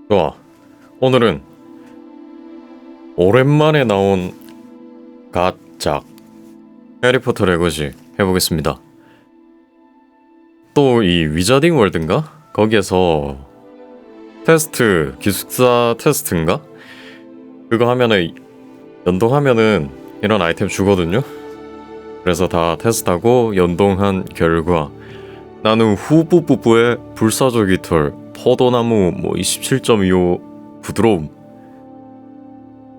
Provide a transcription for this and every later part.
좋아. 오늘은 오랜만에 나온 가작 해리포터 레고시 해보겠습니다. 또 이 위자딩 월드인가? 거기에서 테스트, 기숙사 테스트인가? 그거 하면은 연동하면은 이런 아이템 주거든요? 그래서 다 테스트하고 연동한 결과 나는 후뿌뿌뿌의 불사조 깃털, 포도나무 27.25 부드러움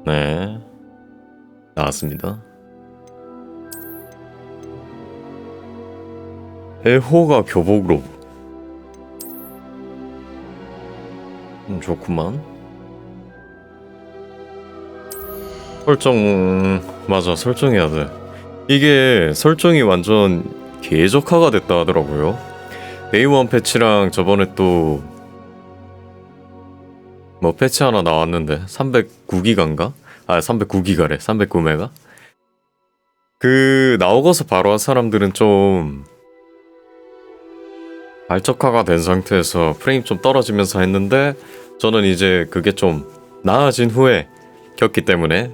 네 나왔습니다. 애호가 교복으로 좋구만. 설정 맞아 설정해야 돼. 이게 설정이 완전 개적화가 됐다 하더라고요. 데이원 패치랑 저번에 또 뭐 패치 하나 나왔는데 309기가인가? 아 309기가래 309메가? 그 나오고서 바로 한 사람들은 좀 발적화가 된 상태에서 프레임 좀 떨어지면서 했는데 저는 이제 그게 좀 나아진 후에 켰기 때문에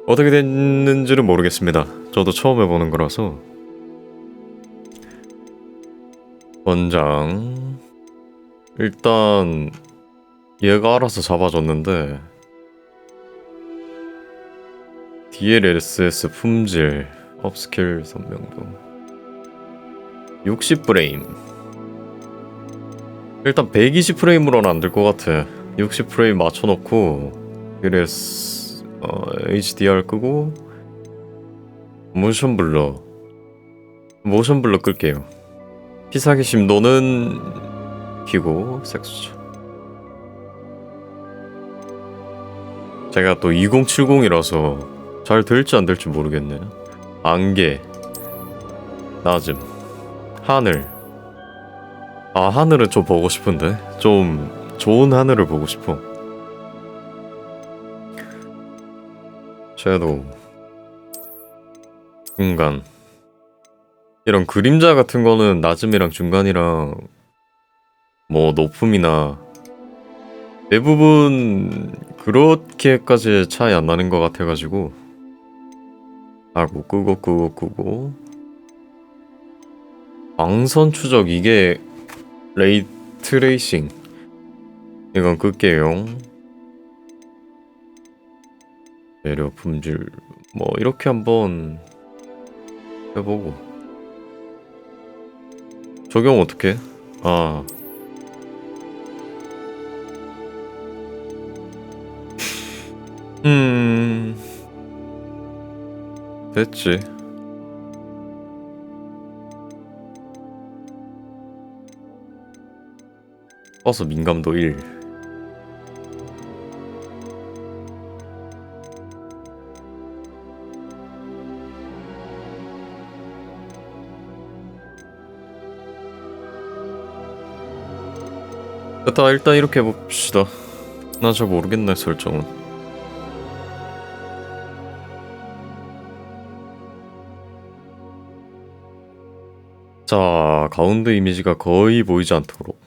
어떻게 됐는지는 모르겠습니다. 저도 처음 해보는 거라서. 원장 일단 얘가 알아서 잡아줬는데 DLSS 품질 업스킬 선명도 60프레임 일단 120프레임으로는 안 될 것 같아. 60프레임 맞춰놓고 그래서 HDR 끄고 모션 블러 끌게요. 피사기 심도는 키고 색수죠. 제가 또 2070이라서 잘 될지 안 될지 모르겠네. 안개, 낮음, 하늘. 아 하늘은 좀 보고 싶은데 좀 좋은 하늘을 보고 싶어. 섀도우, 중간. 이런 그림자 같은 거는 낮음이랑 중간이랑 뭐 높음이나 대부분 그렇게까지 차이 안 나는 것 같아가지고 하고 끄고 광선 추적 이게 레이트레이싱 이건 끌게요. 재료 품질 뭐 이렇게 한번 해보고 적용 어떻게? 아 됐지. 버스 민감도 1. 일단 이렇게 해봅시다. 나 잘 모르겠네 설정은. 자, 가운데 이미지가 거의 보이지 않도록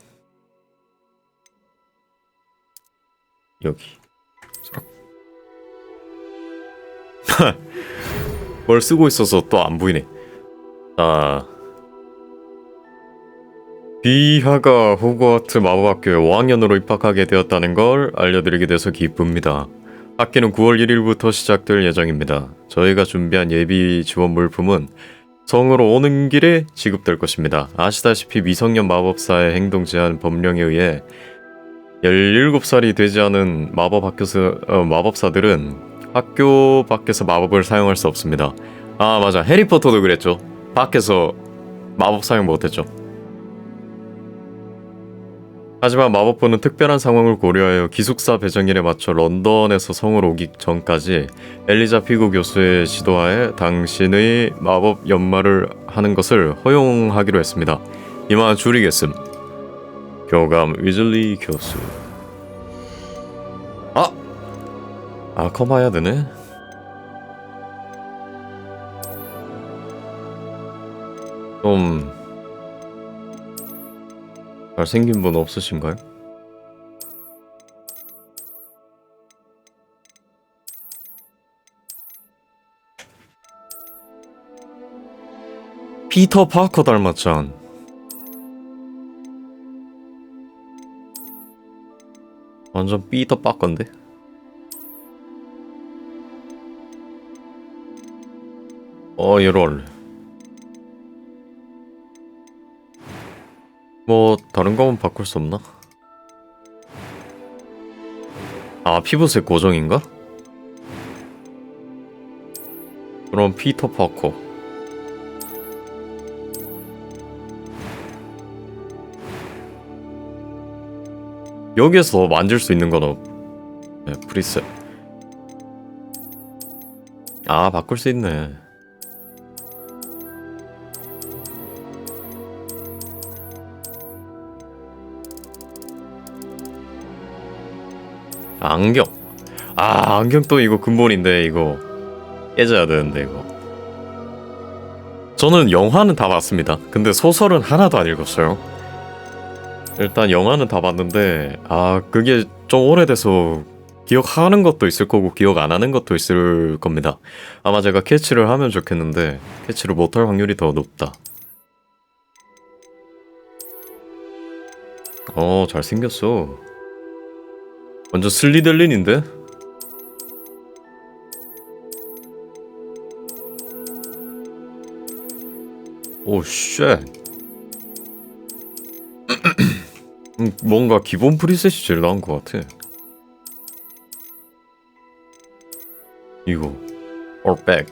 여기 뭘 쓰고 있어서 또 안 보이네. 자, 비하가 호그와트 마법학교에 5학년으로 입학하게 되었다는 걸 알려드리게 돼서 기쁩니다. 학기는 9월 1일부터 시작될 예정입니다. 저희가 준비한 예비 지원 물품은 성으로 오는 길에 지급될 것입니다. 아시다시피 미성년 마법사의 행동 제한 법령에 의해 17살이 되지 않은 마법사들은 학교 밖에서 마법을 사용할 수 없습니다. 아 맞아, 해리포터도 그랬죠. 밖에서 마법 사용 못했죠. 하지만 마법부는 특별한 상황을 고려하여 기숙사 배정일에 맞춰 런던에서 성으로 오기 전까지 엘리자 피그 교수의 지도하에 당신의 마법 연마를 하는 것을 허용하기로 했습니다. 이만 줄이겠음. 교감 위즐리 교수. 컴해야 되네. 좀 잘생긴 분 없으신가요? 피터 파커 닮았잖. 완전 피터 파커인데? 얘로 할래. 뭐 다른 거면 바꿀 수 없나? 아, 피부색 고정인가? 그럼 피터 파커. 여기에서 만질 수 있는 건 네, 프리셋. 아, 바꿀 수 있네. 안경. 아, 안경 또 이거 근본인데 이거 깨져야 되는데 이거. 저는 영화는 다 봤습니다. 근데 소설은 하나도 안 읽었어요. 일단 영화는 다 봤는데 그게 좀 오래돼서 기억하는 것도 있을 거고 기억 안 하는 것도 있을 겁니다. 아마 제가 캐치를 하면 좋겠는데 캐치를 못할 확률이 더 높다. 잘생겼어. 완전 슬리들린인데? 오, 쉣. 뭔가 기본 프리셋이 제일 나은 것 같아. 이거 올백.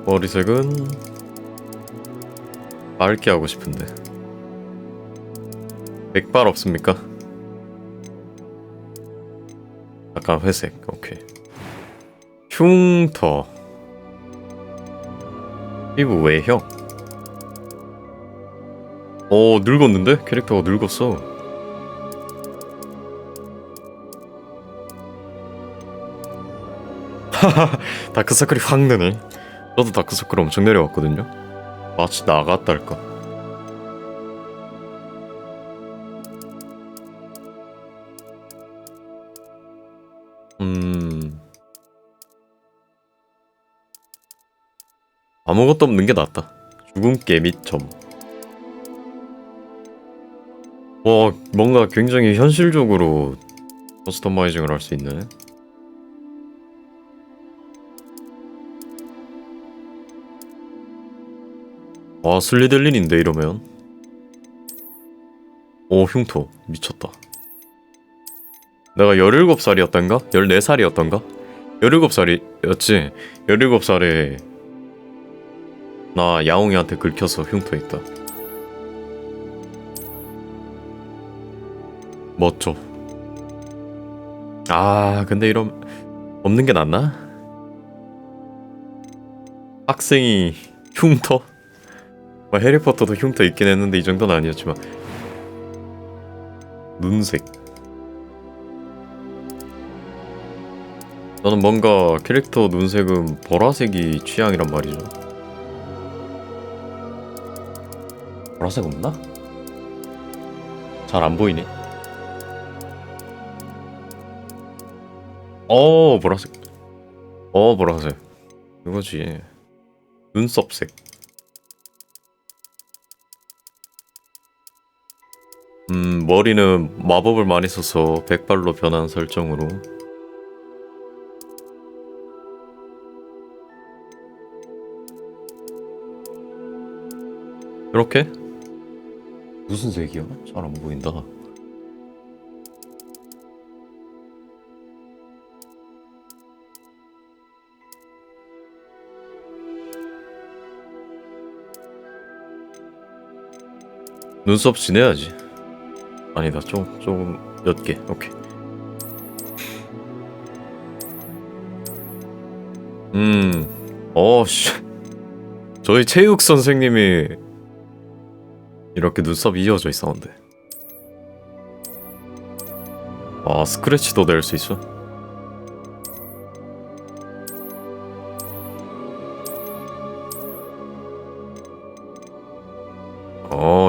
머리색은 맑게 하고 싶은데 백발 없습니까? 약간 회색. 오케이. 흉터. 피부 외형. 늙었는데? 캐릭터가 늙었어. 하하, 다크서클이 확 느네. 저도 다크서클 엄청 내려왔거든요. 마치 나갔달까. 아무것도 없는 게 낫다. 죽은 깨밑 점. 뭔가 굉장히 현실적으로 커스터마이징을 할 수 있네. 슬리들린인데 이러면. 흉터 미쳤다. 내가 17살이었던가? 14살이었던가? 17살이었지. 17살에 나 야옹이한테 긁혀서 흉터했다. 멋져. 근데 이런 없는 게 낫나? 학생이 흉터? 해리포터도 흉터 있긴 했는데 이 정도는 아니었지만. 눈색. 나는 뭔가 캐릭터 눈색은 보라색이 취향이란 말이죠. 보라색 없나? 잘 안 보이네. 보라색. 보라색. 이거지. 눈썹색. 머리는 마법을 많이 써서 백발로 변한 설정으로. 이렇게? 무슨 색이야? 잘 안 보인다. 눈썹 진해야지. 아니다, 조금 옅게. 오케이. 저희 체육 선생님이 이렇게 눈썹이 이어져 있었는데. 스크래치도 낼 수 있어?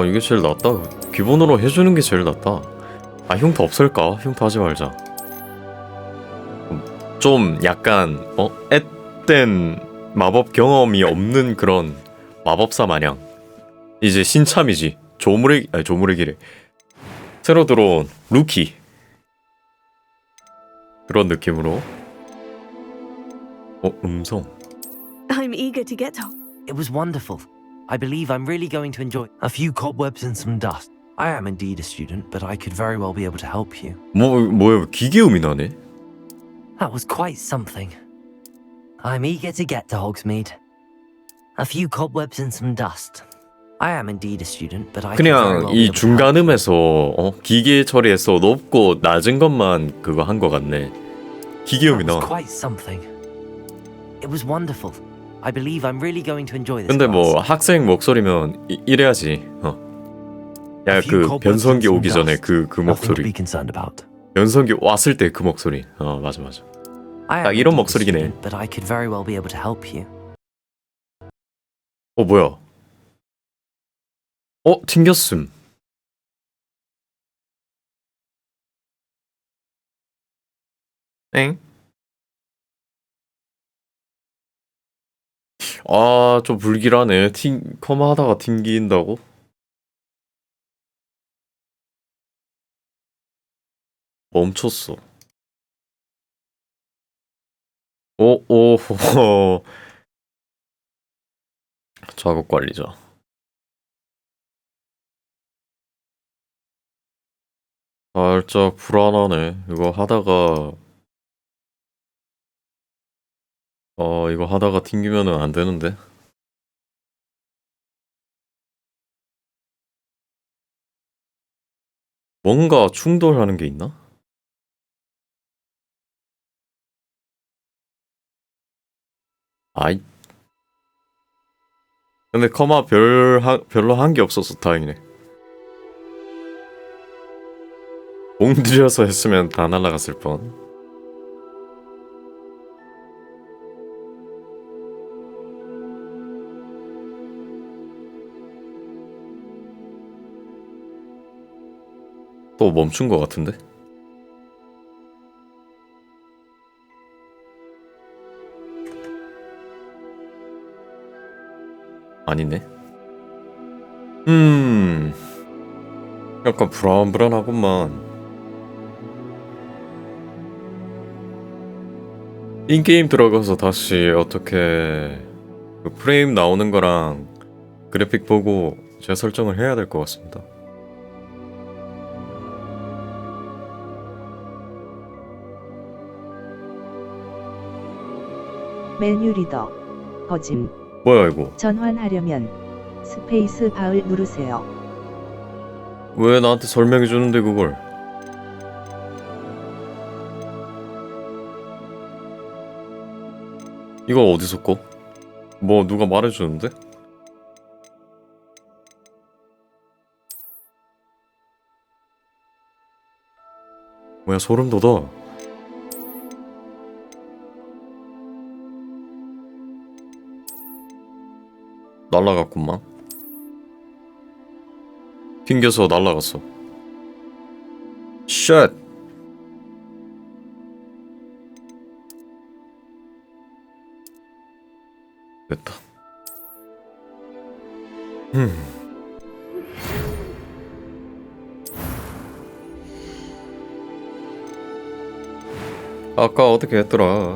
이게 제일 낫다. 기본으로 해주는 게 제일 낫다. 흉터 없을까? 흉터 하지 말자. 좀 약간 앳된 마법 경험이 없는 그런 마법사 마냥 이제 신참이지. 조물의 길에 새로 들어온 루키 그런 느낌으로. 음성. I'm eager to get to. It was wonderful. I believe I'm really going to enjoy a few cobwebs and some dust. I am indeed a student, but I could very well be able to help you. 뭐야 기계음이 나네. That was quite something. I'm eager to get to Hogsmeade. A few cobwebs and some dust. I am indeed a student, but I could very 그냥 well be 이 able to help you. 중간음에서 기계 처리해서 높고 낮은 것만 그거 한 것 같네. 기계음이 That was 나와. quite something. It was wonderful. I believe I'm really going to enjoy this 근데 뭐 class. 학생 목소리면 이래야지. 야 그 변성기 오기 전에 그 Nothing to 목소리. be concerned about. 변성기 왔을 때 그 목소리. 맞아. I 딱 am 이런 indeed a 목소리긴 해. student, but I could very well be able to help you. 뭐야? 튕겼음. 엥? 좀 불길하네. 커마 하다가 튕긴다고? 멈췄어. 작업 관리자. 살짝 불안하네. 이거 하다가 튕기면은 안 되는데. 뭔가 충돌하는 게 있나? 아이. 근데 커마 별로 한 게 없어서 다행이네. 공들여서 했으면 다 날라갔을 뻔. 또 멈춘 것 같은데? 아니네. 약간 불안하구만. 인게임 들어가서 다시 어떻게 그 프레임 나오는 거랑 그래픽 보고 재설정을 해야 될 것 같습니다. 메뉴 리더 버짐. 뭐야 이거? 전환하려면 스페이스 바를 누르세요. 왜 나한테 설명해 주는데 그걸? 이거 어디서 꺼? 뭐 누가 말해주는데? 뭐야 소름 돋아. 날라갔구만. 튕겨서 날라갔어. 쉣. 됐다. 아까 어떻게 했더라.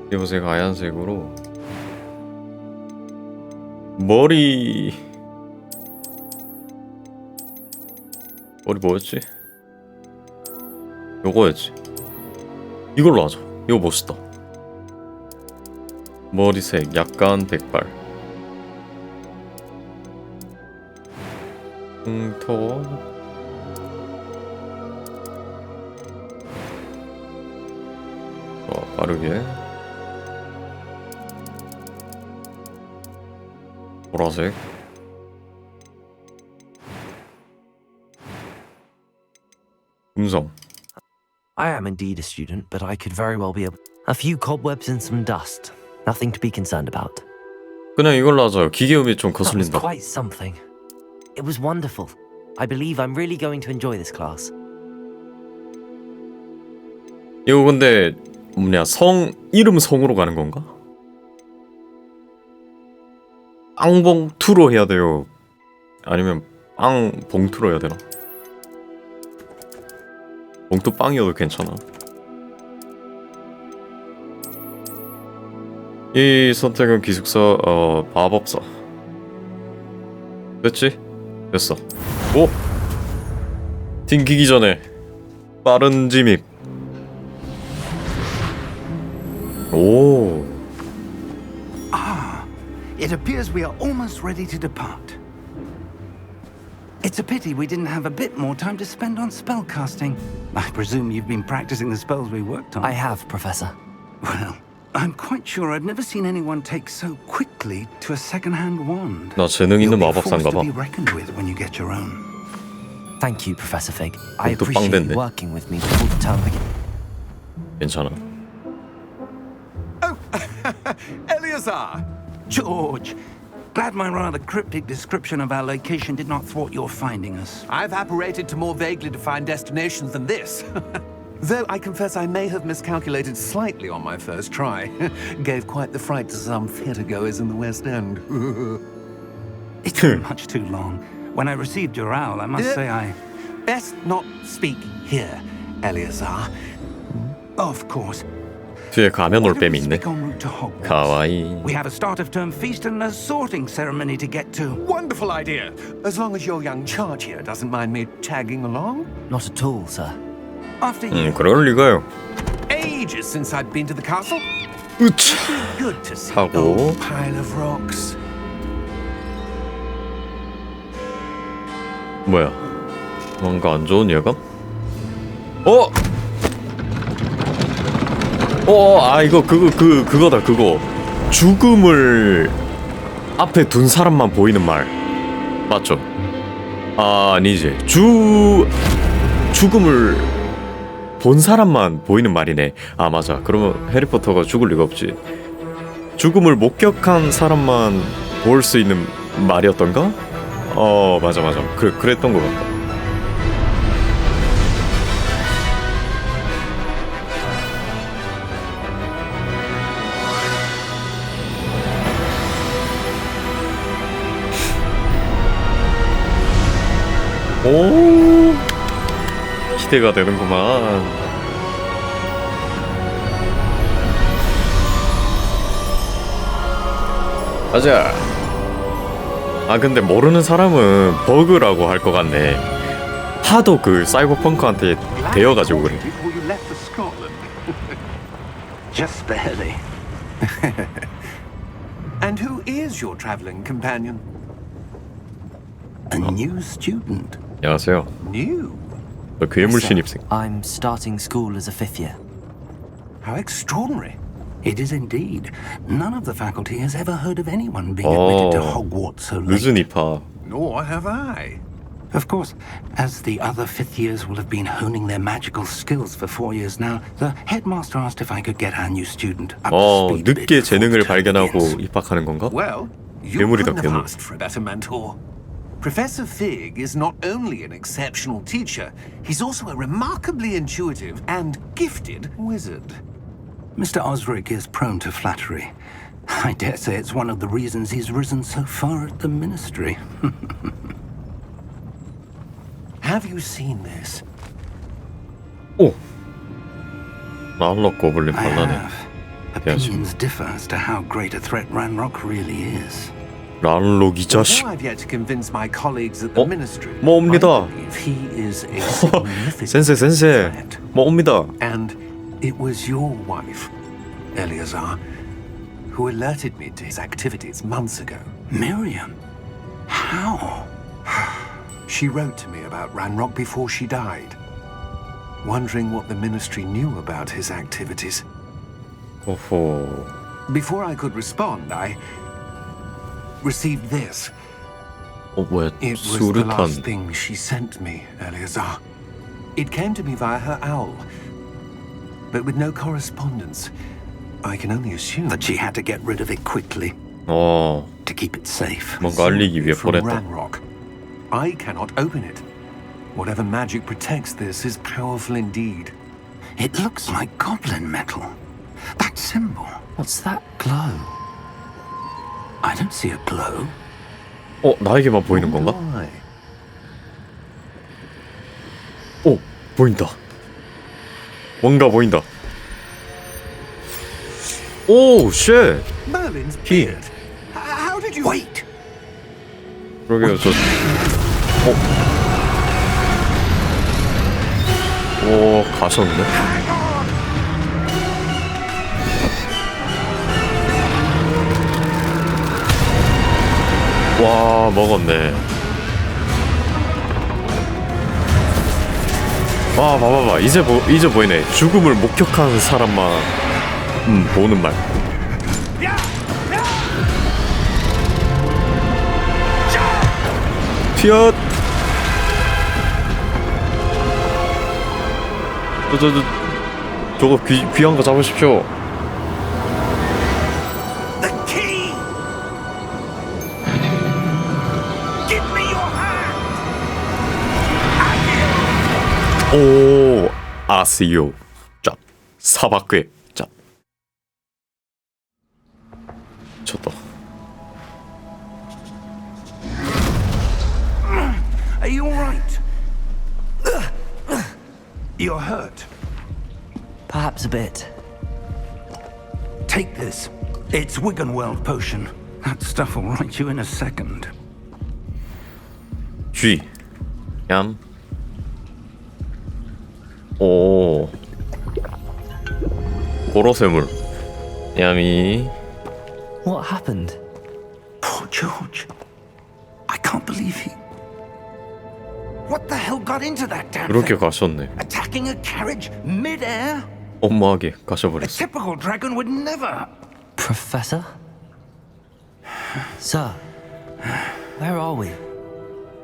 피부색 하얀색으로 머리 뭐였지? 요거였지. 이걸로 하자. 이거 멋있다. 머리색 약간 백발. 흉터. 빠르게. 보라색. 음성. I am indeed a student, but I could very well be a few cobwebs and some dust. Nothing to be concerned about. 그냥 이걸로 하자요. 기계음이 좀 That was 거슬린다. quite something. It was wonderful. I believe I'm really going to enjoy this class. 이거 근데 뭐냐 이름 성으로 가는 건가? 빵봉투로 해야 돼요? 아니면 빵봉투로 해야 되나? 봉투 빵이어도 괜찮아. 이 선택은 기숙사 마법사. 됐지? 됐어. 오! 튕기기 전에 빠른 진입. 오. It appears we are almost ready to depart. It's a pity we didn't have a bit more time to spend on spellcasting. I presume you've been practicing the spells we worked on. I have, Professor. Well, I'm quite sure I've never seen anyone take so quickly to a second-hand wand. 나 재능 있는 You'll be 마법사인가 forced 봐. to be reckoned with when you get your own. Thank you, Professor Fig. I 또 appreciate 빵 됐네. you working with me before the term begins. 괜찮아. Eleazar! George! Glad my rather cryptic description of our location did not thwart your finding us. I've apparated to more vaguely defined destinations than this. Though I confess I may have miscalculated slightly on my first try. Gave quite the fright to some theatre-goers in the West End. It's been much too long. When I received your owl, I must say I... Best not speak here, Eleazar. Of course. 뒤에 가면 올 뱀이 있네. Speak en route to Hogwarts. 가와이. We have a start-of-term feast and a sorting ceremony to get to. Wonderful idea. As long as your young charge here doesn't mind me tagging along. Not at all, sir. After you. 그럴 리가요. Ages since I'd been to the castle. 으차. Good to see 하고. an old pile of rocks. 뭐야? 뭔가 안 좋은 예감? 이거 그거다 그거. 죽음을 앞에 둔 사람만 보이는 말 맞죠? 아니지. 죽음을 본 사람만 보이는 말이네. 아 맞아. 그러면 해리포터가 죽을 리가 없지. 죽음을 목격한 사람만 볼 수 있는 말이었던가? 맞아. 그랬던 것 같다. 오, 기대가 되는구만. 가자. 근데 모르는 사람은 버그라고 할 것 같네. 하도 그 사이버펑크한테 대여가지고 그래. Before you left for Scotland. Just barely. And who is your traveling companion? A new student. 안녕하세요. New? 저 괴물 신입생. I'm starting school as a fifth year. How extraordinary. It is indeed. None of the faculty has ever heard of anyone being admitted to Hogwarts so late. 늦은 입학. Nor have I. Of course, as the other fifth years will have been honing their magical skills for 4 years now, the headmaster asked if I could get our new student up to speed a bit 늦게 before 재능을 the term 발견하고 begins. 입학하는 건가? Well, you 괴물이다, couldn't have 괴물. asked for a better mentor. Professor Fig is not only an exceptional teacher, he's also a remarkably intuitive and gifted wizard. Mr. Osric is prone to flattery. I dare say it's one of the reasons he's risen so far at the ministry. Have you seen this? 오. 나홀로 고블린 I 발라네. have. Opinions differ as to how great a threat Ranrock really is. 란록 이 자식. Although I've yet to convince my colleagues at the ministry, 뭐 옵니다. I believe he is a significant 센세. threat. 뭐 옵니다. And it was your wife, Eleazar, who alerted me to his activities months ago. Miriam? How? She wrote to me about Ranrock before she died, wondering what the ministry knew about his activities. 오호. Before I could respond, I received this. 뭐야? It was the last 수류탄. thing she sent me, Eleazar. It came to me via her owl, but with no correspondence. I can only assume That she had to get rid of it quickly 어. to keep it safe. 뭔가 알리기 위해 from 보냈다. Ranrock. I cannot open it. Whatever magic protects this is powerful indeed. It looks like goblin metal. That symbol. What's that? Glow. I don't see a glow. 나에게만 보이는 건가? Why? 보인다. 뭔가 보인다. 오, 쉣. Merlin's He. beard. How did you... Wait! 그러게요, 오, 가셨네? 와, 먹었네. 와, 봐봐봐. 이제 보이네. 죽음을 목격한 사람만 보는 말. 튀어! 저거 귀한 거 잡으십시오. The key! Give me your hand! 오, 아스요. 짭. 사바괴. 짭. 쳤다. Are you alright? You're hurt. Perhaps a bit. Take this. It's Wiggenweld potion. That stuff will right you in a second. G. 얌. 오. 고로쇠물. 얌이. What happened? Poor George. I can't believe he... What the hell got into that damn 이렇게 thing? 가셨네. Attacking a carriage mid-air? 엄마하게 A 가셔버렸어. typical dragon would never... Professor? Sir, where are we?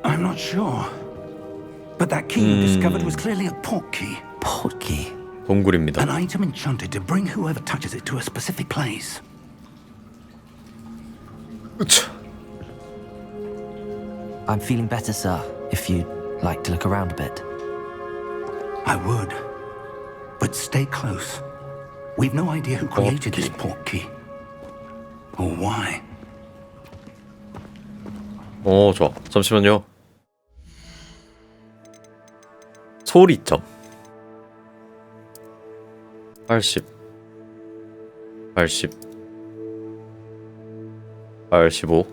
I'm not sure. But that key you discovered was clearly a port key. Portkey. 동굴입니다. An item enchanted to bring whoever touches it to a specific place. 으차. I'm feeling better, sir, if you'd like to look around a bit. I would. But stay close. We've no idea who created this port key. Or why. 좋아. 잠시만요. 소리점. 80. 85.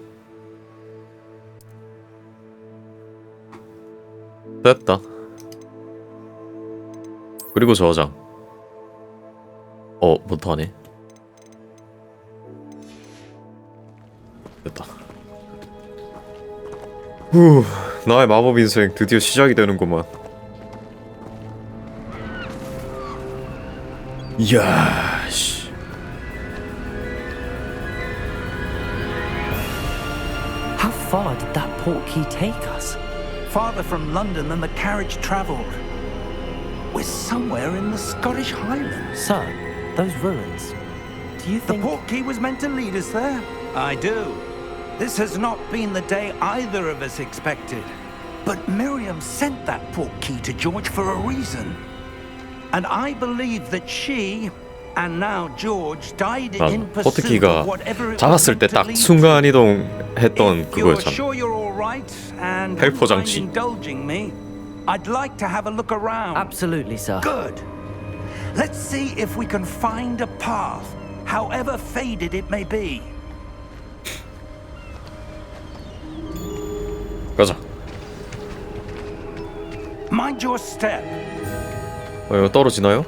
됐다. 그리고 저장. 못하네. 됐다. 후, 나의 마법 인생 드디어 시작이 되는구만. 이야, 씨. How far did that portkey take us? Farther from London than the carriage travelled. We're somewhere in the Scottish Highlands. Sir, those ruins. Do you The think... port key was meant to lead us there? I do. This has not been the day either of us expected. But Miriam sent that port key to George for a reason. And I believe that she, and now George, died in pursuit 포트키가 of whatever it was 작았을 meant 때 to 딱 lead to. 순간 이동했던 If you're 그거였잖아. sure you're all right and 헬퍼 wouldn't mind 장치. indulging me, I'd like to have a look around. Absolutely, sir. Good. Let's see if we can find a path, however faded it may be. 가자. Mind your step. 이거 떨어지나요?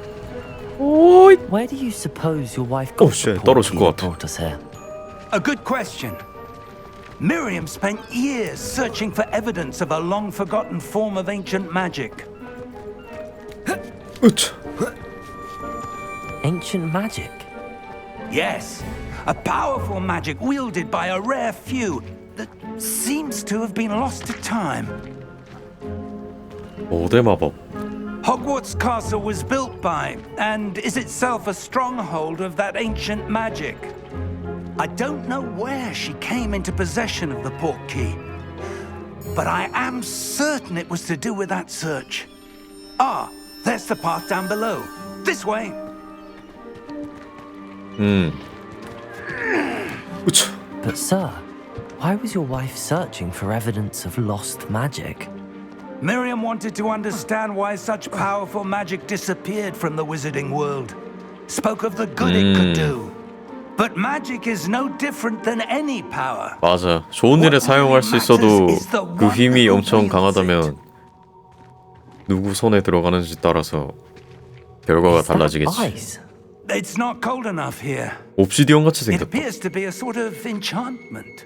Where do you suppose your wife got shit, the 떨어질 portkey 것 that 같아. brought us here? A good question. Miriam spent years searching for evidence of a long-forgotten form of ancient magic. 으차. Ancient magic? Yes, a powerful magic wielded by a rare few that seems to have been lost to time. 모대 마법. Hogwarts Castle was built by, and is itself a stronghold of that ancient magic. I don't know where she came into possession of the portkey, but I am certain it was to do with that search. Ah, there's the path down below. This way. 우차. But sir, why was your wife searching for evidence of lost magic? Miriam wanted to understand why such powerful magic disappeared from the wizarding world. Spoke of the good it could do. But magic is no different than any power. 맞아. 좋은 일에 사용할 수 있어도 그 힘이 엄청 강하다면 누구 손에 들어가는지 따라서 결과가 Is that 달라지겠지. ice? It's not cold enough here. 옵시디언 같이 It 생겼다. appears to be a sort of enchantment.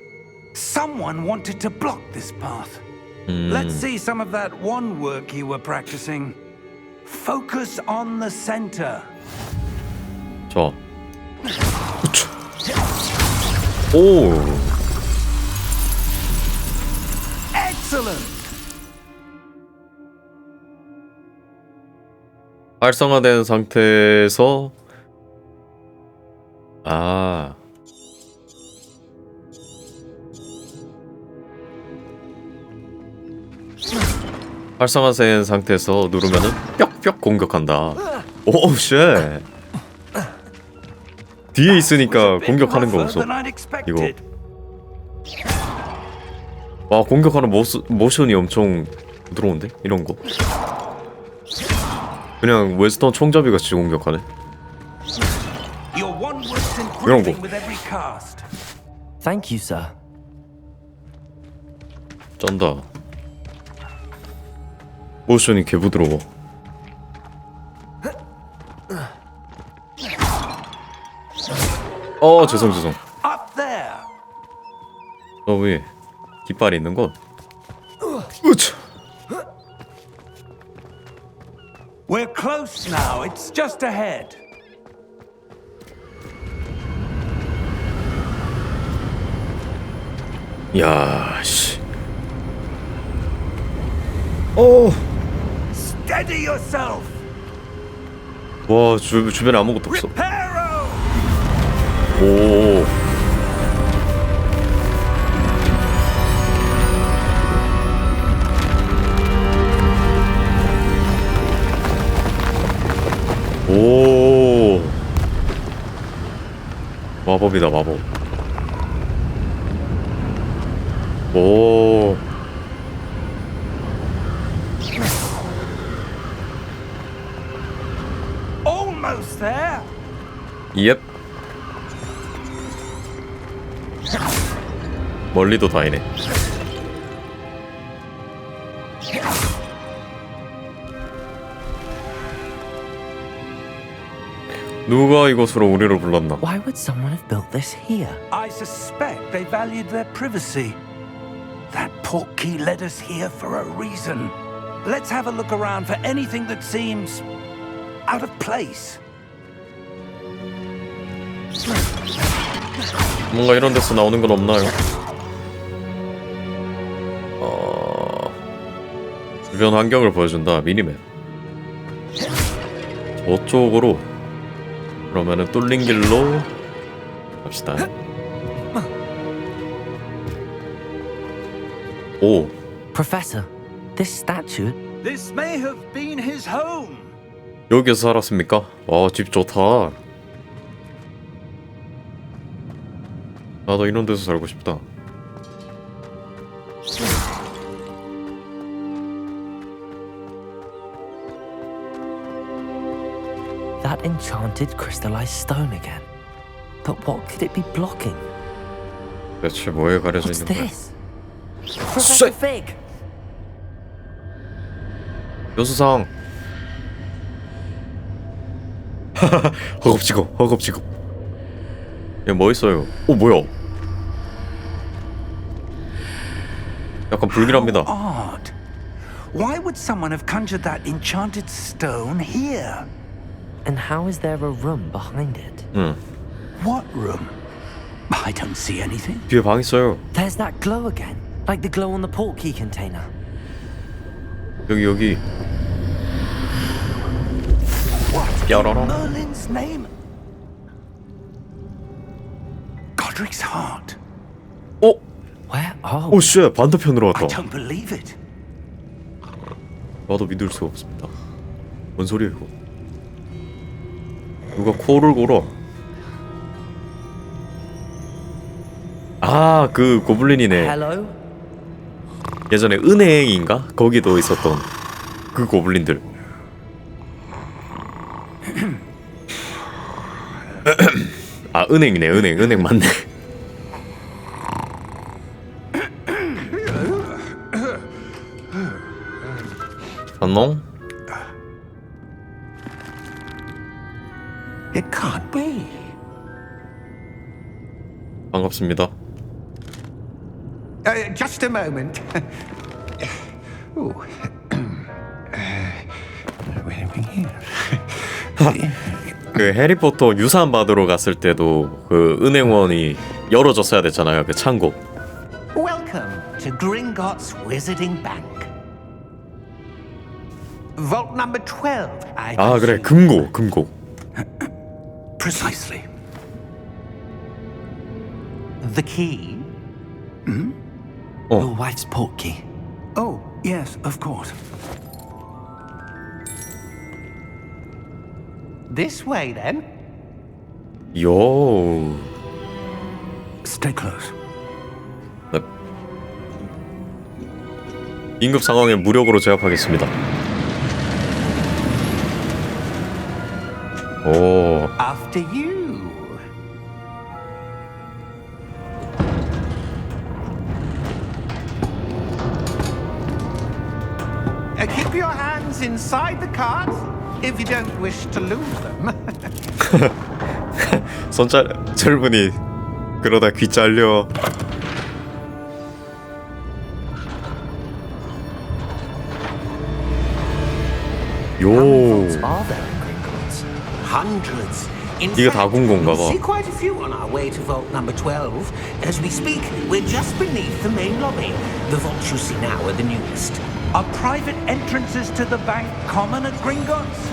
Someone wanted to block this path. Let's see some of that wand work you were practicing. Focus on the center. 자. 우차. 오. Excellent. 활성화된 상태에서 활성화된 상태에서 누르면은 뿅뿅 공격한다. 오 쉣. 뒤에 있으니까 공격하는 거 없어. 이거. 와 공격하는 모션이 엄청 부드러운데? 이런 거. 그냥 웨스턴 총잡이 같이 공격하네. 이런 거. Thank you, sir. 쩐다. 모션이 개 부드러워. 죄송. 저 위에 깃발이 있는 건. 으차. We're close now. It's just ahead. 야, 씨. Steady yourself. 와, 주변에 아무것도 없어. Reparo. 오. 오. 마법이다, 마법. 오. Almost there. 옙. 멀리도 다이네. 누가 이곳으로 우리를 불렀나? Why would someone have built this here? I suspect they valued their privacy. That portkey led us here for a reason. Let's have a look around for anything that seems out of place. 뭔가 이런 데서 나오는 건 없나요? 주변 환경을 보여준다. 미니맵. 저쪽으로 그러면은 뚫린 길로 갑시다. 오. Professor, this statue. This may have been his home. 여기서 살았습니까? 와, 집 좋다. 나도 이런 데서 살고 싶다. That enchanted crystallized stone again. But what could it be blocking? 대체 뭐에 가려져 What's 있는 거야? this? Professor Fig! 여수상. 허겁지겁. 얘 뭐 있어요? 오 뭐야? 약간 불길합니다. Odd. Why would someone have conjured that enchanted stone here? And how is there a room behind it? What room? I don't see anything. 뒤에 방 있어요. There's that glow again, like the glow on the portkey container. 여기. What? 뾰로롱. Merlin's name? Godric's heart. 오, Where are 오 we? 쉣, 반대편으로 I 왔다. don't believe it. 나도 믿을 수가 없습니다. 뭔 소리야 이거? 누가 코를 골어? 아, 그 고블린이네. Hello? 예전에 은행인가? 거기도 있었던 그 고블린들. 아, 은행이네. 은행 맞네. 안녕? It can't be. 반갑습니다. Just a moment. Ooh. Wait a minute. 그 해리포터 유산 받으러 갔을 때도 그 은행원이 열어줬어야 됐잖아요. 그 창고. Welcome to Gringotts Wizarding Bank. Vault number 12. 아, 그래. 금고. Precisely. The key? Your wife's portkey. Oh, yes, of course. This way, then. 요. Stay close. 긴급 상황에 무력으로 제압하겠습니다. 오. After you. Keep your hands inside the cards if you don't wish to lose them. 손 짧으니 그러다 귀 잘려. How many vaults 요. are there in Gringotts? Hundreds. In 이거 다 fact, 궁금한가 we'll 봐. see quite a few on our way to vault number 12. As we speak, we're just beneath the main lobby. The vaults you see now are the newest. Are private entrances to the bank common at Gringotts?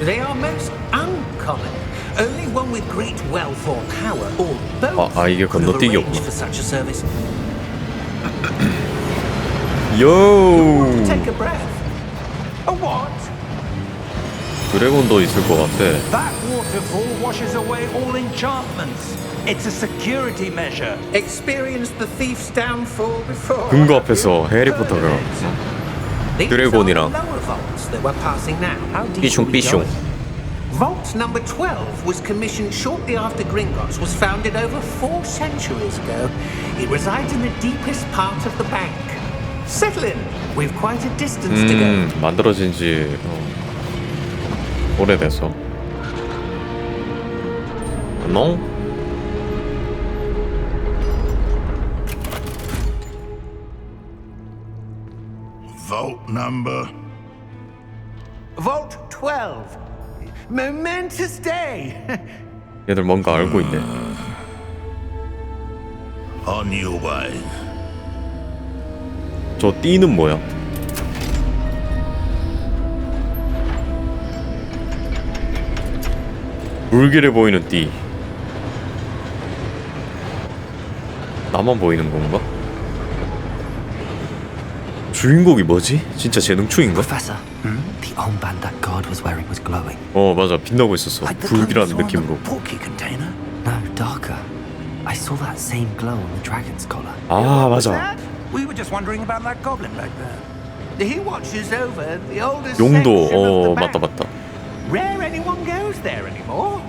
They are most uncommon. Only one with great wealth or power, or both, 이게 could have 건너뛰기 arranged 없구나. for such a service. 요. Take a breath. A what? 드래곤도 있을 것 같아. That waterfall washes away all enchantments. It's a security measure. Experienced the thief's downfall before. 금고 앞에서 해리포터가 These 드래곤이랑 are the lower vaults that we're passing now. How deep are we 삐숑삐숑. going? Vault number 12 was commissioned shortly after Gringotts was founded over 4 centuries ago. It resides in the deepest part of the bank. Settle in. We've quite a distance to go. 만들어진 지 오래돼서. 안녕? Vault number. Vault 12. Momentous day. 얘들 뭔가 알고 있네. On your way. 저 띠는 뭐야? 불길해 보이는 띠. 나만 보이는 건가? 주인공이 뭐지? 진짜 재능충인가? Professor, the armband that guard was wearing was glowing. 맞아. 빛나고 있었어. 불길한 느낌으로. portkey container. No, darker. I saw that same glow on the dragon's collar. 맞아. We were just wondering about that goblin back there. He watches over the oldest 용도. section of the 맞다 bank. 맞다. Rare anyone goes there anymore.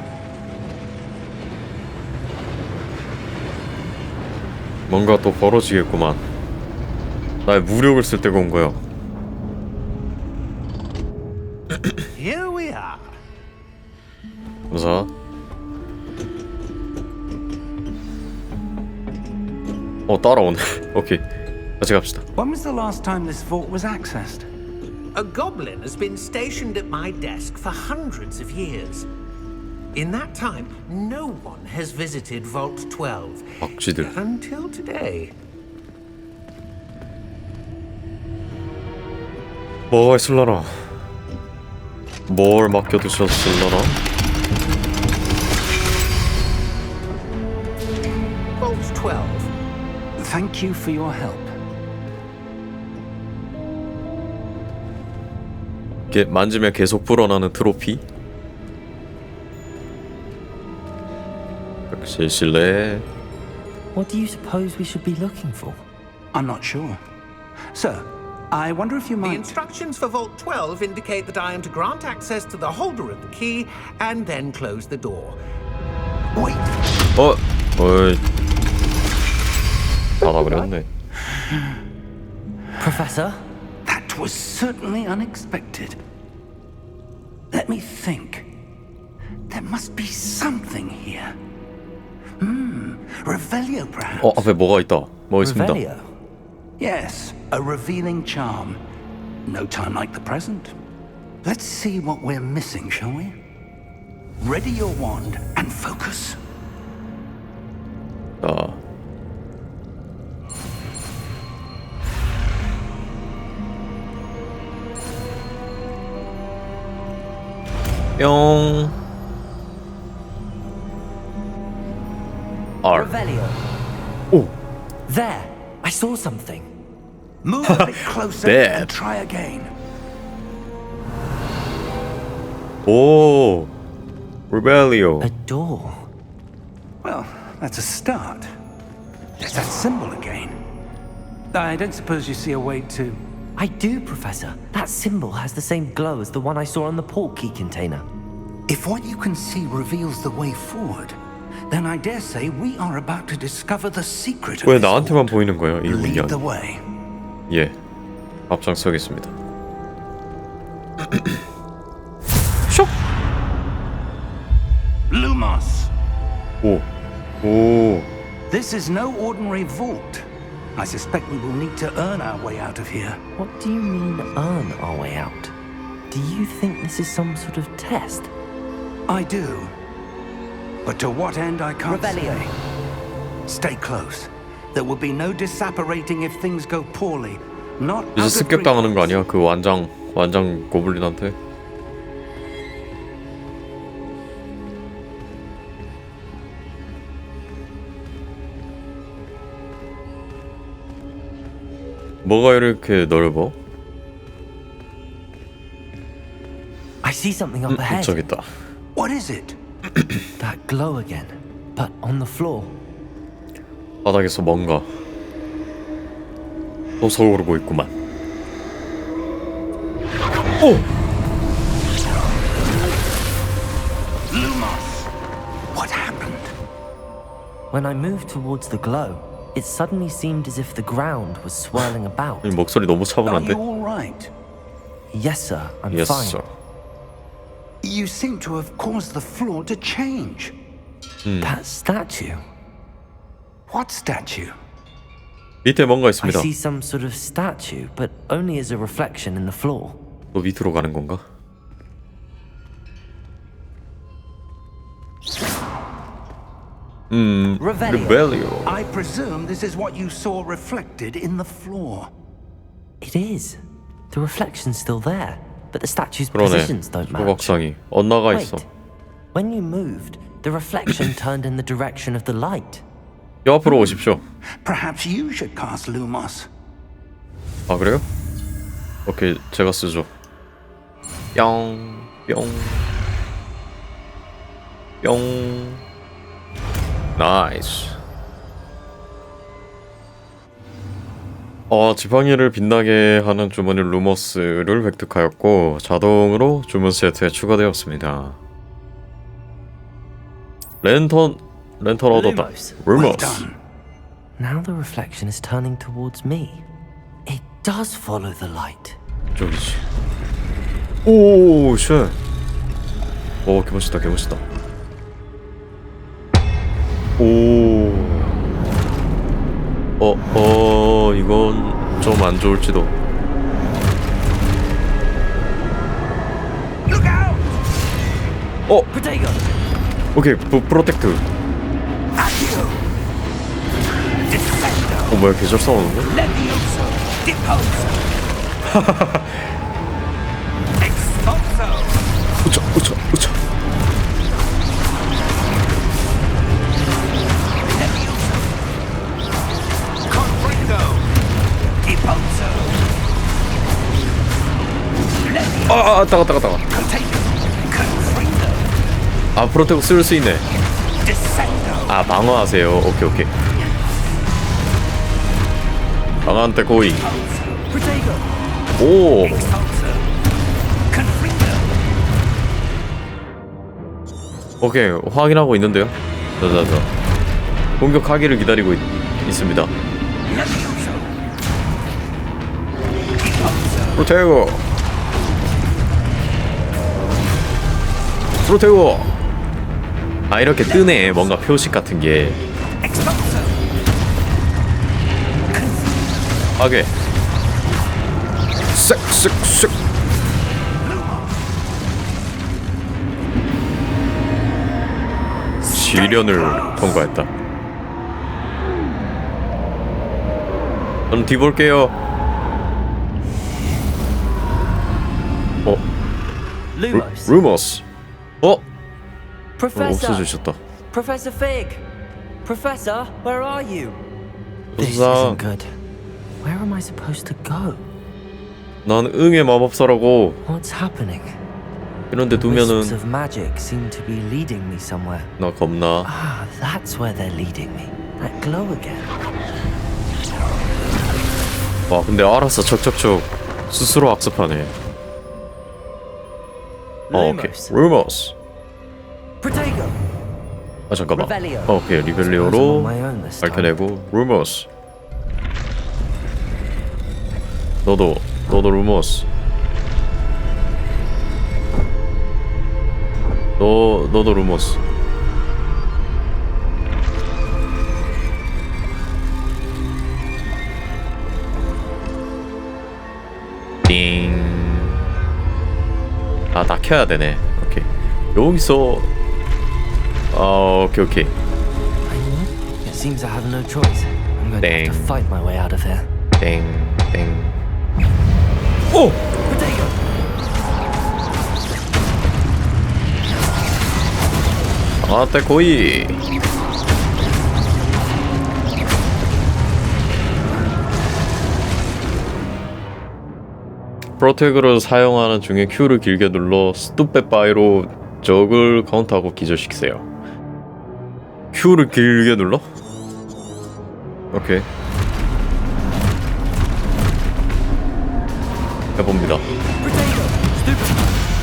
뭔가 또 벌어지겠구만. 나의 무력을 쓸 때가 온 거야. Here we are. 감사. 따라오네. 오케이. 같이 갑시다. When was the last time this vault was accessed? A goblin has been stationed at my desk for hundreds of years. In that time, no one has visited Vault 12 박쥐들. until today. 뭐가 있을라나? 뭘 맡겨두셨을라나? Vault 12. Thank you for your help. 이게 만지면 계속 불어나는 트로피? 실실래? What do you suppose we should be looking for? I'm not sure. Sir, I wonder if you The might... instructions for Vault 12 indicate that I am to grant access to the holder of the key and then close the door. Wait! 어이 닫아버렸네. Professor? That was certainly unexpected. Let me think. There must be something here. Revelio, perhaps? 앞에 뭐가 있다. 뭐 있습니다. Revelio? Yes, a revealing charm. No time like the present. Let's see what we're missing, shall we? Ready your wand and focus. 자. 뿅. R. Revelio. 오. There! I saw something. Move a bit closer There. and try again. 오. Revelio. A door. Well, that's a start. There's that symbol again. I don't suppose you see a way to... I do, Professor. That symbol has the same glow as the one I saw on the port key container. If what you can see reveals the way forward, then I dare say we are about to discover the secret of 왜 this 나한테만 vault. 보이는 거예요, 이 Lead 문양? the way. 예. 앞장서겠습니다. 슉. Lumos! 오. 오. This is no ordinary vault. I suspect we will need to earn our way out of here. What do you mean, earn our way out? Do you think this is some sort of test? I do. But to what end I can't Revelio. say. Stay close. There will be no disapparating if things go poorly. Not 이제 out of 습격당하는 거 reach. 아니야? 그 완장 고블린한테? 뭐가 이렇게 넓어? I see something up ahead. 저기 있다. What is it? That glow again, but on the floor. 바닥에서 뭔가 또 서오르고 있구만. 오! Lumos! What happened? When I moved towards the glow, it suddenly seemed as if the ground was swirling about. 이 목소리 너무 Are 차분한데? you all right? Yes, sir, I'm Yes, fine. sir. You seem to have caused the floor to change. That statue. What statue? 밑에 뭔가 I 있습니다. see some sort of statue, but only as a reflection in the floor. 또 밑으로 가는 건가? Revelio. Revelio. I presume this is what you saw reflected in the floor. It is. The reflection's still there, but the statue's 그러네. positions don't match. 조각상이 엇나가 Wait. 있어. When you moved, the reflection turned in the direction of the light. 여 앞으로 오십시오. Perhaps you should cast Lumos. 아 그래요? 오케이 제가 쓰죠. 뿅 뿅. 뿅. 나이스. 지팡이를 빛나게 하는 주머니 루머스를 획득하였고 자동으로 주문 세트에 추가되었습니다. 랜턴 얻었다. Well 루머스. done. Now the reflection is turning towards me. It does follow the light. 저기지. 오 쉣. 개멋있다 개멋있다. 오. 이건 좀 안 좋을지도. Look out! Protego! 오케이 프로텍트. Accio! Defendo! 뭐야 계절 싸우는데? Levioso! Deposo! Expulso! 우차. Levioso! Confringo! Deposo! Levioso! 따가. Contagion! Confringo! 프로텍트 쓸 수 있네. Descendo! 아, 방어하세요. 오케이, 오케이. 방어한테 고잉. 오. 오케이, 확인하고 있는데요. 자자자. 공격하기를 기다리고 있습니다. 프로테고. 프로테고. 아, 이렇게 뜨네. 뭔가 표식 같은 게. 하게. 쓱쓱쓱. 시련을 통과했다. 저는 뒤볼게요. Lumos. 루머스. Professor. 없어지셨다. Professor Fig. Professor, where are you? This professor. isn't good. Where am I supposed to go? 난 응의 마법사라고. What's happening? 이런데 Wisps 두면은 of magic seem to be leading me somewhere. 나 겁나. Ah, that's where they're leading me. That glow again. 와, 근데 알아서 척척척 스스로 학습하네. 오케이. 루머스. Protego. 아, 잠깐만. Revelio. 오케이, 리벨리오로 Suppose I'm on my own this time. 밝혀내고 루머스. 너도 루머스. 너도 루머스. 띵. 아, 다 켜야 되네. 오케이. 여기서 오케이. It seems I have no choice. I'm going to have to Dang. fight my way out of here. 땡. 오! Protego. 아따 거의. 프로텍을 사용하는 중에 Q를 길게 눌러 스투페 바이로 적을 카운트하고 기절시키세요. Q를 길게 눌러? 오케이. 해봅니다.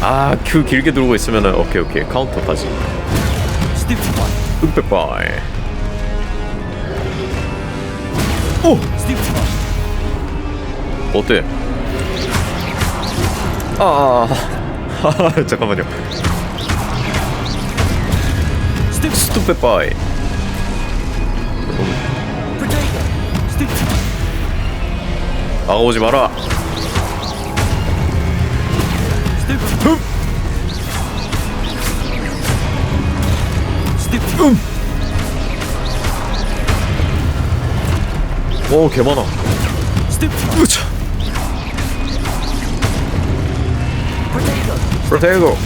아, Q 길게 누르고 있으면은 오케이 카운터까지. 스투페 바이. 오! 어때? 잠깐만요. 스투페 바이. 나가오지 마라. 오, 개 많아. 으차. 프로테고.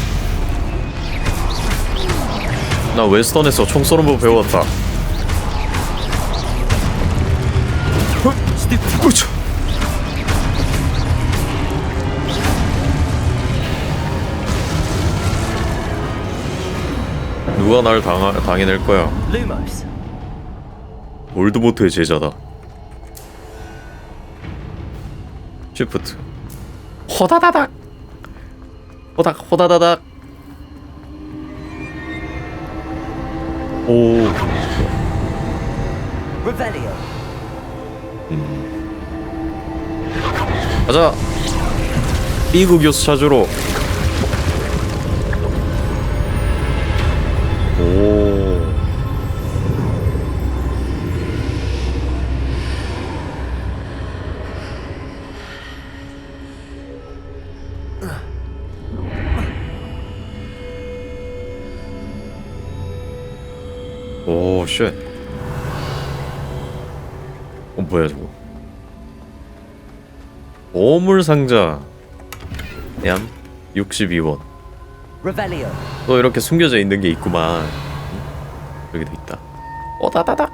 나 웨스턴에서 총 쏘는 법 배웠다. 으차. 누가 날 당해낼 거야? Lumos. 올드모트의 제자다. 쉬프트. 호다다닥. 호다다닥. 오. Revelio. 가자. B구 교수 찾으러. 오. 오, 쉣. 뭐야 저거. 보물 상자. 얌 62원. Revelio. 또 이렇게 숨겨져 있는 게 있구만. 여기도 있다. 다다닥.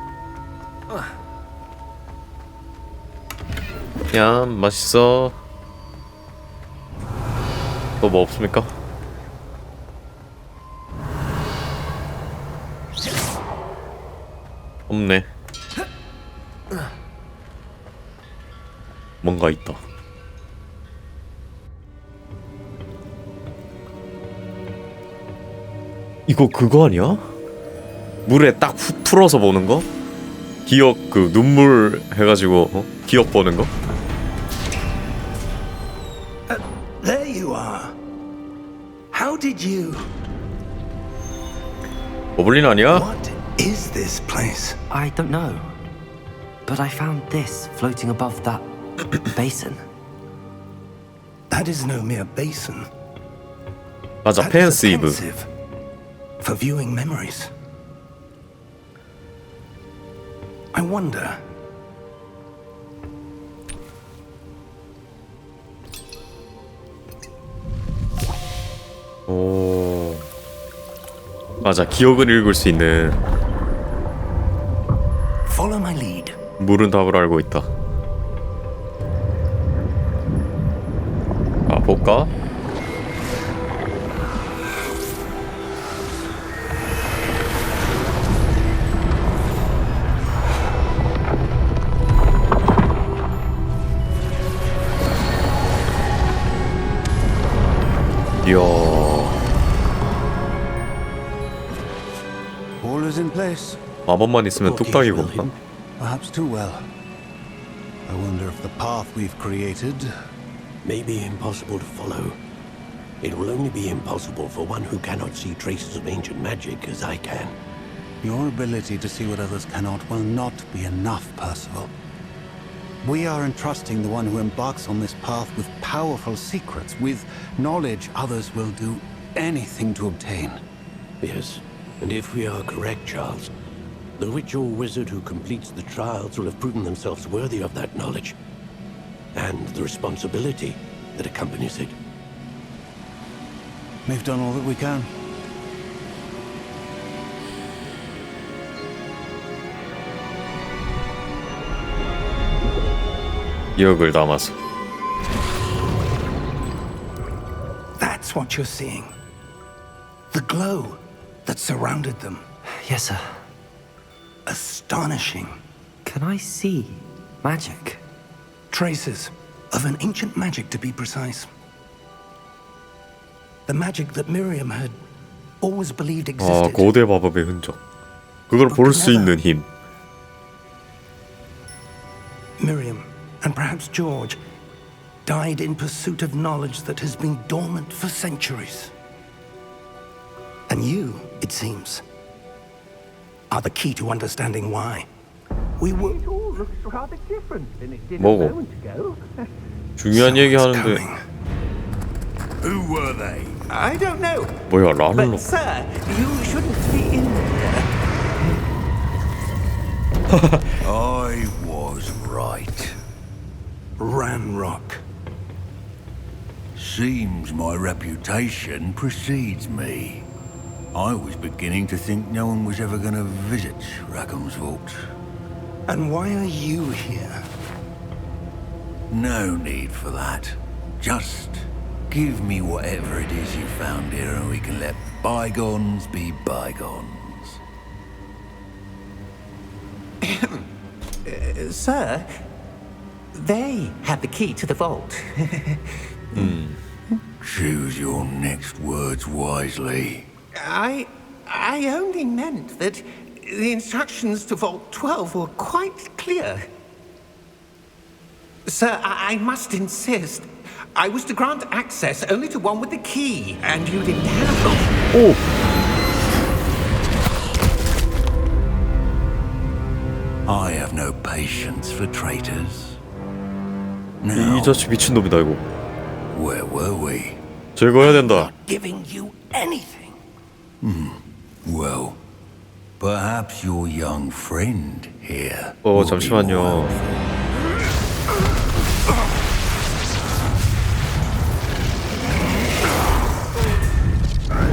얌 맛있어. 또 뭐 없습니까? 없네. 뭔가 있다. 이거 그거 아니야? 물에 딱 훅 풀어서 보는 거? 기억 그 눈물 해가지고 기억 보는 거? There you are. How did you... 고블린 아니야? What is this place? I don't know. But I found this floating above that basin. That is no mere basin. 맞아, That is a 펜시브. pensive for viewing memories. I wonder... 오. 맞아, 기억을 읽을 수 있는. Follow my lead. 물은 답을 알고 있다. 아, 볼까? 이야. All is in place. 마법만 있으면 뚝딱이구나. William. Perhaps too well. I wonder if the path we've created may be impossible to follow. It will only be impossible for one who cannot see traces of ancient magic as I can. Your ability to see what others cannot will not be enough, Percival. We are entrusting the one who embarks on this path with powerful secrets, with knowledge others will do anything to obtain. Yes, and if we are correct, Charles, the witch or wizard who completes the trials will have proven themselves worthy of that knowledge, and the responsibility that accompanies it. We've done all that we can. 기억을 담아서. That's what you're seeing. The glow that surrounded them. Yes, sir. Astonishing. Can I see magic? Traces of an ancient magic, to be precise. The magic that Miriam had always believed 아, existed. 고대 마법의 흔적. 그걸 볼 수 있는 힘. Miriam, and perhaps George, died in pursuit of knowledge that has been dormant for centuries. And you, it seems, are the key to understanding why. We were... It all looks rather different than it did 뭐고? a moment ago. 중요한 얘기 하는데. Who were they? I don't know. 뭐야, 랄로. But, sir, you shouldn't be in there. I was right. Ranrock. Seems my reputation precedes me. I was beginning to think no one was ever going to visit Rackham's vault. And why are you here? No need for that. Just give me whatever it is you found here and we can let bygones be bygones. Sir, they had the key to the vault. Choose your next words wisely. I only meant that the instructions to Vault 12 were quite clear. Sir, I must insist. I was to grant access only to one with the key, and you didn't have it. 오! I have no patience for traitors. 이 Now, 자식 미친놈이다 이거. where were we? 제거해야 된다. Giving you anything. Well, perhaps your young friend here. 어, will be 잠시만요. more helpful.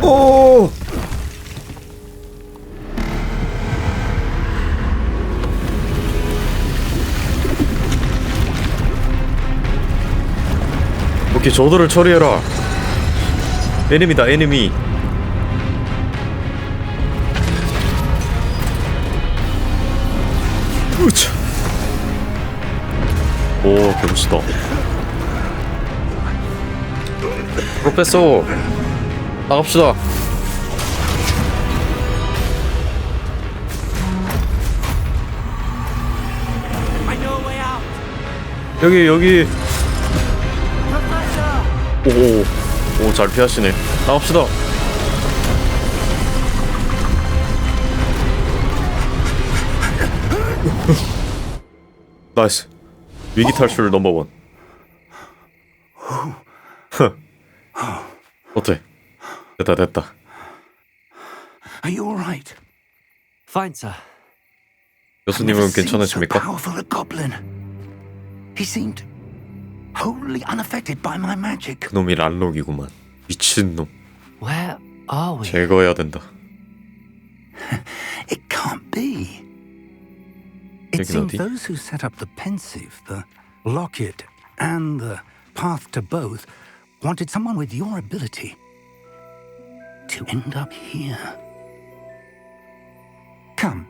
오! 오케이, 저들을 처리해라. 애니미다, 애니미. 오, 개멋있다. 프로페서 나갑시다. 여기. 오, 잘 피하시네. 나갑시다. 나이스. 위기 탈출 넘버원. 어때? 됐다. Are you all right? Fine, sir. 교수님은 So 괜찮으십니까? powerful a goblin. He seemed wholly unaffected by my magic. 그놈이 란록이구만. 미친놈. Where are we? 제거해야 된다. It can't be. It 여긴 seems 어디? those who set up the pensive, the locket, and the path to both wanted someone with your ability to end up here. Come.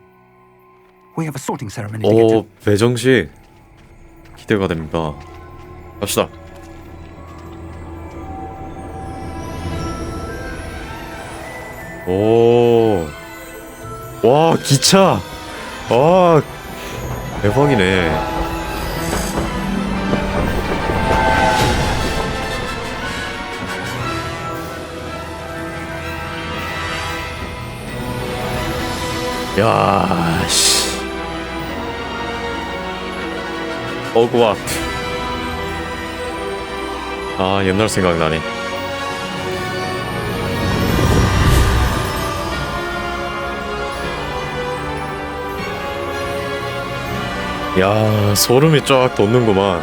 We have a sorting ceremony to get to. 오, 배정식 기대가 됩니다. 갑시다. 오, 와 기차. 아, 대박이네. 야, 씨. 호그와트. 아, 옛날 생각나네. 야, 소름이 쫙 돋는구만.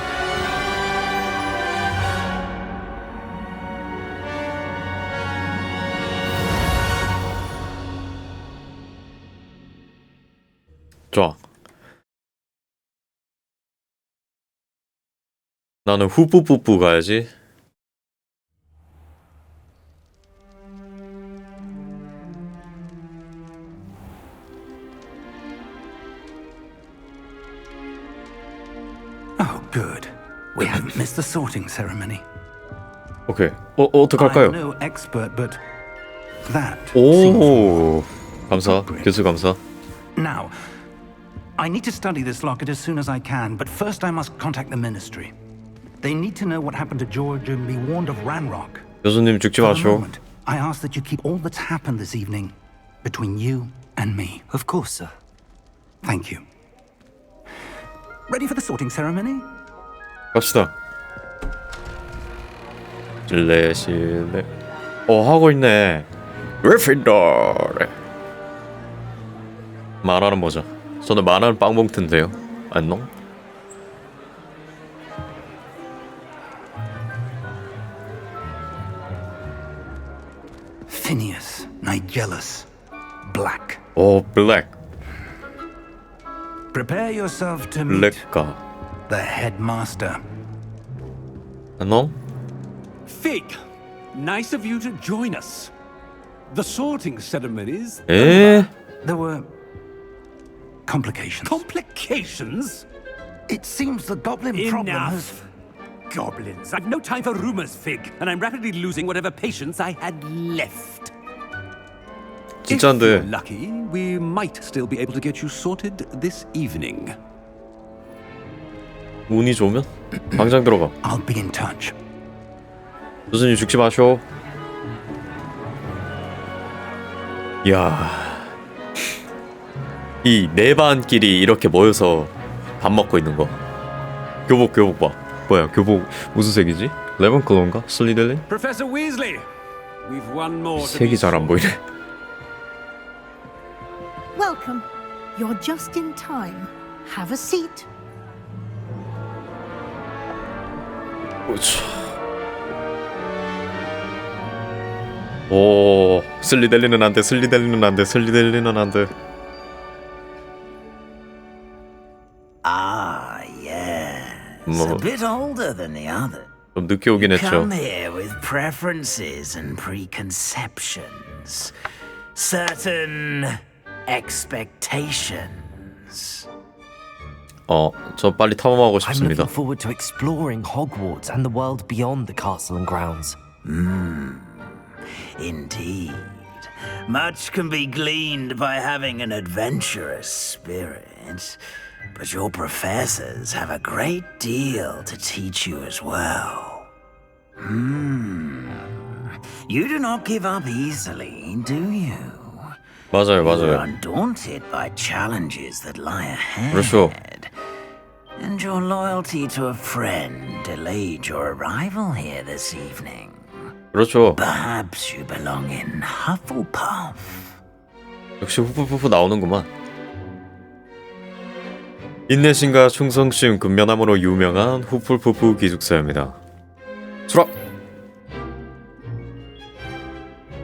좋아. 나는 후뿌뿌뿌 가야지. Oh, good. We haven't missed the sorting ceremony. 오케이. 어떡할까요? I'm no expert, but that seems 오, 감사. 교수 감사. Now, I need to study this locket as soon as I can, but first I must contact the ministry. They need to know what happened to George and be warned of Ranrock. 교수님 죽지 For the 마시오. moment, I ask that you keep all that's happened this evening between you and me. Of course, sir. Thank you. Ready for the sorting ceremony? 갑시다. 실례. 하고 있네. 그리핀도르. 만화는 뭐죠? 저는 만화는 빵봉투인데요. 안녕? Phineas, Nigellus, Black. 오, 블랙. Prepare yourself to meet 블랙가. the headmaster. 안녕? Fig, nice of you to join us. The sorting ceremonies. 에? There were complications. Complications? It seems the goblin problem has... Enough. Goblins. I've no time for rumors, Fig, and I'm rapidly losing whatever patience I had left. If 진짜인데. you're lucky, we might still be able to get you sorted this evening. 운이 좋으면 당장 들어가. I'll be in touch. 교수님 죽지 마쇼. 이야, 이 네 반끼리 이렇게 모여서 밥 먹고 있는 거. 교복 봐. 뭐야, 교복 무슨 색이지? 레몬컬러인가? 슬리델린? Professor Weasley, we've one more. 색이 잘 안 보이네. Welcome. You're just in time. Have a seat. 오, 슬리델린은 안 돼. 슬리델린은 안 돼. 슬리델린은 안 돼. Ah, yes. 뭐, A bit older than the other. 좀 늦게 오긴 했죠. Come here with preferences and preconceptions. Certain expectations. 저 빨리 탐험하고 I'm 싶습니다. looking forward to exploring Hogwarts and the world beyond the castle and grounds. Indeed. Much can be gleaned by having an adventurous spirit, but your professors have a great deal to teach you as well. You do not give up easily, do you? 맞아요, You're 맞아요. undaunted by challenges that lie ahead. 그렇죠. And your loyalty to a friend delayed your arrival here this evening. 그렇죠. Perhaps you belong in Hufflepuff. 역시 후프푸프 나오는구만. 인내심과 충성심, 근면함으로 유명한 후플푸프 기숙사입니다. 수락!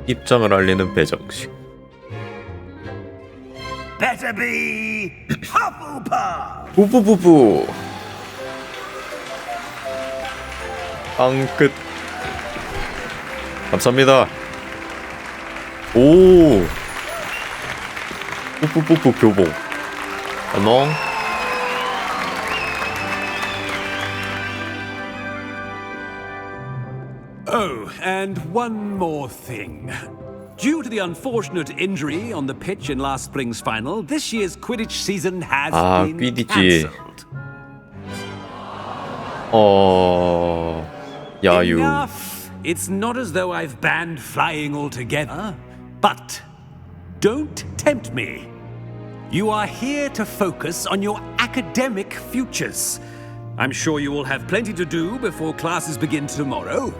입장을 알리는 배정식. Better be Hufflepuff. 후프푸프. 빵끝. 감사합니다. 오. 후프푸프 교복. 안녕. Oh, and one more thing. Due to the unfortunate injury on the pitch in last spring's final, this year's Quidditch season has been quidditch. cancelled. 야유. Enough. It's not as though I've banned flying altogether, but don't tempt me. You are here to focus on your academic futures. I'm sure you will have plenty to do before classes begin tomorrow.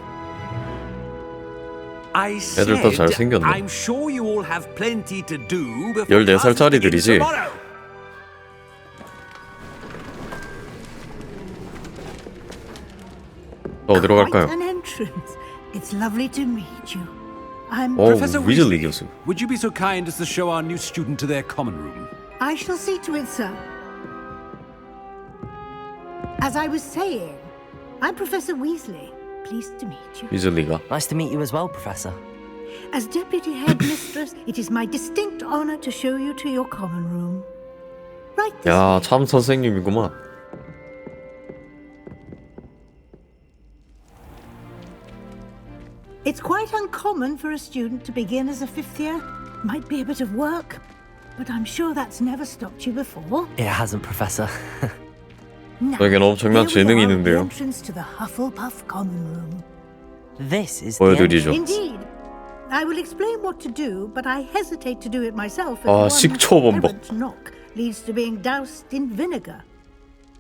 I said, 애들 다 잘생겼네. I'm sure you all have plenty to do before 14살짜리들이지. tomorrow. 어디로 Quite 갈까요? an entrance. It's lovely to meet you. I'm Professor 위즐리 Weasley, 교수. would you be so kind as to show our new student to their common room? I shall see to it, sir. As I was saying, I'm Professor Weasley. Pleased to meet you. 위즐리가. Nice to meet you as well, Professor. As Deputy Headmistress, it is my distinct honor to show you to your common room. Right this 야, way. 참 선생님이구만. It's quite uncommon for a student to begin as a fifth year. Might be a bit of work, but I'm sure that's never stopped you before. It hasn't, Professor. Now, 저에겐 엄청난 here we 재능이 are at the 있는데요. entrance to the Hufflepuff common room. This is 보여드리죠. Indeed. I will explain what to do, but I hesitate to do it myself as 아, one 식초 범벅. errant knock leads to being doused in vinegar.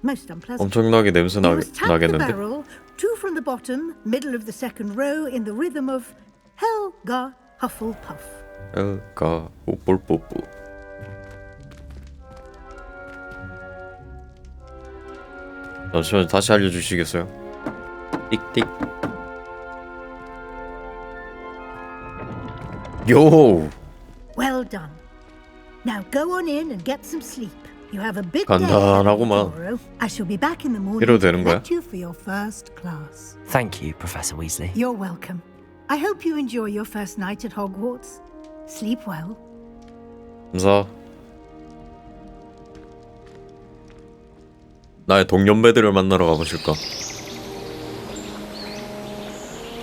Most unpleasant. 엄청나게 냄새 You must tap the 나겠는데? barrel, two from the bottom, middle of the second row, in the rhythm of Helga Hufflepuff. 엘가 뽀뽀뽀뽀. 잠시만 다시 알려주시겠어요? 띡띡. 요. Well done. Now go on in and get some sleep. You have a big day ahead of you 간단하구만. tomorrow. I shall be back in the morning 이래도 to 되는 거야? collect you for your first class. Thank you, Professor Weasley. You're welcome. I hope you enjoy your first night at Hogwarts. Sleep well. 감사. 나의 동년배들을 만나러 가보실까?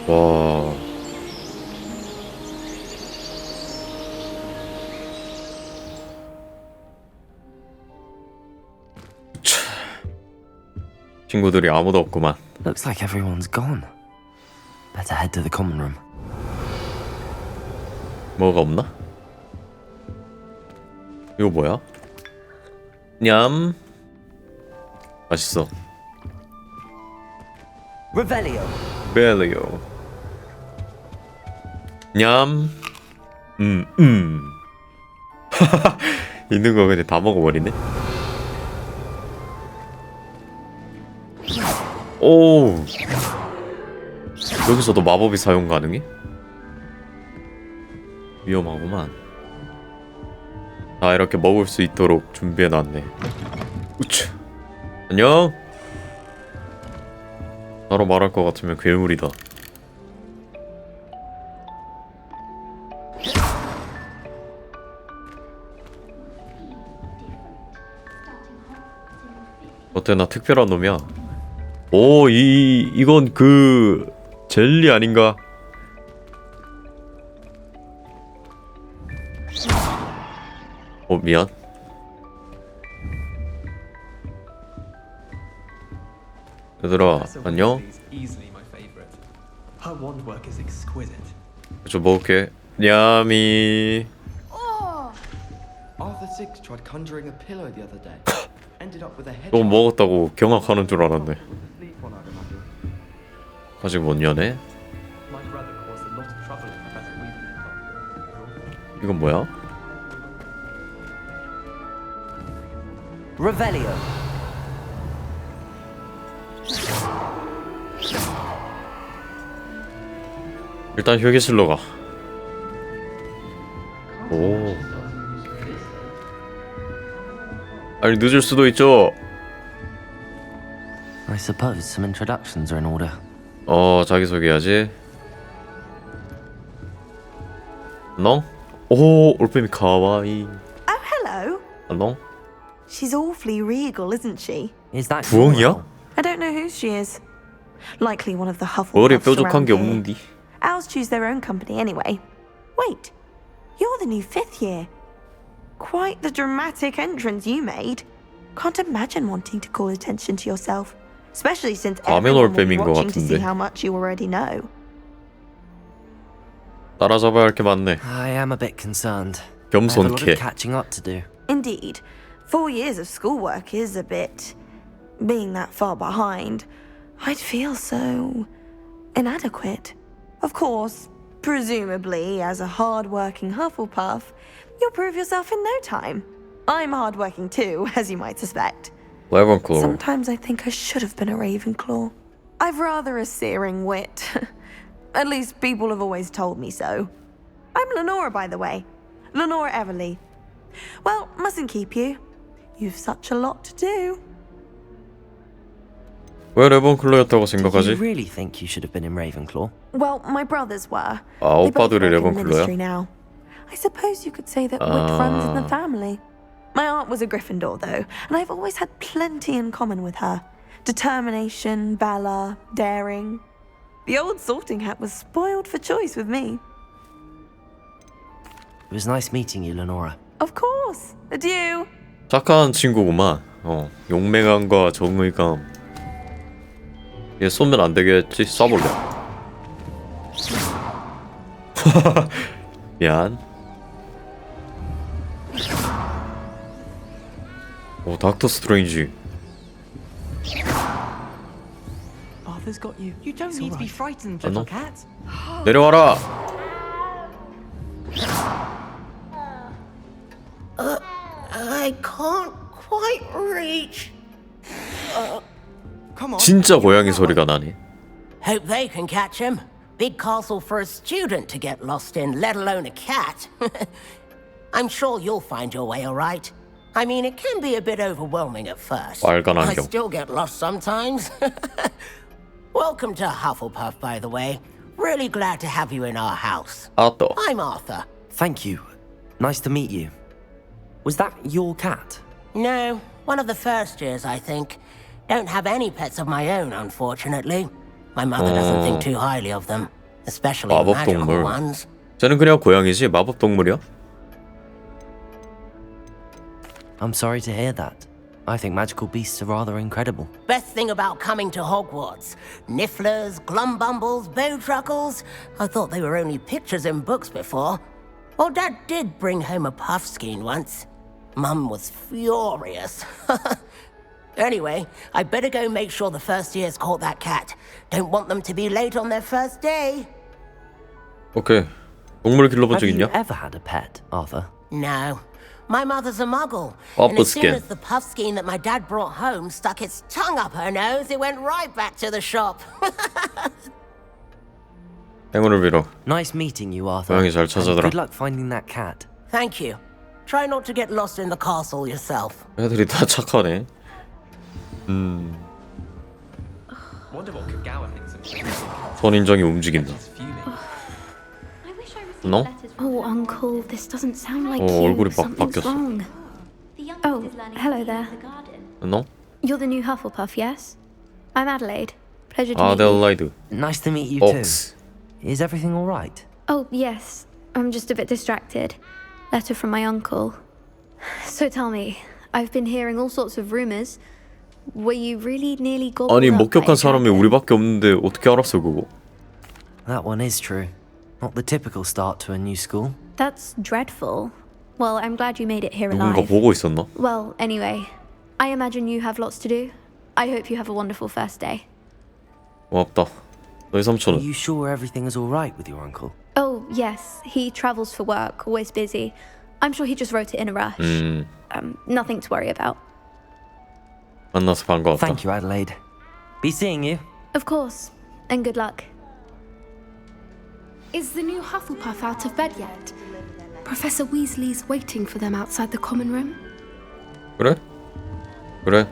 와. 친구들이 아무도 없구만. Looks like everyone's gone. Better head to the common room. 뭐가 없나? 이거 뭐야? 냠. 맛있어. Revelio. 벨리오. 냠. 있는 거 그냥 다 먹어버리네. 오. 여기서도 마법이 사용 가능해? 위험하구만. 다 이렇게 먹을 수 있도록 준비해놨네. 우츠. 안녕. 바로 말할 것 같으면 괴물이다. 어때나 특별한 놈이야. 오, 이건 그 젤리 아닌가? 미안. 얘들아, 안녕? 좀 먹을게. 냠이. 조금 먹었다고 경악하는 줄 알았네. 아직 못 여네? 이건 뭐야? Revelio. 일단 휴게실로 가. 오. 아니 늦을 수도 있죠. I suppose some introductions are in order. 자기소개해야지. 안녕? 오, 올빼미 카와이. Oh, hello. 안녕? She's awfully regal, isn't she? Is that 부엉이야? I don't know who she is. Likely one of the 머리에 Hufflepuffs 뾰족한 around 게 here. 없는디. Owls choose their own company anyway. Wait, you're the new 5th year. Quite the dramatic entrance you made. Can't imagine wanting to call attention to yourself, especially since everyone will be 올빼미인 것 watching to see 같은데. how much you already know. 따라잡아야 할 게 많네. I am a bit concerned. I have a lot 겸손케. of catching up to do. Indeed, 4 years of schoolwork is a bit... Being that far behind, I'd feel so... inadequate. Of course, presumably, as a hard-working Hufflepuff, you'll prove yourself in no time. I'm hard-working too, as you might suspect. 레븐클로우. Sometimes I think I should have been a Ravenclaw. I've rather a searing wit. At least people have always told me so. I'm Lenora, by the way. Lenora Everly. Well, mustn't keep you. You've such a lot to do. 왜 레븐클로우였다고 Did you 생각하지? really think you should have been in Ravenclaw? Well, my brothers were. 아, They both 오빠들이 work in the 레븐클로우야? ministry now. I suppose you could say that wit runs in the family. My aunt was a Gryffindor, though, and I've always had plenty in common with her. Determination, valor, daring. The old sorting hat was spoiled for choice with me. It was nice meeting you, Lenora. Of course. Adieu. 착한 친구구만. 용맹함과 정의감. 얘 쏘면 안 되겠지? 쏴볼래. 미안. 오, 닥터 스트레인지. Arthur's got you. You don't need to be frightened, little cat. 내려와라. I can't quite reach. Come on. 진짜 고양이 소리가 나네. Hope they can catch him. Big castle for a student to get lost in, let alone a cat. I'm sure you'll find your way all right. I mean, it can be a bit overwhelming at first. 빨간 I 안경. still get lost sometimes. Welcome to Hufflepuff, by the way. Really glad to have you in our house. 아또. I'm Arthur. Thank you. Nice to meet you. Was that your cat? No, one of the first years, I think. Don't have any pets of my own, unfortunately. My mother doesn't think too highly of them, especially 마법 magical 동물. ones. 쟤는 그냥 고양이지 마법 동물이야? I'm sorry to hear that. I think magical beasts are rather incredible. Best thing about coming to Hogwarts. Nifflers, glumbumbles, bowtruckles. I thought they were only pictures in books before. Well, Dad did bring home a puffskein once. Mum was furious. Anyway, I better go make sure the first years caught that cat. Don't want them to be late on their first day. 오케이. 동물 길러본 Have 적 you 있냐? ever had a pet, Arthur? No. My mother's a muggle. And as soon Puffskein. as the puffskein that my dad brought home stuck its tongue up her nose, it went right back to the shop. 행운을 빌어. Nice meeting you, Arthur. 고양이 잘 And 찾아들어. good luck finding that cat. Thank you. Try not to get lost in the castle yourself. 애들이 다 착하네. 선인장이 움직인다. 너? Oh, Uncle, this doesn't sound like you. 얼굴이 막 Something's 바뀌었어. wrong. Oh, hello there. 너? You're the new Hufflepuff, yes? I'm Adelaide. Pleasure to meet you. 아델라이드. Nice to meet you Ox. too. Is everything all right? Oh, yes. I'm just a bit distracted. Letter from my uncle. So tell me, I've been hearing all sorts of rumors. Were you really nearly gobbled 아니 up by 목격한 a 사람이 dragon? 우리밖에 없는데 어떻게 알았어 그거? That one is true. Not the typical start to a new school. That's dreadful. Well, I'm glad you made it here 누군가 alive. 보고 있었나? Well, anyway, I imagine you have lots to do. I hope you have a wonderful first day. 고맙다. 너희 Are 삼촌은? you sure everything is all right with your uncle? Oh, yes, he travels for work, always busy. I'm sure he just wrote it in a rush. Nothing to worry about. 만나서 반가웠다. Thank you, Adelaide. Be seeing you. Of course, and good luck. Is the new Hufflepuff out of bed yet? Professor Weasley's waiting for them outside the common room. 그래? 그래.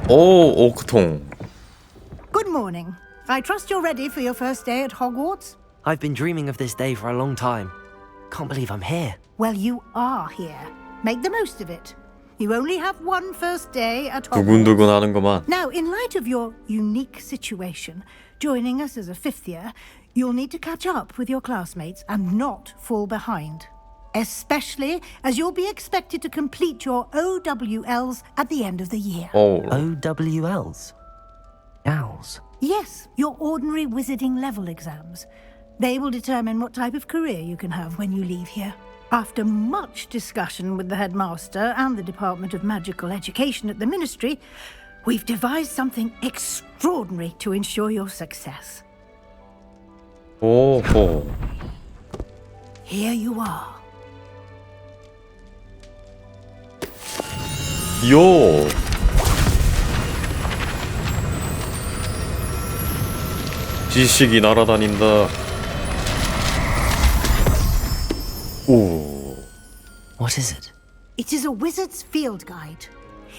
오, 오크통. Good morning. I trust you're ready for your first day at Hogwarts? I've been dreaming of this day for a long time. Can't believe I'm here. Well, you are here. Make the most of it. You only have one first day at Hogwarts. 두근두근 하는구만. Now, in light of your unique situation, joining us as a fifth year, you'll need to catch up with your classmates and not fall behind. Especially as you'll be expected to complete your OWLs at the end of the year. OWLs? Owls? Yes, your ordinary wizarding level exams. They will determine what type of career you can have when you leave here. After much discussion with the headmaster and the Department of Magical Education at the Ministry, we've devised something extraordinary to ensure your success. 오호. Here you are. 요. 지식이 날아다닌다. 오. What is it? It is a wizard's field guide.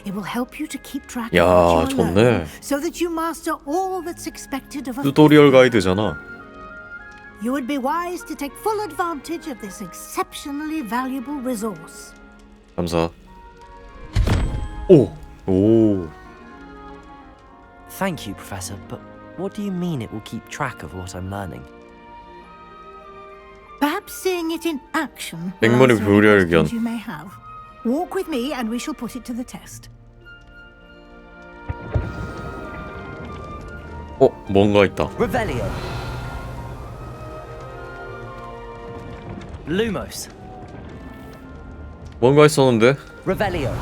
It will help you to keep track 야, of what you are 좋네. learning, so that you master all that's expected of a 튜토리얼 가이드잖아. You would be wise to take full advantage of this exceptionally valuable resource. 감사. 오. 오. Thank you, Professor, but what do you mean it will keep track of what I'm learning? Perhaps seeing it in action. will 백문의 answer any 불여일견. questions you may have. Walk with me and we shall put it to the test. 뭔가 있다. Revelio. Lumos. 뭔가 있었는데? Revelio.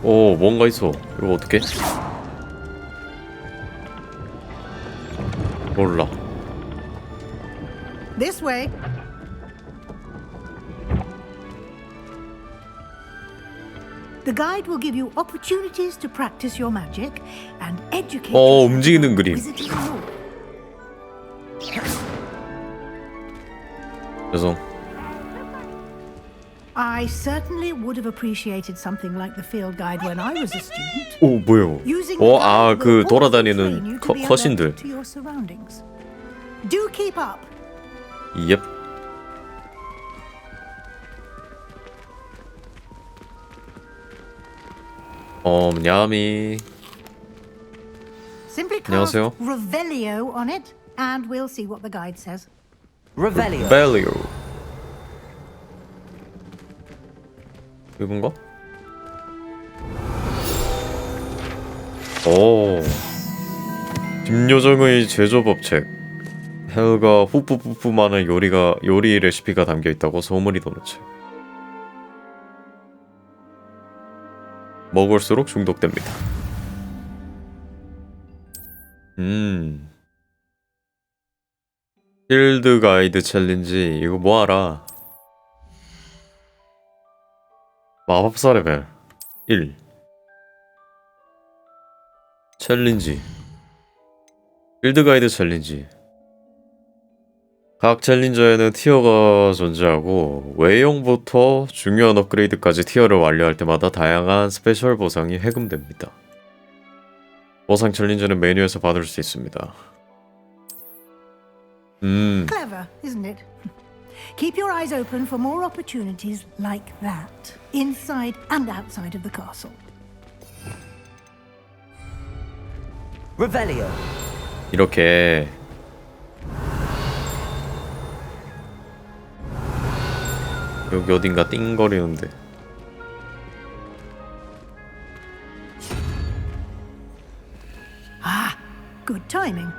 오, 뭔가 있어. 이거 어떻게? 몰라. This way. The guide will give you opportunities to practice your magic and educate 움직이는 그림. wizarding lore. 죄송. I certainly would have appreciated something like the field guide when I was a student. 오, 뭐예요? 그 돌아다니는 컷신들. To your surroundings. Do keep up. 옙. 야미. Simply cast 안녕하세요. Revelio on it, and we'll see what the guide says. Revelio. 벨리오. 이건가? 오. 김요정의 제조법책. 헬과 후뿌뿌뿌 많은 요리 레시피가 담겨 있다고 소문이 도는 책. 먹을수록 중독됩니다. 필드 가이드 챌린지 이거 뭐하라. 마법사 레벨 1 챌린지 필드 가이드 챌린지 각 챌린저에는 티어가 존재하고 외형부터 중요한 업그레이드까지 티어를 완료할 때마다 다양한 스페셜 보상이 해금됩니다. 보상 챌린저는 메뉴에서 받을 수 있습니다. Clever, isn't it? Keep your eyes open for more opportunities like that, inside and outside of the castle. Revelio. 이렇게 여기 어딘가 띵거리는데. Ah, good timing.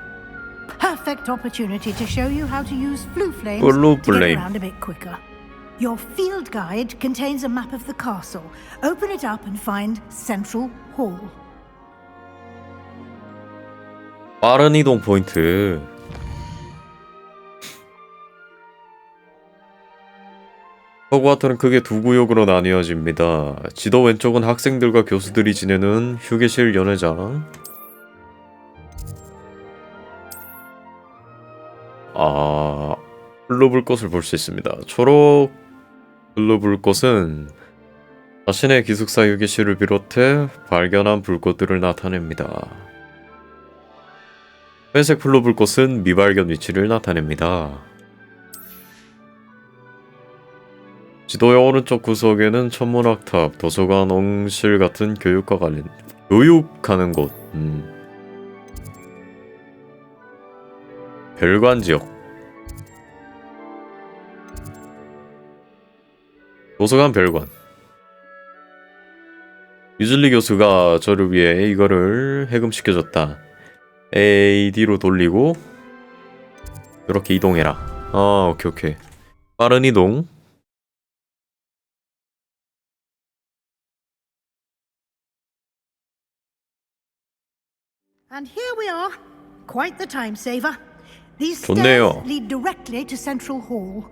Perfect opportunity to show you how to use flue flames Blue to get flame. around a bit quicker. Your field guide contains a map of the castle. Open it up and find Central Hall. 빠른 이동 포인트. 호그와트는 크게 두 구역으로 나뉘어집니다. 지도 왼쪽은 학생들과 교수들이 지내는 휴게실 연회장. 블루불꽃을 볼 수 있습니다. 초록 블루불꽃은 자신의 기숙사 휴게실을 비롯해 발견한 불꽃들을 나타냅니다. 회색 블루불꽃은 미발견 위치를 나타냅니다. 지도의 오른쪽 구석에는 천문학탑, 도서관, 옹실 같은 교육과 관련 교육하는 곳. 별관 지역. 도서관 별관. 위즐리 교수가 저를 위해 이거를 해금시켜줬다. AD로 돌리고 이렇게 이동해라. 오케이. 빠른 이동. And here we are. Quite the time saver. These 좋네요. stairs lead directly to Central Hall.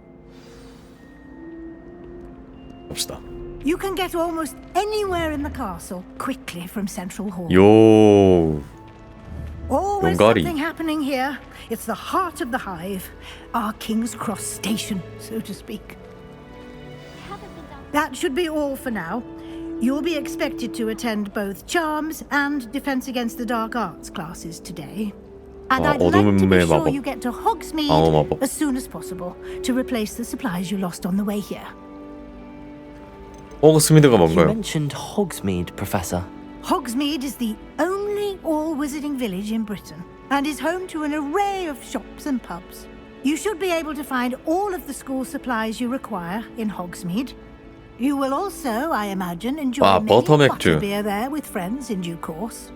봅시다. You can get almost anywhere in the castle quickly from Central Hall. 요. Always 용가리. something happening here. It's the heart of the hive, our King's Cross station, so to speak. That should be all for now. You'll be expected to attend both Charms and Defense Against the Dark Arts classes today. And I'd like to be 어둠의 sure 마법. you get to Hogsmeade 방어 마법. as soon as possible to replace the supplies you lost on the way here. 호그스미드가 You 뭔가요? mentioned Hogsmeade, Professor. Hogsmeade is the only all-wizarding village in Britain and is home to an array of shops and pubs. You should be able to find all of the school supplies you require in Hogsmeade. You will also, I imagine, enjoy 와, many a 버터맥주. butterbeer there with friends in due course.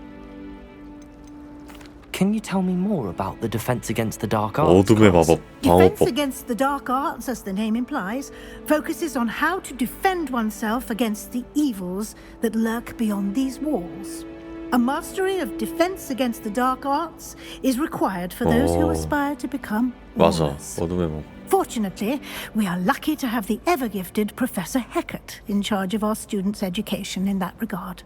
Can you tell me more about the Defense Against the Dark Arts? 어둠의 마법, Defense 방어법. Against the Dark Arts, as the name implies, focuses on how to defend oneself against the evils that lurk beyond these walls. A mastery of Defense Against the Dark Arts is required for those who aspire to become 맞아. warriors. 어둠의 마법. Fortunately, we are lucky to have the ever-gifted Professor Heckert in charge of our students' education in that regard.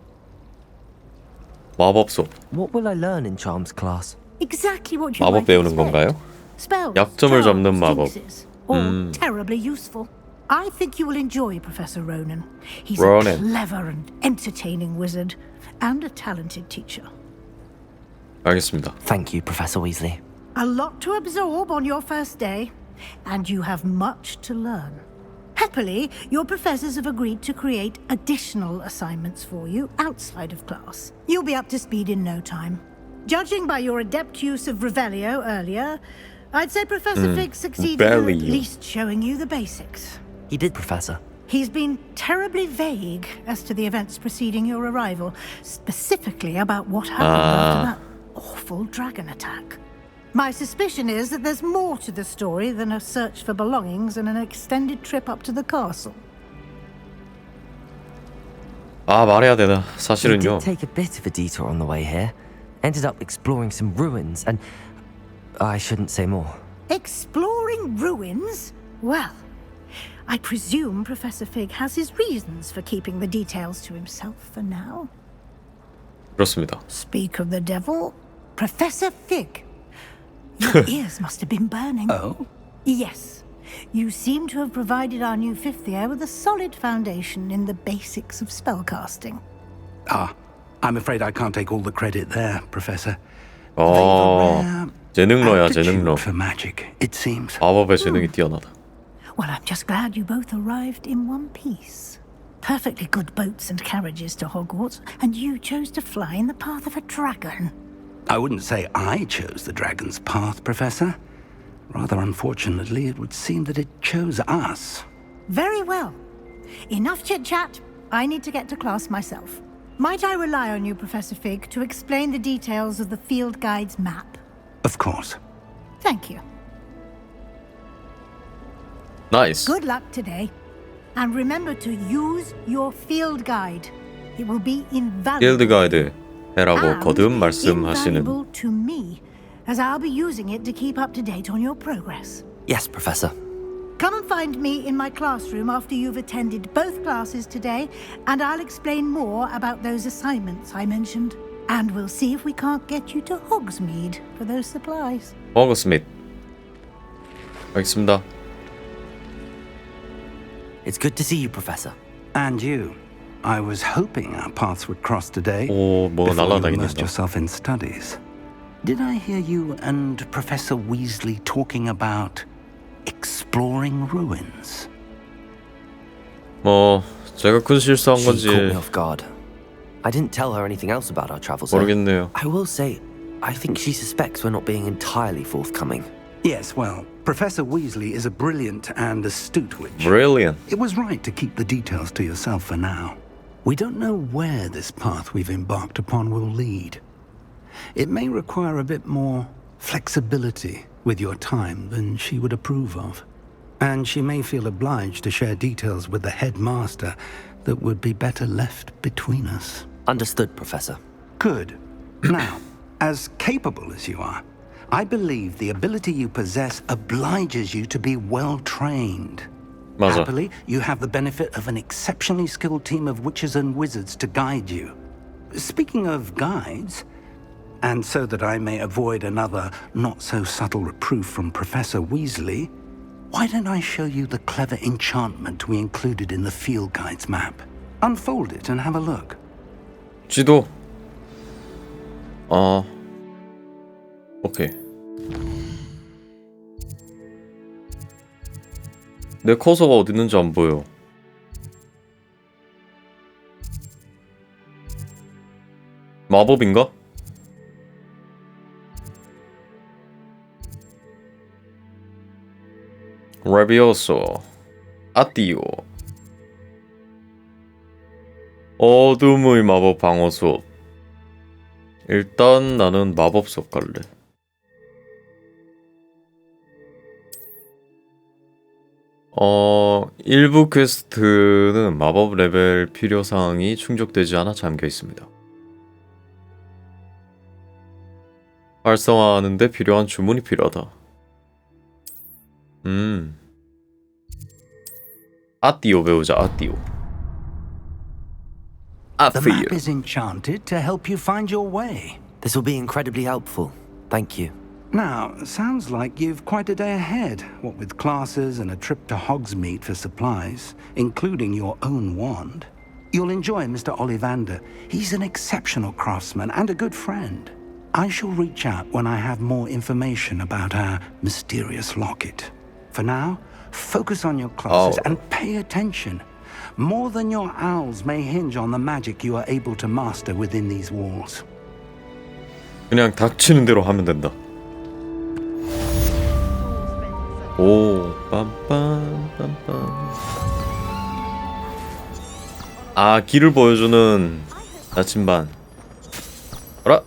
마법 수업. What will I learn in Charms class? Exactly what you 마법 might 배우는 expect. 건가요? Spells, 약점을 charms, 잡는 마법. jinxes, all terribly useful. I think you will enjoy Professor Ronan. He's Ronan. a clever and entertaining wizard, and a talented teacher. 알겠습니다. Thank you, Professor Weasley. A lot to absorb on your first day, and you have much to learn. Happily, your professors have agreed to create additional assignments for you outside of class. You'll be up to speed in no time. Judging by your adept use of Revelio earlier, I'd say Professor Fig succeeded in at Revelio. least showing you the basics. He did, Professor. He's been terribly vague as to the events preceding your arrival, specifically about what happened after that awful dragon attack. My suspicion is that there's more to the story than a search for belongings and an extended trip up to the castle. 말해야 되나? We 사실은요. did take a bit of a detour on the way here. Ended up exploring some ruins and... I shouldn't say more. Exploring ruins? Well, I presume Professor Fig has his reasons for keeping the details to himself for now. 그렇습니다. Speak of the devil, Professor Fig. Your ears must have been burning. Oh? Yes. You seem to have provided our new fifth year with a solid foundation in the basics of spellcasting. I'm afraid I can't take all the credit there, Professor. 재능러야, Aptitude 재능러. for magic, it seems. 마법의 재능이 뛰어나다. Well, I'm just glad you both arrived in one piece. Perfectly good boats and carriages to Hogwarts, and you chose to fly in the path of a dragon. I wouldn't say I chose the dragon's path, Professor. Rather unfortunately, it would seem that it chose us. Very well. Enough chit-chat. I need to get to class myself. Might I rely on you, Professor Fig, to explain the details of the field guide's map? Of course. Thank you. Nice. Good luck today. And remember to use your field guide. It will be invaluable. 필드 가이드 해라고 거듭 invaluable 말씀하시는. to me, as I'll be using it to keep up to date on your progress. Yes, Professor. Come and find me in my classroom after you've attended both classes today, and I'll explain more about those assignments I mentioned. And we'll see if we can't get you to Hogsmeade for those supplies. 호그스밋. 알겠습니다. It's good to see you, Professor. And you. I was hoping our paths would cross today 오, 뭐가 before you 날아다니는다. immersed yourself in studies. Did I hear you and Professor Weasley talking about exploring ruins? 뭐 제가 큰 실수한 She 건지 caught me off guard. I didn't tell her anything else about our travels. 모르겠네요. I will say, I think she suspects we're not being entirely forthcoming. Yes, well, Professor Weasley is a brilliant and astute witch. Brilliant. It was right to keep the details to yourself for now. We don't know where this path we've embarked upon will lead. It may require a bit more flexibility with your time than she would approve of. And she may feel obliged to share details with the headmaster that would be better left between us. Understood, Professor. Good. Now, as capable as you are, I believe the ability you possess obliges you to be well trained. 맞아. Happily, you have the benefit of an exceptionally skilled team of witches and wizards to guide you. Speaking of guides, and so that I may avoid another not-so-subtle reproof from Professor Weasley, why don't I show you the clever enchantment we included in the field guide's map? Unfold it and have a look. 지도. 오케이. 내 커서가 어디 있는지 안 보여. 마법인가? 레비오소 아띠오 어둠의 마법 방어 수업. 일단 나는 마법 수업 갈래. 일부 퀘스트는 마법 레벨 필요사항이 충족되지 않아 잠겨 있습니다. 활성화하는데 필요한 주문이 필요하다. 아띠오 배우자. 아띠오. The map is enchanted to help you find your way. This will be incredibly helpful. Thank you. Now, sounds like you've quite a day ahead, what with classes and a trip to Hogsmeade for supplies, including your own wand. You'll enjoy Mr. Ollivander. He's an exceptional craftsman and a good friend. I shall reach out when I have more information about our mysterious locket. For now, focus on your classes and pay attention. More than your owls may hinge on the magic you are able to master within these walls. 그냥 닥치는 대로 하면 된다. 오, 빰빰빰빰. 아, 길을 보여주는 나침반. 어라?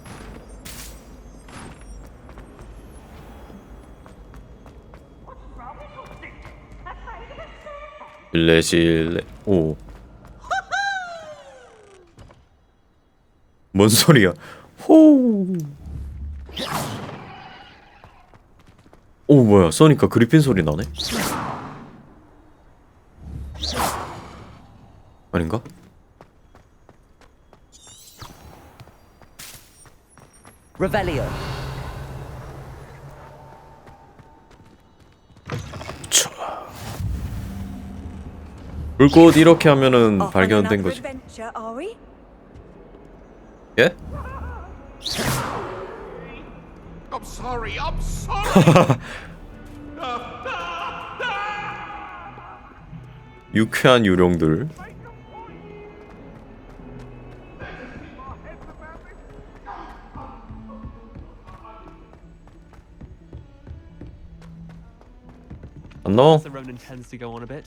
실례. 오. 뭔 소리야? 호. 오, 뭐야? 써니까 그리핀 소리 나네? 아닌가? Revelio. 불꽃 이렇게 하면은 발견된 거지. 예? I'm sorry. 유쾌한 요령들. 안녕. The Ronin tends to go on a bit.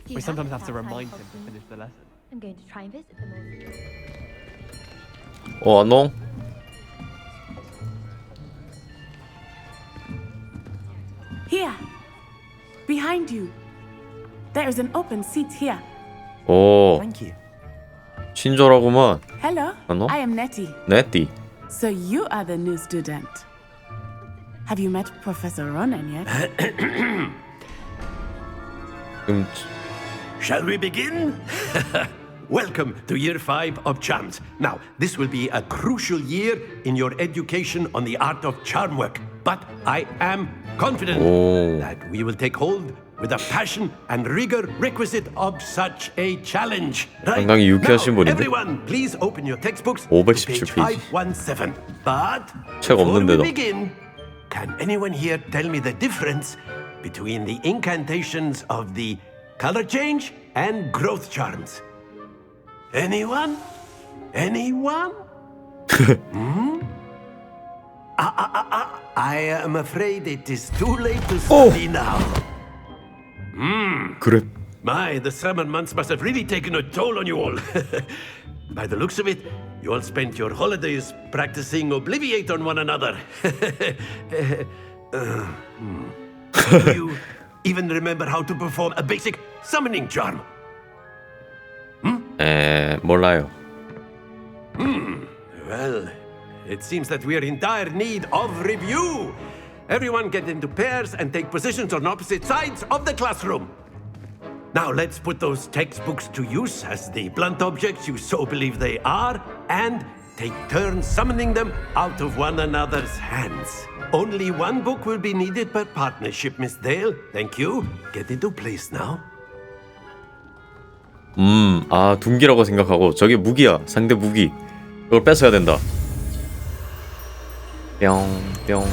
We sometimes have to remind him to finish the lesson. I'm going to try and visit them 어, all. 안녕. Here, behind you. There is an open seat here. 오. Thank you. 친절하구만. Hello, 안녕. I am Nettie. 네띠. So you are the new student. Have you met Professor Ronan yet? Shall we begin? Welcome to Year 5 of Charms. Now, this will be a crucial year in your education on the art of charm work. But I am confident that we will take hold with the passion and rigor requisite of such a challenge. Right? 상당히 유쾌하신 Now, 분인데. everyone, please open your textbooks to 517 page 페이지. 517. But 책 before we 없는데도. begin, can anyone here tell me the difference between the incantations of the color change and growth charms? Anyone? Anyone? I am afraid it is too late to study now. 그래. My, the summer months must have really taken a toll on you all. By the looks of it, you all spent your holidays practicing Obliviate on one another. Do you even remember how to perform a basic summoning charm? 몰라요. Well, it seems that we are in dire need of review. Everyone get into pairs and take positions on opposite sides of the classroom. Now let's put those textbooks to use as the blunt objects you so believe they are, and take turns summoning them out of one another's hands. Only one book will be needed per partnership, Miss Dale. Thank you. Get into place now. 아, 둔기라고 생각하고 저게 무기야. 상대 무기. 그걸 뺏어야 된다. 뿅.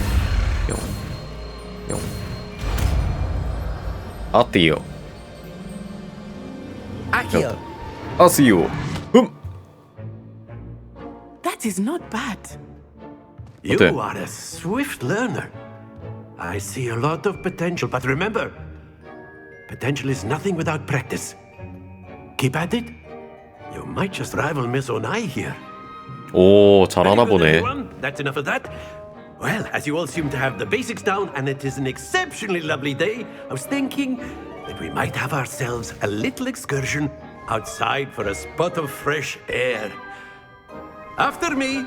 아띠요. Akio. 아스요. That is not bad. You 어때? are a swift learner. I see a lot of potential, but remember, potential is nothing without practice. Keep at it. You might just rival Miss Onai here. 오, 잘하나 Very good, 보네. everyone. That's enough of that. Well, as you all seem to have the basics down, and it is an exceptionally lovely day, I was thinking that we might have ourselves a little excursion outside for a spot of fresh air. After me.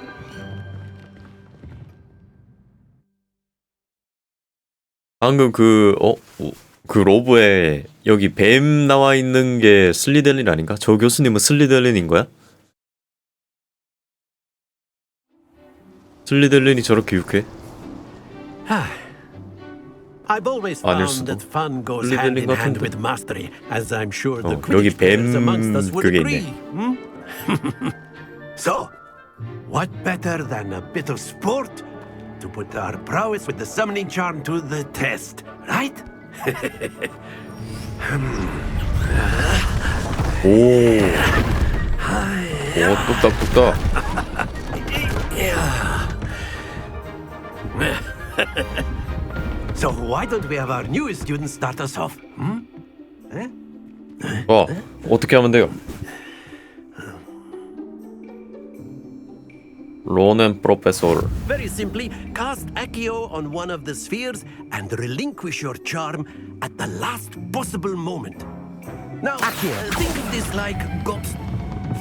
방금 그 로브에 여기 뱀 나와 있는 게 슬리델린 아닌가? 저 교수님은 슬리델린인 거야? 슬리델린이 저렇게 유쾌해? I've always 아닐 found 수도. that fun goes hand in 슬리델린 hand 같은데. with mastery, as I'm sure the 여기 critics 뱀 amongst us would 그게 agree. 있네. So, what better than a bit of sport to put our prowess with the summoning charm to the test, right? 오, 뚝딱뚝딱. So why don't we have our newest student start us off? 어떻게 하면 돼요? 로넨 프로페서. Very simply, cast Accio on one of the spheres and relinquish your charm at the last possible moment. Now, think of this like ghost.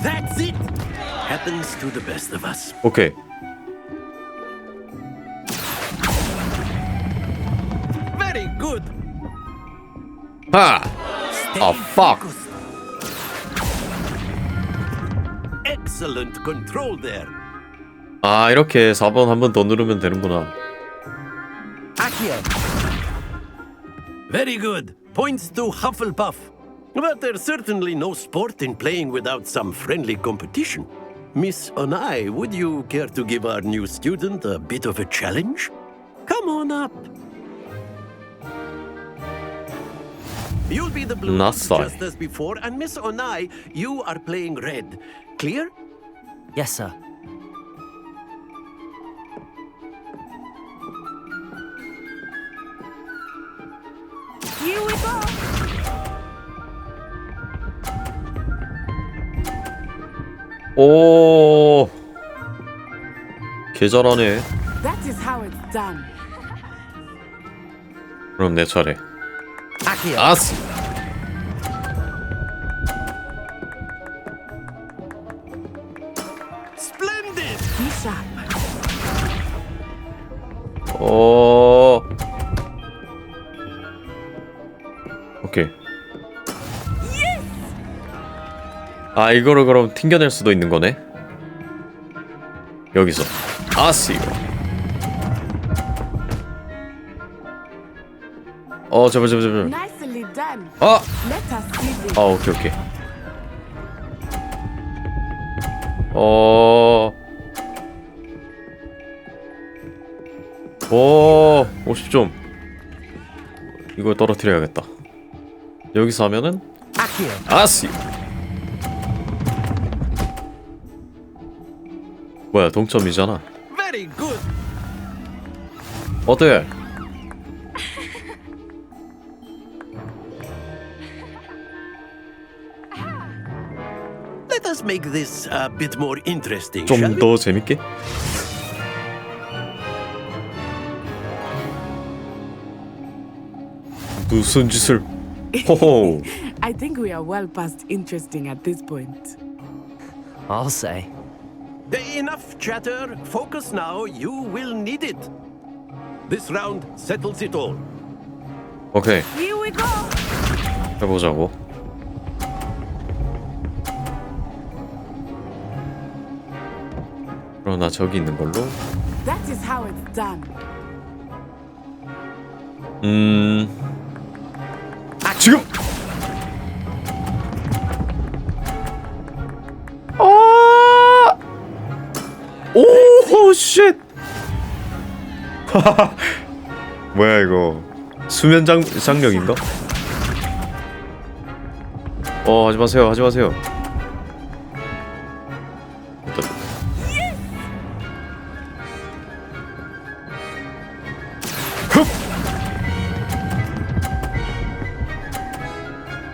That's it! Happens to the best of us. 오케이. Very good! 하! 아, fuck. Excellent control there. 아, 이렇게 4번 한 번 더 누르면 되는구나. Accio. Very good. Points to Hufflepuff. But there's certainly no sport in playing without some friendly competition. Miss Onai, would you care to give our new student a bit of a challenge? Come on up. You'll be the blue, 낯설. just as before, and Miss Onai, you are playing red. Clear? Yes, sir. Here we go. 오, 개 잘하네. That is how it's done. 그럼 내 차례. 아스. Splendid. Be sharp. 오케이. 아, 이거를 그럼 튕겨낼 수도 있는 거네. 여기서 아스요. 제발. Nicely done. 아! Let us see this. 오케이. 오, 50점. 이걸 떨어뜨려야겠다. 여기서 하면은 아스요. 뭐야, 동점이잖아. Very good. 어때? Let us make this a bit more interesting. 좀 더 재밌게? 무슨 짓을? 호호. I think we are well past interesting at this point. I'll say. Enough chatter. Focus now. You will need it. This round settles it all. 오케이. Here we go. 해보자고. 그러나 저기 있는 걸로. That is how it's done. 지금. 오, 쉣. 뭐야 이거? 수면 장력인가? 하지 마세요.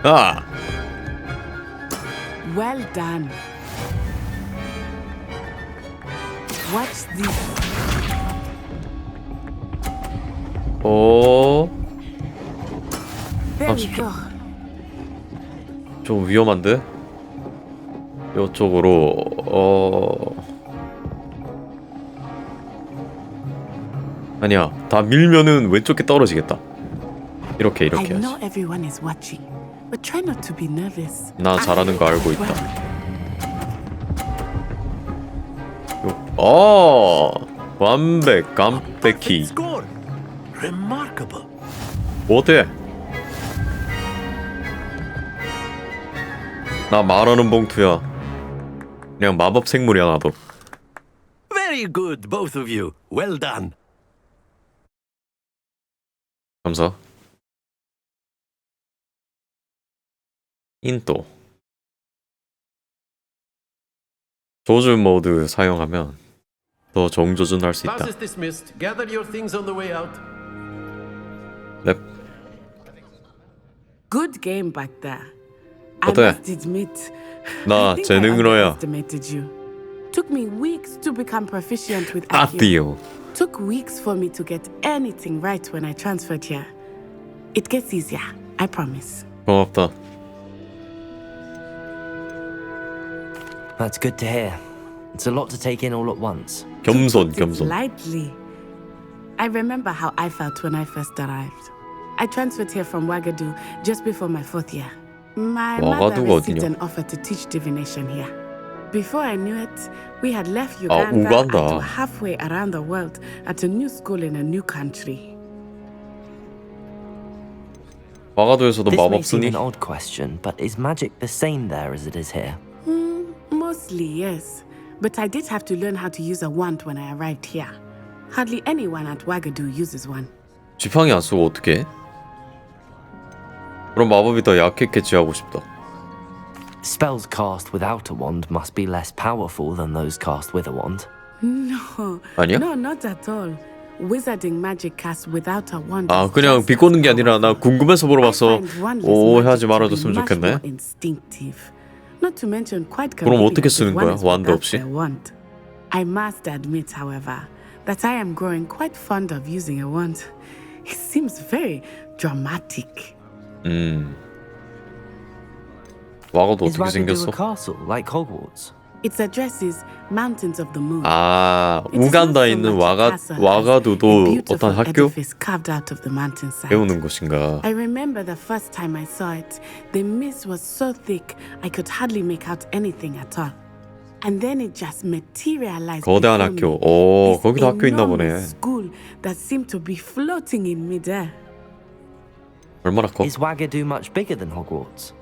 아. Well done. Watch this. There we go. 좀 위험한데? 이쪽으로 아니야, 다 밀면은 왼쪽에 떨어지겠다. 이렇게 I 해야지. know everyone is watching, but try not to be nervous. 나 잘하는 거 알고 있다. 완벽히. Remarkable. 어때? 나 말하는 봉투야. 그냥 마법 생물이야 나도. Very good, both of you. Well done. 감사. 인도. 조준 모드 사용하면 더 정조준할 수 있다. Class is dismissed. Gather your things on the way out. 넵. Good game back there. I 어때? must admit, 나 I think I 재능러야. underestimated you. Took me weeks to become proficient with IQ. 아띠요. Took weeks for me to get anything right when I transferred here. It gets easier, I promise. 고맙다. That's good to hear. It's a lot to take in all at once. 겸손. Lightly. I remember how I felt when I first arrived. I transferred here from Wagadu just before my 4th year. My mother received an offer to teach divination here. Before I knew it, we had left Uganda and were halfway around the world at a new school in a new country. 와가도에서도 This 마법 may seem 쓰니? an odd question, but is magic the same there as it is here? Mostly, yes. But I did have to learn how to use a wand when I arrived here. Hardly anyone at Wagadu uses one. 지팡이 안 쓰고 어떻게 해? 그럼 마법이 더 약했겠지 하고 싶다. Spells cast without a wand must be less powerful than those cast with a wand. No. 아니야? No, not at all. Wizarding magic cast without a wand. 아 그냥 비꼬는 게 아니라 나 궁금해서 물어봤어. 오해하지 말아줬으면 좋겠네. Not to mention quite 그럼 어떻게 쓰는 거야? 완드 없이? I must admit, however, that I am growing quite fond of using a wand. It seems very dramatic. 와가도 Is 어떻게 Wagadu 생겼어? a castle like Hogwarts? Its address is Mountains of the Moon. 아 우간다에 있는 와가두도 어떤 학교? Carved out of the mountainside. 배우는 곳인가? I remember the first time I saw it. The mist was so thick I could hardly make out anything at all. And then it just materialized. 거대한 학교. 오 거기도 학교 있나 보네. School that seemed to be floating in midair. 얼마나 커? Is Wagadu much bigger than Hogwarts?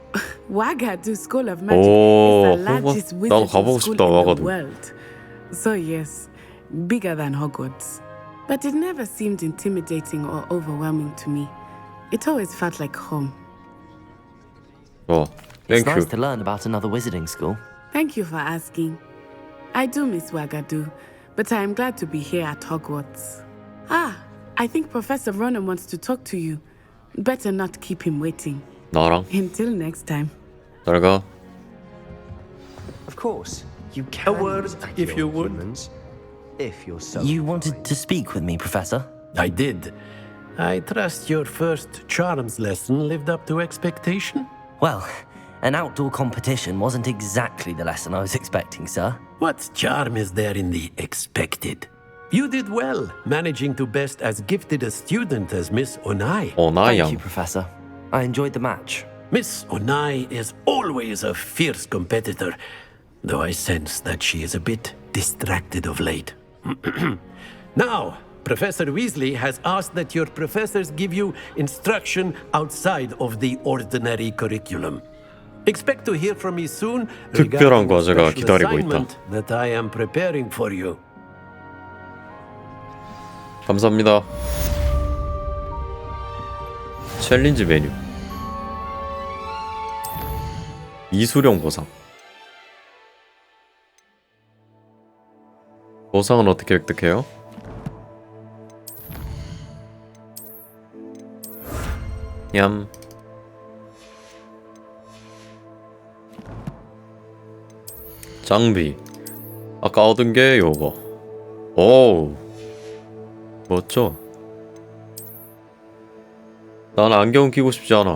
Wagadu School of Magic 오, is the largest 나도 wizarding 가보고 school 싶다, in the 와가두. world. So yes, bigger than Hogwarts. But it never seemed intimidating or overwhelming to me. It always felt like home. 어, It's 땡큐. nice to learn about another wizarding school. Thank you for asking. I do miss Wagadu, but I am glad to be here at Hogwarts. Ah, I think Professor Ronan wants to talk to you. Better not keep him waiting. 나랑 Until next time. 잘 가. Of course, you can. A word, if you would. Humans, if you're so. You wanted to speak with me, Professor? I did. I trust your first charms lesson lived up to expectation? Well, an outdoor competition wasn't exactly the lesson I was expecting, sir. What charm is there in the expected? You did well, managing to best as gifted a student as Miss Onai. Thank you, Professor. I enjoyed the match. Miss Onai is always a fierce competitor, though I sense that she is a bit distracted of late. Now, Professor Weasley has asked that your professors give you instruction outside of the ordinary curriculum. Expect to hear from me soon 특별한 regarding the 과제가 special 기다리고 assignment 있다. that I am preparing for you. 감사합니다. 챌린지 메뉴. 이수령 보상. 보상은 어떻게 획득해요? 냠. 장비. 아까 얻은 게 요거. 오우. 멋져. 난 안경 끼고 싶지 않아.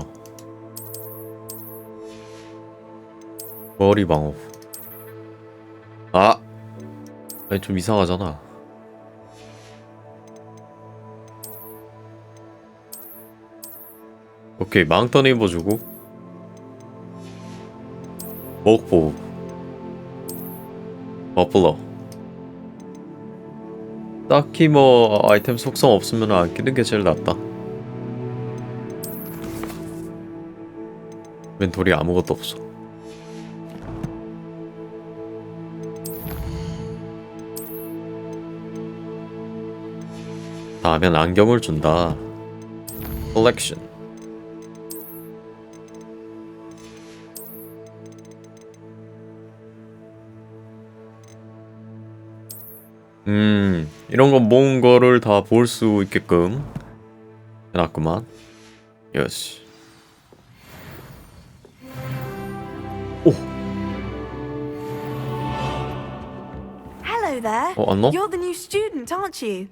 머리 방어. 아! 아니 좀 이상하잖아. 오케이 망토 입어주고 목보 버플러. 딱히 뭐 아이템 속성 없으면 안 끼는 게 제일 낫다. 멘토리 아무것도 없어. 다음엔 안경을 준다. 컬렉션. 이런 건 모은 거를 다 볼 수 있게끔 해놨구만. 예스. 오. Hello there. 안녕? You're the new student, aren't you?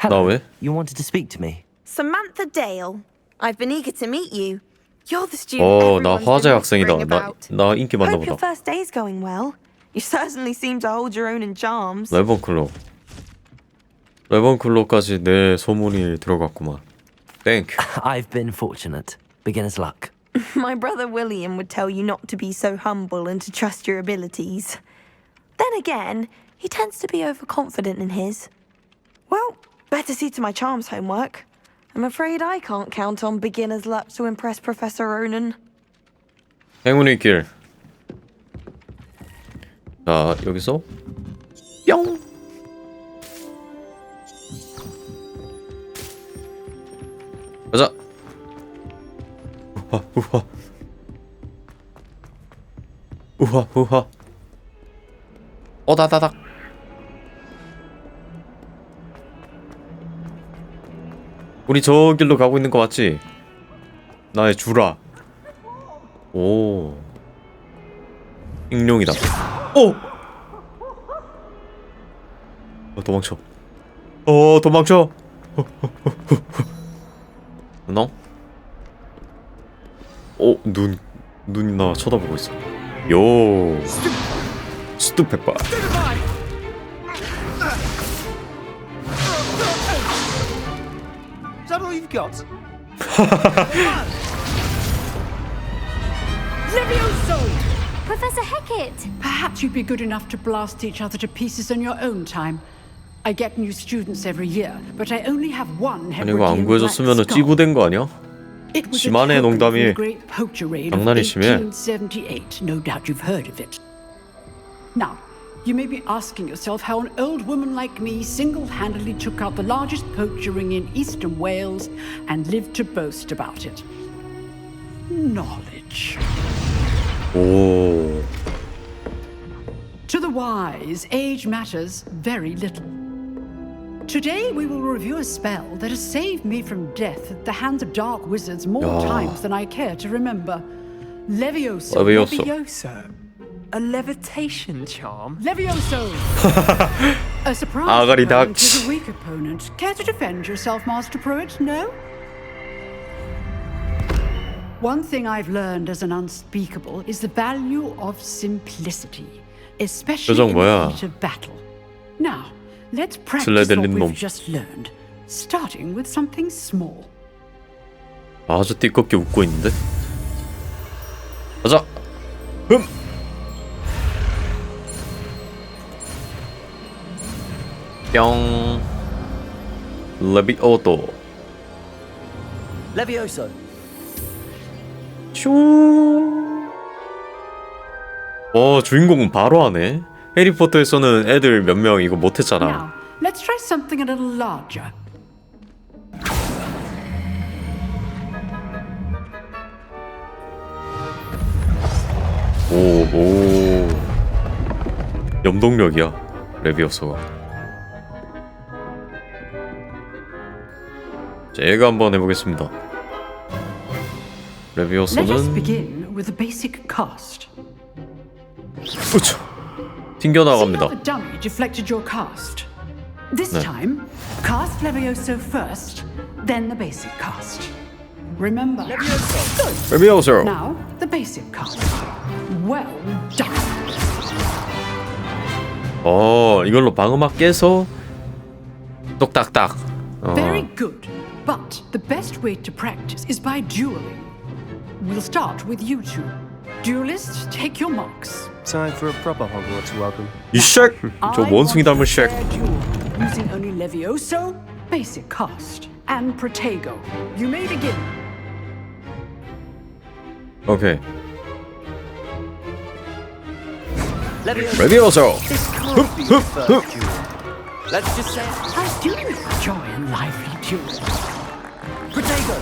나 왜? You wanted to speak to me. Samantha Dale. I've been eager to meet you. You're the student 나 everyone's 화제 been 학생이다. whispering about. 나 인기 많나 Hope your 보다. first day's going well. You certainly seem to hold your own in charms. 레번클로. 레번클로까지 내 소문이 들어갔구만. 땡큐. I've been fortunate. Beginner's luck. My brother William would tell you not to be so humble and to trust your abilities. Then again, he tends to be overconfident in his. Well, better see to my charms homework. I'm afraid I can't count on beginner's luck to impress Professor Ronan. 행운의 길. 자, 여기서 뿅. 가자. 후하 후하. 오다다닥. 우리 저 길로 가고 있는 거 맞지? 나의 주라. 오. 익룡이다. 오! 도망쳐. 도망쳐. 너? 눈이 나 쳐다보고 있어. 요. 스투페파. Is that all you've got? Levioso! Professor Hecat! Perhaps you'd be good enough to blast each other to pieces in your own time. I get new students every year, but I only have one 아니 이거 안 구해줬으면 찌부된 거 아니야? 심하네 농담이. 장난이 심해. 1878. No doubt you've heard of it. Now, you may be asking yourself how an old woman like me single-handedly took out the largest poacher ring in eastern Wales and lived to boast about it. Knowledge. 오. To the wise, age matters very little. Today we will review a spell that has saved me from death at the hands of dark wizards more times than I care to remember. Levioso. Levioso. A levitation charm? Levioso! A surprise 아가리 opponent 닥치. is a weak opponent. Care to defend yourself, Master Pruitt? No? One thing I've learned as an unspeakable is the value of simplicity, especially in the heat of battle. Now, let's practice what we've just learned, starting with something small. 아주 띠껍게 웃고 있는데? 가자! 뿅. 레비오토. Levioso. 슝. 주인공은 바로 하네. 해리포터에서는 애들 몇 명 이거 못했잖아. Now, let's try something a little larger. 오. 염동력이야. 레비오서가. 제가 한번 해보겠습니다. Let us 레비오서는 begin with the basic cast. 으차. 튕겨 See how 나갑니다. the dummy deflected your cast. This 네. time, cast Levioso first, then the basic cast. Remember. Good. 레비오서. Now, the basic cast. Well done. 이걸로 방어막 깨서 똑딱딱. Very good. But the best way to practice is by dueling. We'll start with you two. Duelists, take your marks. Time for a proper Hogwarts welcome. 이 쉑! 저 원숭이 닮은 쉑. Using only Levioso, basic cast, and Protego. You may begin. 오케이. Levioso. 레비오서. Let's just say I do enjoy a lively duel. Protego.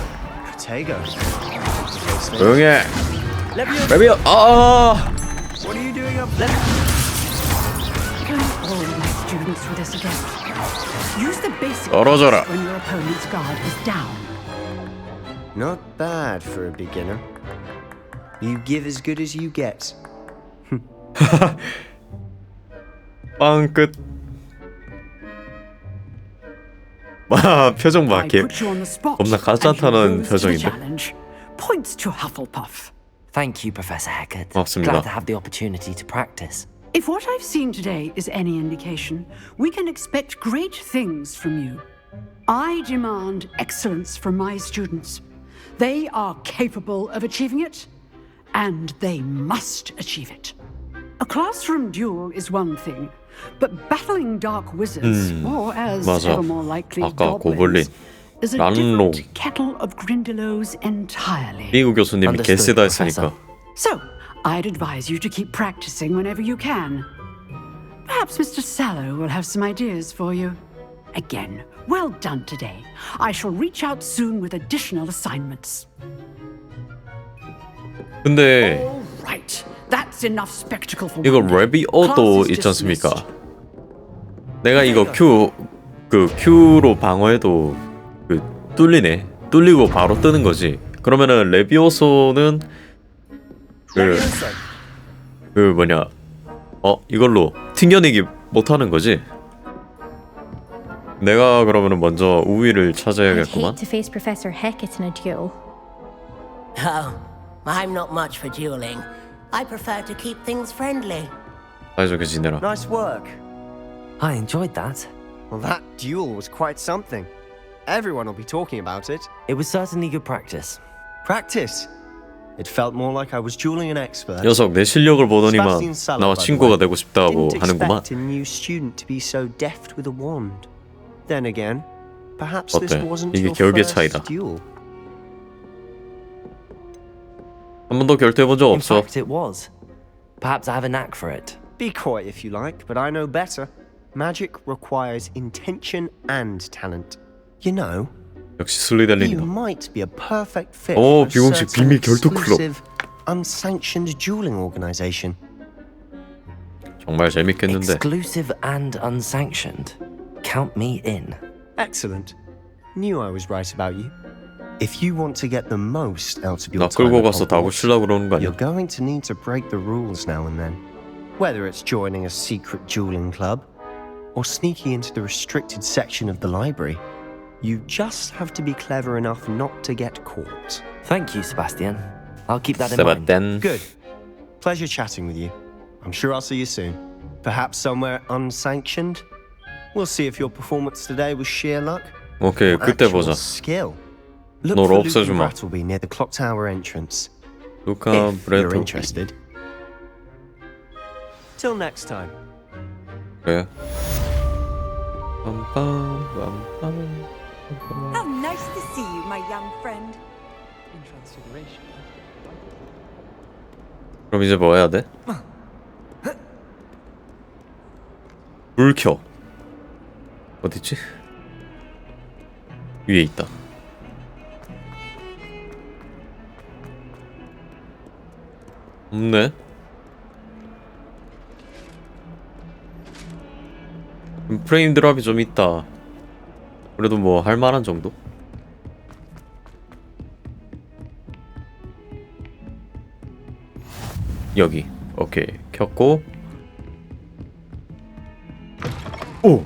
Protego. 조용해. Levioso. 레비오. What are you doing up there? All my students for this again. Use the basic 떨어져라. cast when your opponent's guard is down. Not bad for a beginner. You give as good as you get. 빵 끝. 표정 봐. I 걔 put you on the spot, 겁나 가짜타는 and you rose to the 표정인데. challenge. Points to Hufflepuff. Thank you, Professor Hecat. 고맙습니다. Glad to have the opportunity to practice. If what I've seen today is any indication, we can expect great things from you. I demand excellence from my students. They are capable of achieving it, and they must achieve it. A classroom duel is one thing, but battling dark wizards, or as 맞아. ever more likely, 아까 goblins, 고블린. is a 란로. different kettle of Grindylows entirely. 미국 교수님이 개쓰다 했으니까. So, I'd advise you to keep practicing whenever you can. Perhaps Mr. Sallow will have some ideas for you. Again, well done today. I shall reach out soon with additional assignments. 근데 All right, That's enough spectacle for 이거 one day. 레비오도 Class is 있지 않습니까? dismissed. 내가 이거 Q로 방어해도 뚫리네. 뚫리고 바로 뜨는 거지. 그러면은 레비오소는 뭐냐? 이걸로 튕겨내기 못하는 거지. 내가 그러면은 먼저 우위를 I'd 찾아야겠구만. hate to face Professor Hecat in a duel. Oh, I'm not much for dueling. I prefer to keep things friendly. 사이좋게 지내라. Nice work. I enjoyed that. Well, that duel was quite something. Everyone will be talking about it. It was certainly good practice. Practice? It felt more like I was dueling an expert. 녀석 내 실력을 보더니만 나와 친구가 되고 싶다고 Didn't 하는구만. expect a new student to be so deft with a wand. Then again, perhaps this 어때? wasn't 이게 your 결계 first 차이다. duel. 한 번도 결투해본 적 In 없어. fact, it was. Perhaps I have a knack for it. Be coy if you like, but I know better. Magic requires intention and talent. You know, 역시 you 슬리델린이다. might be a perfect fit 오, for a 비공식 certain 비밀 결투 클럽. exclusive, unsanctioned dueling organization. 정말 재밌겠는데. Exclusive and unsanctioned. Count me in. Excellent. Knew I was right about you. If you want to get the most out of your 나 time 끌고 at 가서 다고 Hogwarts, 치려고 그러는 거 아니야? you're going to need to break the rules now and then. Whether it's joining a secret dueling club or sneaking into the restricted section of the library, you just have to be clever enough not to get caught. Thank you, Sebastian. I'll keep that in mind. 세바스찬. Good. Pleasure chatting with you. I'm sure I'll see you soon. Perhaps somewhere unsanctioned? We'll see if your performance today was sheer luck 오케이, or 그때 actual 보자. skill. Look 널 for Luke 없애주마. Brattleby near the clock tower entrance. 루카 If you're 브레토. interested. Till next time. 그래. How nice to see you, my young friend. In Transfiguration. 그럼 이제 뭐 해야 돼? 불 켜. 어딨지? 위에 있다. 없네. 프레임 드랍이 좀 있다. 그래도 뭐 할만한 정도? 여기. 오케이. 켰고. 오!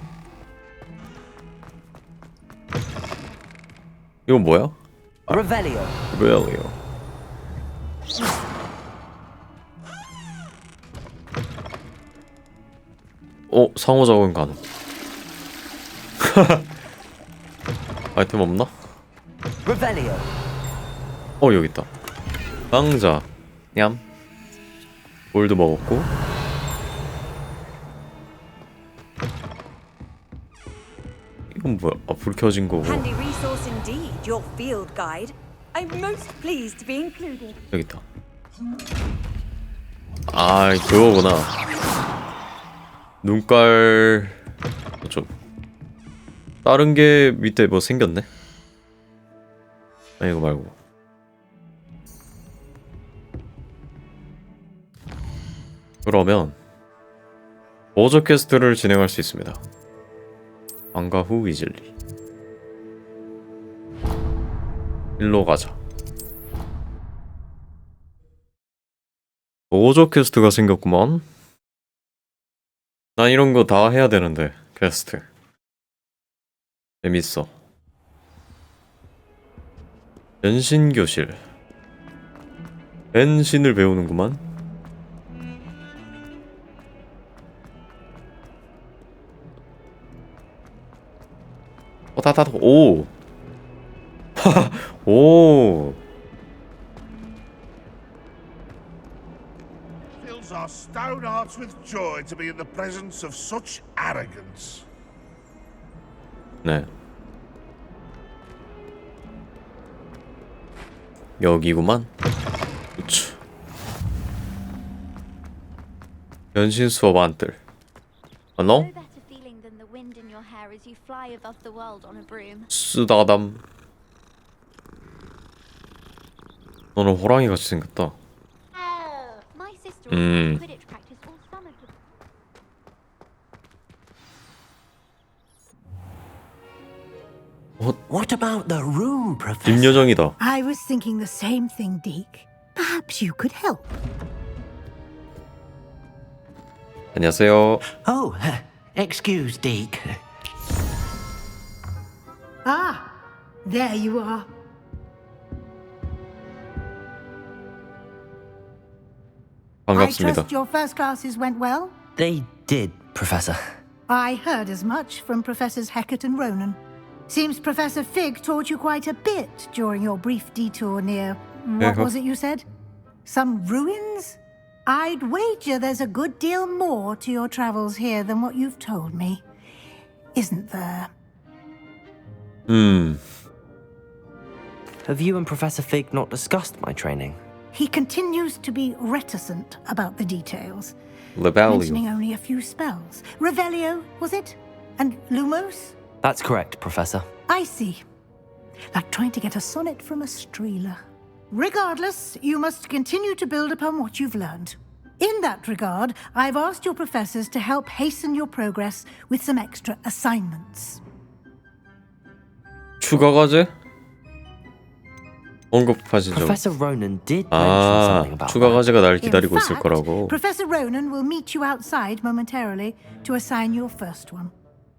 이건 뭐야? Revelio. 레벨이요. 상호작용 가능. 아이템 없나? Revelio. 여기 있다. 상자. 냠. 골드 먹었고. 이건 뭐야? 불 켜진 거고. Handy resource indeed, your field guide. I'm most pleased to be included. 여기 있다. 그거구나. 눈깔 좀 다른 게 밑에 뭐 생겼네? 이거 말고. 그러면 보조 퀘스트를 진행할 수 있습니다. 방과 후 위즐리. 일로 가자. 보조 퀘스트가 생겼구먼. 난 이런 거 다 해야 되는데. 퀘스트 재밌어. 변신 교실. 변신을 배우는구만. 오. 오. Fills our stout hearts with joy to be in the presence of such arrogance. 네. 여기구만. 그쵸. 변신 수업 안뜰. 너? 쓰다담. 너는 호랑이 같이 생겼다. What about the room, Professor? 임요정이다. I was thinking the same thing, Deke. Perhaps you could help. 안녕하세요. Oh, excuse, Deke. Ah, there you are. I 반갑습니다. trust your first classes went well? They did, Professor. I heard as much from Professors Hecat and Ronan. Seems Professor Fig taught you quite a bit during your brief detour near... What was it you said? Some ruins? I'd wager there's a good deal more to your travels here than what you've told me. Isn't there? Have you and Professor Fig not discussed my training? He continues to be reticent about the details. Revelio. Mentioning only a few spells. Revelio, was it? And Lumos? That's correct, Professor. I see. Like trying to get a sonnet from a streeler. Regardless, you must continue to build upon what you've learned. In that regard, I've asked your professors to help hasten your progress with some extra assignments. 추가 과제? 언급하시죠. Professor Ronan did mention something about 추가 과제가 날 In 기다리고 있을 fact, 거라고. Professor Ronan will meet you outside momentarily to assign your first one.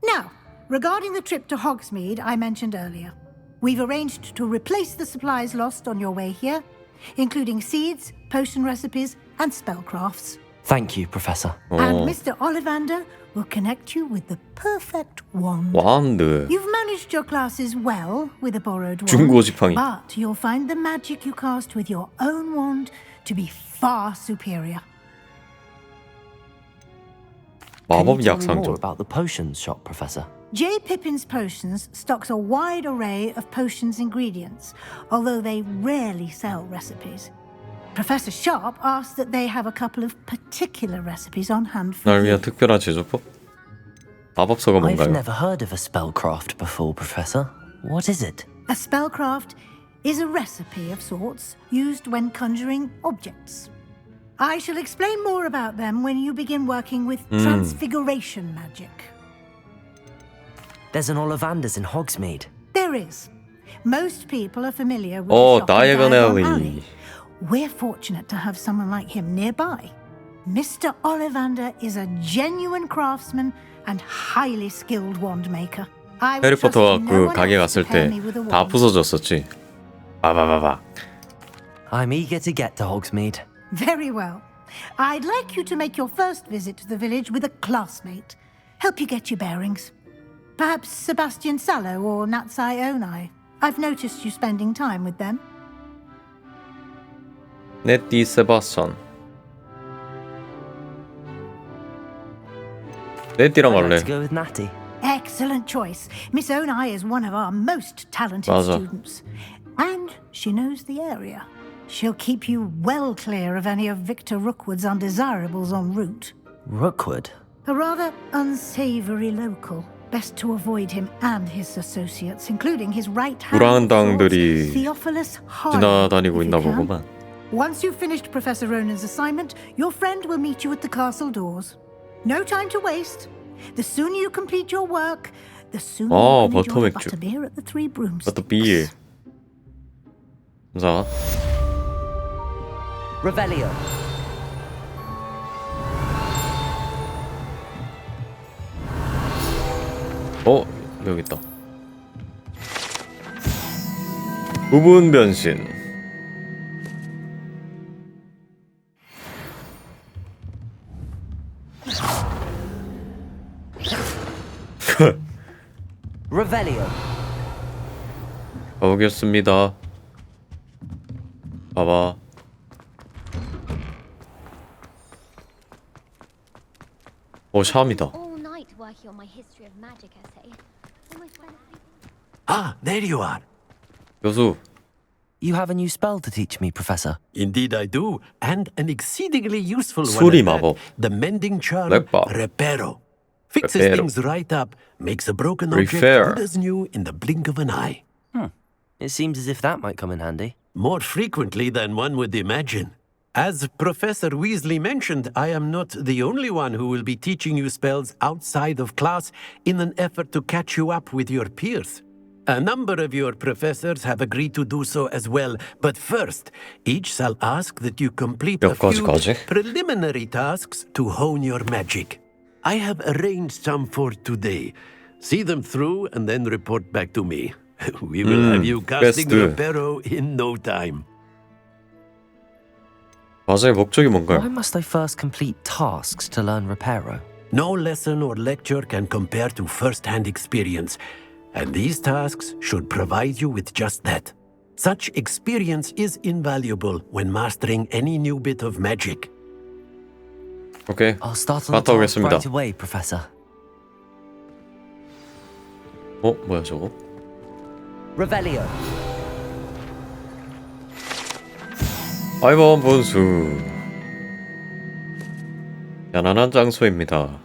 Now, regarding the trip to Hogsmeade I mentioned earlier, we've arranged to replace the supplies lost on your way here, including seeds, potion recipes, and spellcrafts. Thank you, Professor. And Mr. Ollivander will connect you with the perfect wand. 완드. You've managed your classes well with a borrowed wand, 중고 지팡이. but you'll find the magic you cast with your own wand to be far superior. Can 마법 you tell me more 약상점. about the potions shop, Professor? J. Pippin's Potions stocks a wide array of potions ingredients, although they rarely sell recipes. Professor Sharp asked that they have a couple of particular recipes on hand for 날 you. 위한 특별한 제조법? 마법서가 I've 뭔가요? never heard of a spellcraft before, Professor. What is it? A spellcraft is a recipe of sorts used when conjuring objects. I shall explain more about them when you begin working with transfiguration magic. There's an Ollivander's in Hogsmeade. There is. Most people are familiar with the shop in Diagon Diagon Alley. We're fortunate to have someone like him nearby. Mr. Ollivander is a genuine craftsman and highly skilled wand maker. I would trust 해리포터가 no 그 one 가게 else to 갔을 pair 때 me with a 다 wand. 부서졌었지. 봐봐봐봐. I'm eager to get to Hogsmeade. Very well. I'd like you to make your first visit to the village with a classmate. Help you get your bearings. Perhaps Sebastian Sallow or Natsai Onai. I've noticed you spending time with them. 네티 세바스찬. 네티랑 I'd like 갈래. to go with Natty. Excellent choice. Miss Onai is one of our most talented 맞아. students. And she knows the area. She'll keep you well clear of any of Victor Rookwood's undesirables en route. Rookwood? A rather unsavory local. Best to avoid him and his associates, including his right-hand 불안한 당들이 Theophilus Harley, 지나다니고 if you 있나 can. 보구만. Once you've finished Professor Ronan's assignment, your friend will meet you at the castle doors. No time to waste. The sooner you complete your work, the sooner you can enjoy 버터맥주. butterbeer at the Three Broomsticks. 버터비일. 감사. Revelio. 여기 있다. 부분 변신. Revelio. 가보겠습니다. 봐봐. 샤미다. All night working on my history of magic essay. Almost went. Ah, there you are. 교수. You have a new spell to teach me, Professor. Indeed I do, and an exceedingly useful one. 수리 at that. 마법. The mending charm 렉바. Reparo. Fixes Reparo. things right up, makes a broken Refer. object good as new in the blink of an eye. It seems as if that might come in handy. More frequently than one would imagine. As Professor Weasley mentioned, I am not the only one who will be teaching you spells outside of class in an effort to catch you up with your peers. A number of your professors have agreed to do so as well, but first, each shall ask that you complete a few preliminary tasks to hone your magic. I have arranged some for today. See them through and then report back to me. We will have you casting Reparo in no time. 과제의 목적이 뭔가요? Why must I first complete tasks to learn Reparo? No lesson or lecture can compare to first-hand experience, and these tasks should provide you with just that. Such experience is invaluable when mastering any new bit of magic. 오케이. I'll start on the task right away, Professor. 뭐야 저거? Revelio. 아이번 분수. 가난한 장소입니다.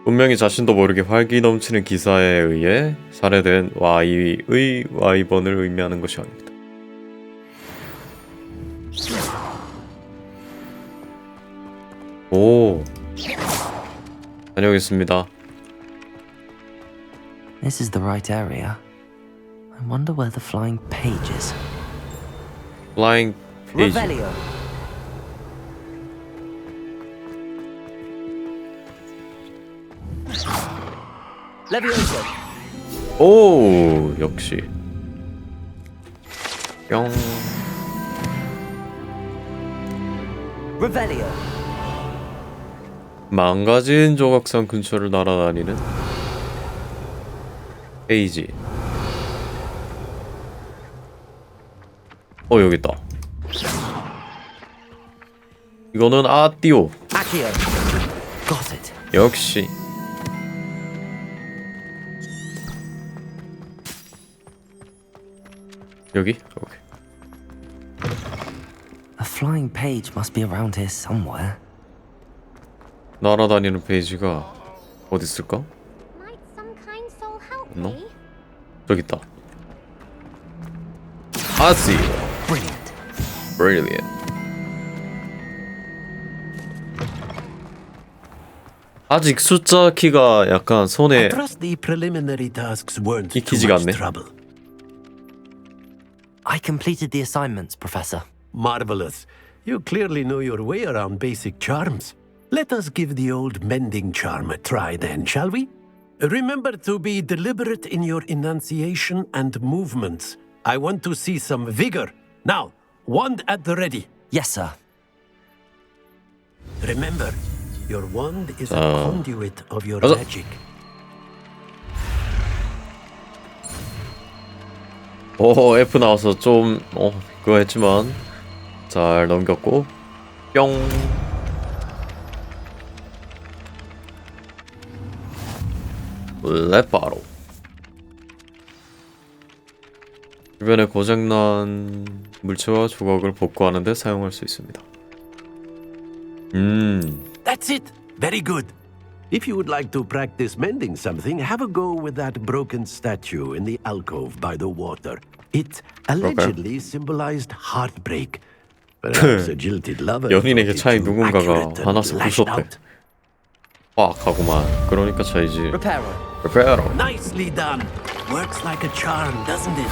분명히 자신도 모르게 활기 넘치는 기사에 의해 살해된 Y의 Y번을 의미하는 것이 아닙니다. 오, 다녀오겠습니다. This is the right area. I wonder where the flying page is. Flying page. Revelio. Levioso. 오, 역시. 뿅. Revelio. 망가진 조각상 근처를 날아다니는 페이지. 여기 있다. 이거는 아띠오. Accio. Got it. 역시. 여기? 오케이. A flying page must be around here somewhere. 날아다니는 페이지가 어디 있을까? 없나? 저기 있다. 아씨. Brilliant. 아직 숫자 키가 약간 손에 익히지가 않네. I completed the assignments, Professor. Marvelous. You clearly know your way around basic charms. Let us give the old mending charm a try then, shall we? Remember to be deliberate in your enunciation and movements. I want to see some vigor. Now, wand at the ready. Yes, sir. Remember, your wand is a conduit of your magic. F 나와서 좀 그거 했지만 잘 넘겼고 뿅. 레파로. 주변에 고장난 물체와 조각을 복구하는 데 사용할 수 있습니다. That's it. Very good. If you would like to practice mending something, have a go with that broken statue in the alcove by the water. It allegedly symbolized heartbreak. Perhaps a jilted lover. 연인에게 차인 누군가가 화나서 부쉈대. 빡 하고만. 그러니까 차이지. Reparo. Nicely done. Works like a charm, doesn't it?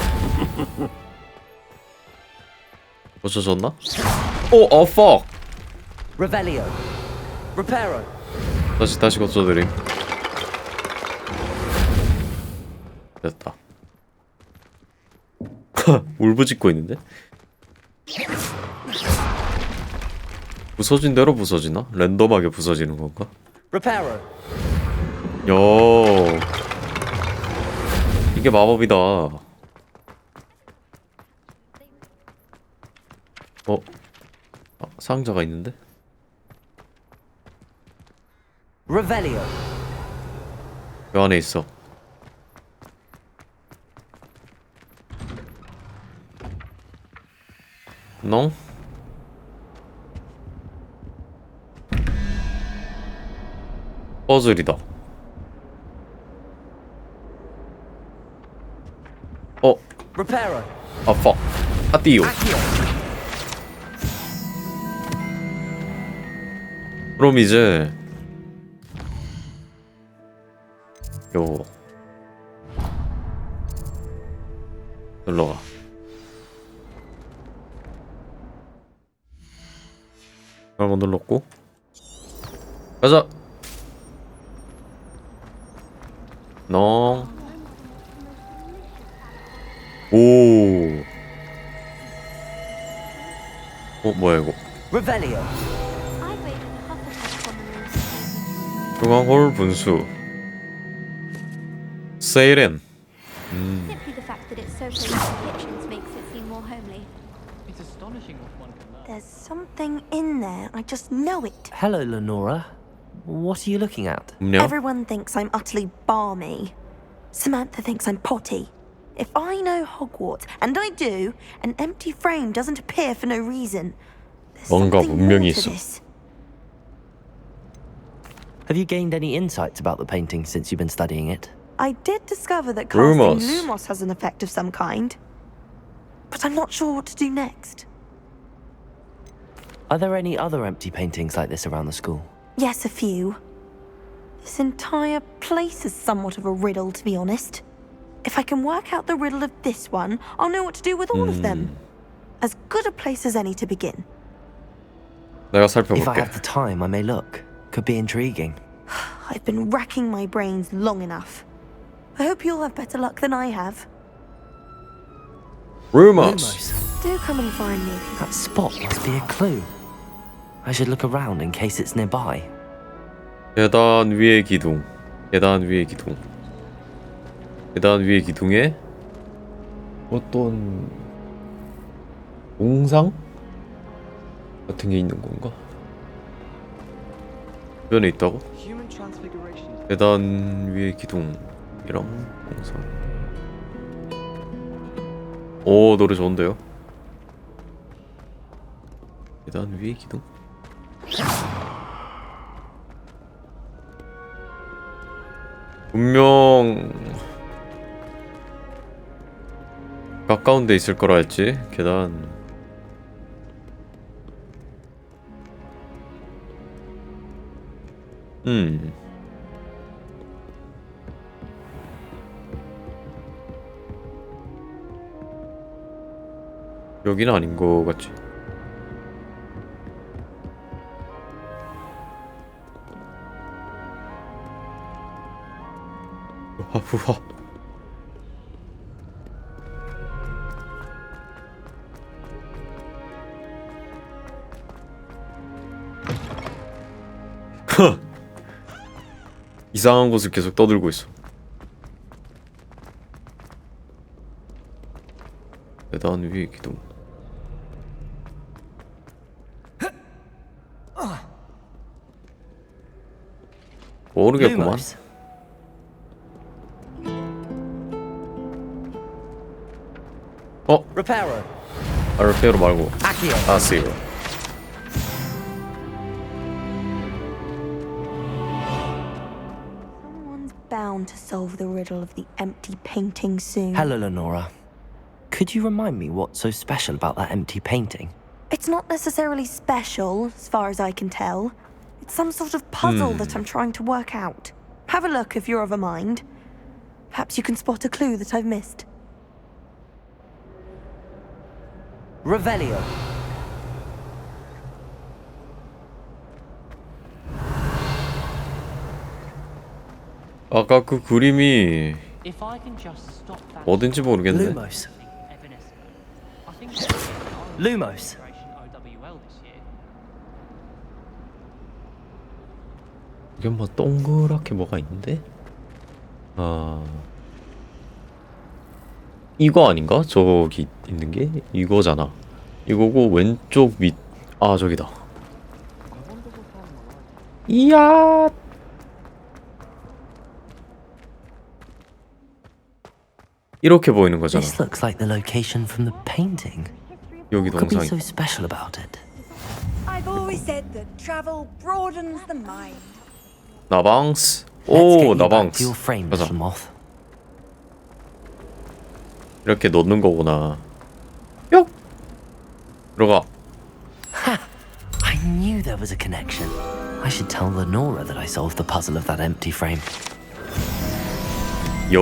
고쳐졌나? fuck. Revelio. Reparo. 다시 고쳐드림. 됐다. 울부짖고 있는데? 부서진 대로 부서지나? 랜덤하게 부서지는 건가? Reparo. 요. 이게 마법이다. 상자가 있는데? Revelio. 요 안에 있어. No? 퍼즐이다. Reparo. fuck. 아띠요. 그럼 이제 요 놀러가. 한번 눌렀고 가자. 너. 오. 뭐야 이거? Revelio. 중앙홀 분수. 세이렌. Simply the fact that it's so close to kitchens makes it seem more homely. It's astonishing what one can learn. There's something in there. I just know it. Hello, Lenora. What are you looking at? Everyone thinks I'm utterly balmy. Samantha thinks I'm potty. If I know Hogwarts, and I do, an empty frame doesn't appear for no reason. There's 뭔가 something 분명히 more to 있어. this. Have you gained any insights about the painting since you've been studying it? I did discover that casting Lumos. Lumos has an effect of some kind, but I'm not sure what to do next. Are there any other empty paintings like this around the school? Yes, a few. This entire place is somewhat of a riddle, to be honest. If I can work out the riddle of this one, I'll know what to do with all of them. As good a place as any to begin. 내가 If I 살펴볼게. have the time, I may look. Could be intriguing. I've been racking my brains long enough. I hope you'll have better luck than I have. Rumors. Do come and find me. That spot must be a clue. I should look around in case it's nearby. 계단 위의 기둥. 계단 위의 기둥. 계단 위의 기둥에 어떤 공상 같은 게 있는 건가? 주변에 있다고? 계단 위의 기둥이랑 공상. 오, 노래 좋은데요? 계단 위의 기둥? 분명 가까운 데 있을 거라 했지. 계단. 여기는 아닌 거 같지. 후하. 이상한 곳을 계속 떠들고 있어. 계단 위의 기둥. 모르겠구만. Reparo. 아, 레페로 말고 아시로. Someone's bound to solve the riddle of the empty painting soon. Hello, Lenora. Could you remind me what's so special about that empty painting? It's not necessarily special, as far as I can tell. It's some sort of puzzle that I'm trying to work out. Have a look if you're of a mind. Perhaps you can spot a clue that I've missed. Revelio. 아까 그 그림이 어딘지 모르겠네. Lumos. Lumos. 이게 뭐 동그랗게 뭐가 있는데? 이거 아닌가? 저기 있는 게 이거잖아. 이거고 왼쪽 밑. 저기다. 이야. 이렇게 보이는 거잖아. This looks like the location from the painting. 여기 Could be 동상이. so special about it. I've always said that travel broadens the mind. 나방스. Let's get 오, you back to 나방스. your frame, 가자. little moth. 이렇게 넣는 거구나. 뿅. 들어가. I knew there was a connection. I should tell Lenora that I solved the puzzle of that empty frame. 요.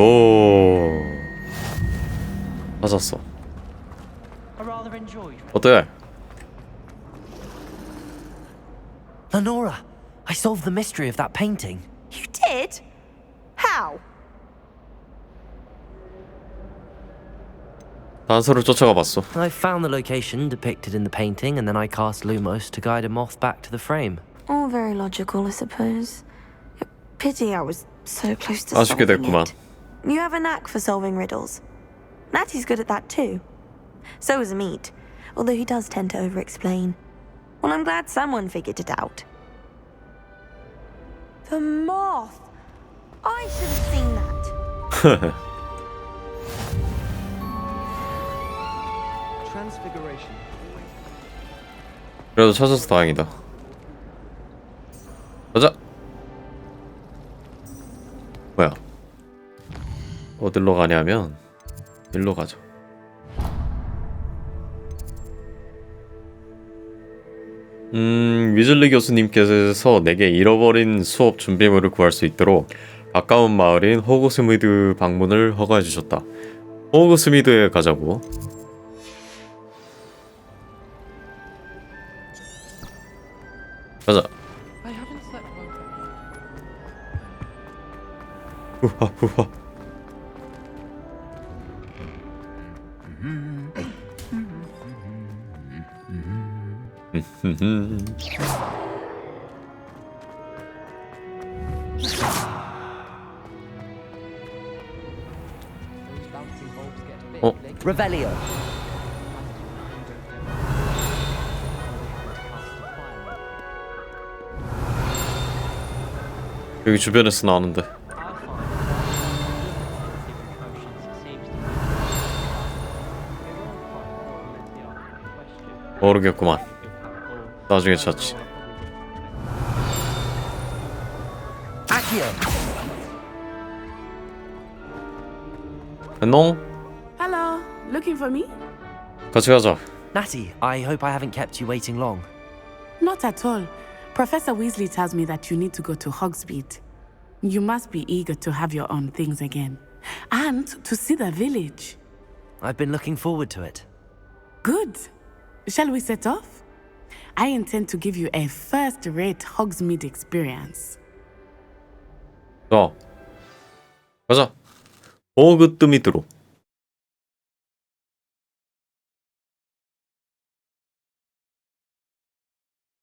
맞았어. 어때? Lenora, I solved the mystery of that painting. You did? How? 단서를 쫓아가 봤어. I found the location depicted in the painting, and then I cast Lumos to guide a moth back to the frame. All very logical, I suppose. Pity I was so close to 아쉽게 solving 됐구만. it. You have a knack for solving riddles. Natty's good at that too. So is Amit, although he does tend to over-explain. Well, I'm glad someone figured it out. The moth! I should have seen that. Transfiguration. 그래도 찾아서 다행이다. 가자. 뭐야? 어디로 가냐면 일로 가죠. 위즐리 교수님께서 내게 잃어버린 수업 준비물을 구할 수 있도록 가까운 마을인 호그스미드 방문을 허가해 주셨다. 호그스미드에 가자고. 가자. I haven't slept well. 후하 후하. 어? Revelio. 여기 주변에서 나오는데. 모르겠구만. 나중에 찾지. 안녕. Hello, looking for me? 같이 가자. Natty, I hope I haven't kept you waiting long. Not at all. Professor Weasley tells me that you need to go to Hogsmeade. You must be eager to have your own things again. And to see the village. I've been looking forward to it. Good. Shall we set off? I intend to give you a first-rate Hogsmeade experience. 자, 가자. 호그뜨미드로.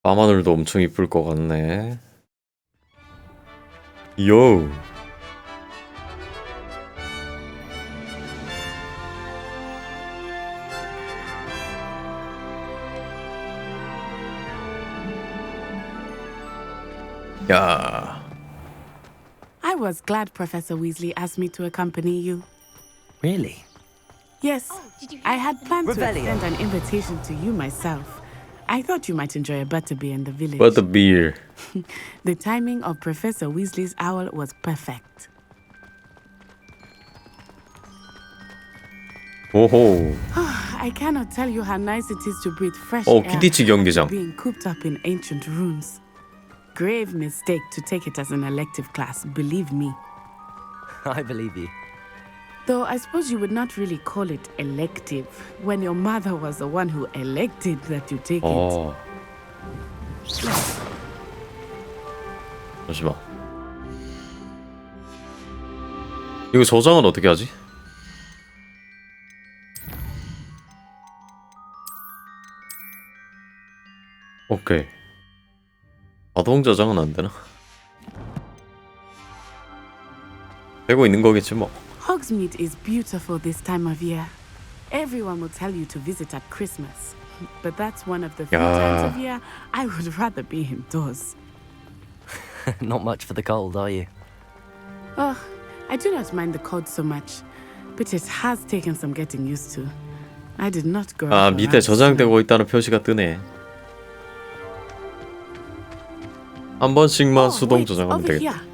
밤하늘도 엄청 이쁠 것 같네. 요. 야. I was glad Professor Weasley asked me to accompany you. Really? Yes, I had planned to Revelio. extend an invitation to you myself. I thought you might enjoy a butterbeer in the village. Butterbeer. The timing of Professor Weasley's owl was perfect. 오호. I cannot tell you how nice it is to breathe fresh 어, air 퀴디치 경기장. after being cooped up in ancient rooms. Grave mistake to take it as an elective class, believe me. I believe you. Though I suppose you would not really call it elective when your mother was the one who elected that you take 어. 잠시만. 이거 저장은 어떻게 하지? 오케이. 자동 저장은 안 되나? 되고 있는 거겠지 뭐. Hogsmeade is beautiful this time of year. Everyone will tell you to visit at Christmas. But that's one of the few times of year I would rather be indoors. Not much for the cold, are you? Oh, I do not mind the cold so much, but it has taken some getting used to. I did not grow 아, up 밑에 around 저장되고 있다는 표시가 뜨네. 한 번씩만 수동 저장하면 over 되겠다. here.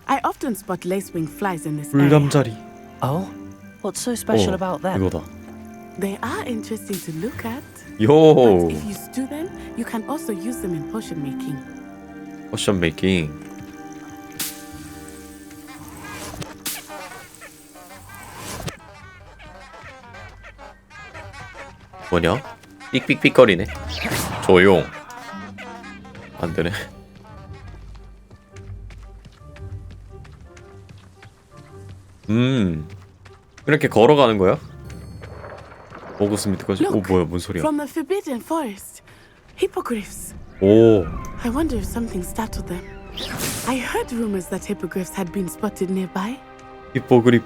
I often spot lacewing flies in this 불잠자리. area. Oh? What's so special about them? 이거다. They are interesting to look at. 요. But if you stew them, you can also use them in potion making. 포션 메이킹. 뭐냐? 삑삑삑거리네. 조용. 안 되네. 이렇게 걸어가는 거야? 오그 스미트까지? 오 뭐야 뭔 소리야? From the Forbidden Forest. Hippogriffs. 오. I wonder if something startled them. I heard rumors that hippogriffs had been spotted nearby. 히포그리프.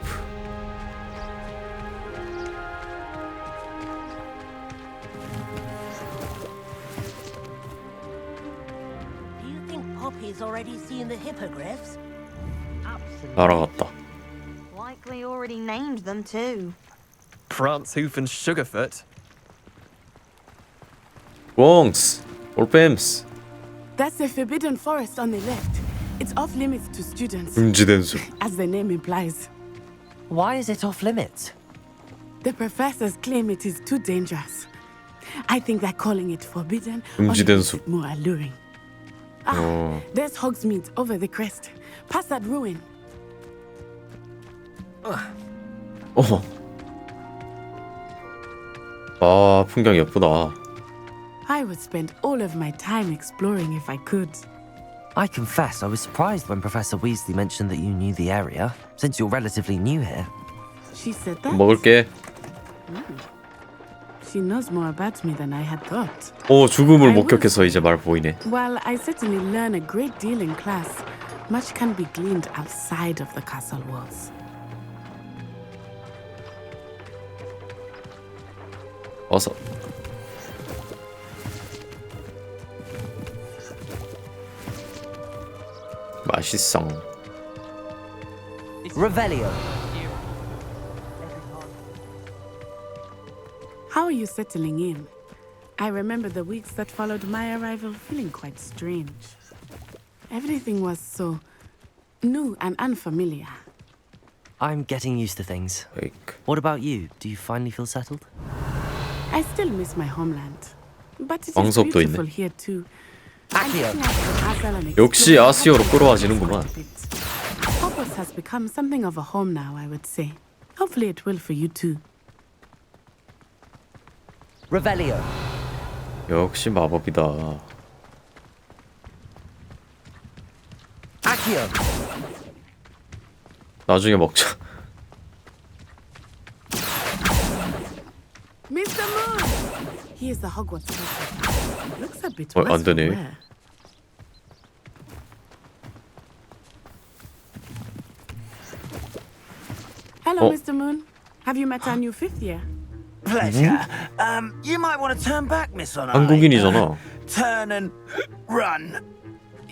Do you think Poppy's already seen the hippogriffs? 날아갔다. Likely already named them too. Prance, Hoof, and Sugarfoot. 웡스. 올뱀스. That's the Forbidden Forest on the left. It's off limits to students, 금지된 숲. as the name implies. Why is it off limits? The professors claim it is too dangerous. I think that calling it forbidden 금지된 makes 숲. it more alluring. There's Hogsmeade over the crest. Past that ruin. 아 풍경 예쁘다. I would spend all of my time exploring if I could. I confess I was surprised when Professor Weasley mentioned that you knew the area, since you're relatively new here. She said that? 먹을게. She knows more about me than I had thought. 오 죽음을 목격해서 이제 말 보이네. While I certainly learn a great deal in class, much can be gleaned outside of the castle walls. 어서. 맛있어. Revelio. How are you settling in? I remember the weeks that followed my arrival feeling quite strange. Everything was so new and unfamiliar. I'm getting used to things. What about you? Do you finally feel settled? I still miss my homeland, but it is 광석도 beautiful 있네. here too. 역시 아시아로 끌어와지는구만. Hogwarts has become something of a home now, I would say. Hopefully it will for you too. Revelio. 역시 마법이다. Accio. 나중에 먹자. Mr. Moon! He is the Hogwarts professor. Looks a bit worse 안 for 되네. wear. Hello, Mr. Moon. Have you met our new fifth year? Pleasure. You might want to turn back, Miss Honor. 한국인이잖아. Turn and run.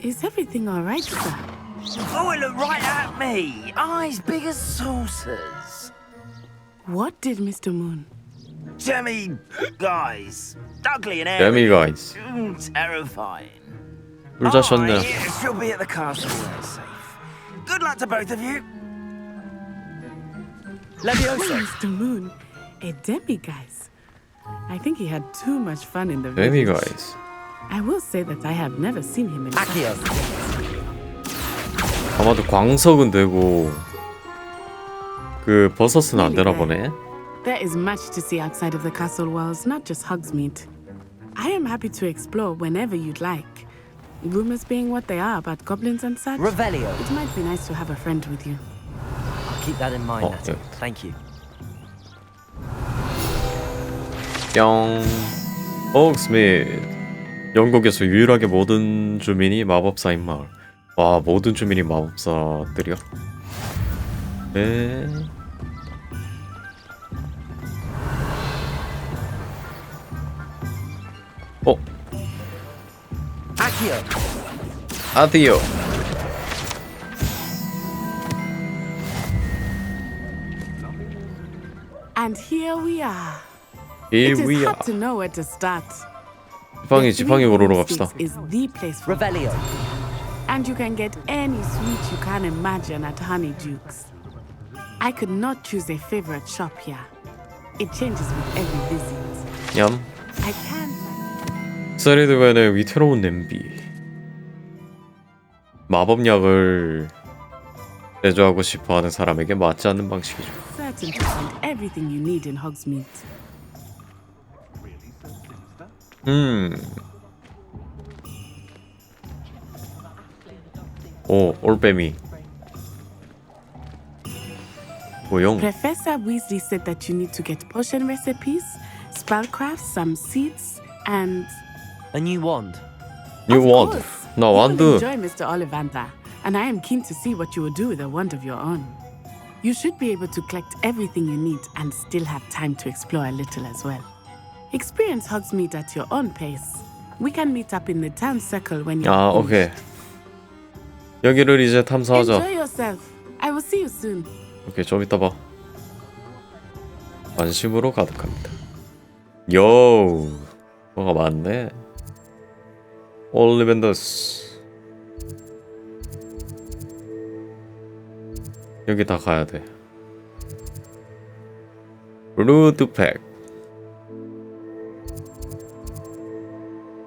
Is everything all right, sir? Oh, it looked right at me. Eyes big as saucers. What did Mr. Moon? Jemmy guys. Ugly and Jemmy guys. Terrifying. 술 자셨네. She'll be at the castle where it's safe. Good luck to both of you. Leviosa. Mr. Moon, a demiguise. I think he had too much fun in the Demi village. guys. I will say that I have never seen him in Accio. 아마도 광석은 되고 그 버섯은 안 되나 보네. There is much to see outside of the castle walls, not just Hogsmeade. I am happy to explore whenever you'd like. Rumors being what they are about goblins and such. Revelio. It might be nice to have a friend with you. I'll keep that in mind, Nettie. Thank you. 뿅. 호그스미드. 영국에서 유일하게 모든 주민이 마법사인 마을. 와, 모든 주민이 마법사들이요? 네. Accio. 아디오. And here we are. Here It is we hard are. to know where to start. 지팡이 고르러 갑시다. Is the place for Revelio. And you can get any sweet you can imagine at Honeyduke's. I could not choose a favorite shop here. It changes with every visit. 냠. I can't. 사리드맨의 위태로운 냄비. 마법약을 제조하고 싶어하는 사람에게 맞지 않는 방식이죠. Certain to find everything you need in Hogsmeade. 오, 올빼미. 고용. Professor Weasley said that you need to get potion recipes, spellcraft, some seeds, and a new wand. New wand. 나 You will 완드. enjoy Mr. Ollivander, and I am keen to see what you will do with a wand of your own. You should be able to collect everything you need and still have time to explore a little as well. Experience Hogsmeade at your own pace. We can meet up in the town circle when you're 아, 오케이. 여기를 이제 탐사하자. Enjoy yourself. I will see you soon. 오케이, 좀 이따 봐. 관심으로 가득합니다. 요, 뭐가 많네. 올리벤더스. 여기 다 가야 돼. 루드팩.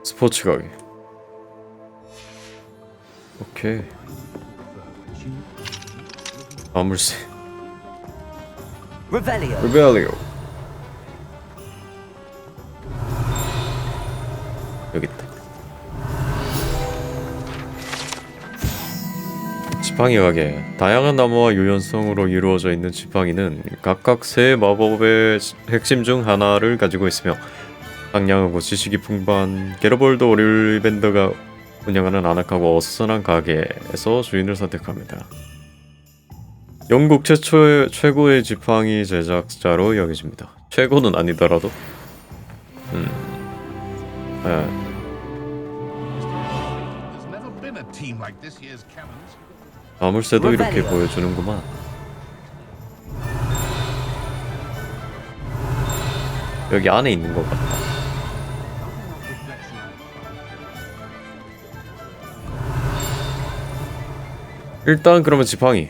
스포츠 가게. 오케이. 아물쇠. Revelio. 리벨리오. 여기 있다. 지팡이 가게. 다양한 나무와 유연성으로 이루어져 있는 지팡이는 각각 세 마법의 핵심 중 하나를 가지고 있으며 상냥하고 지식이 풍부한 게러볼드 올리벤더가 운영하는 아늑하고 어수선한 가게에서 주인을 선택합니다. 영국 최고의 지팡이 제작자로 여겨집니다. 최고는 아니더라도. There's never been a team like this year's cannons. 아물쇠도 이렇게 보여주는구만. 여기 안에 있는 것 같다. 일단 그러면 지팡이.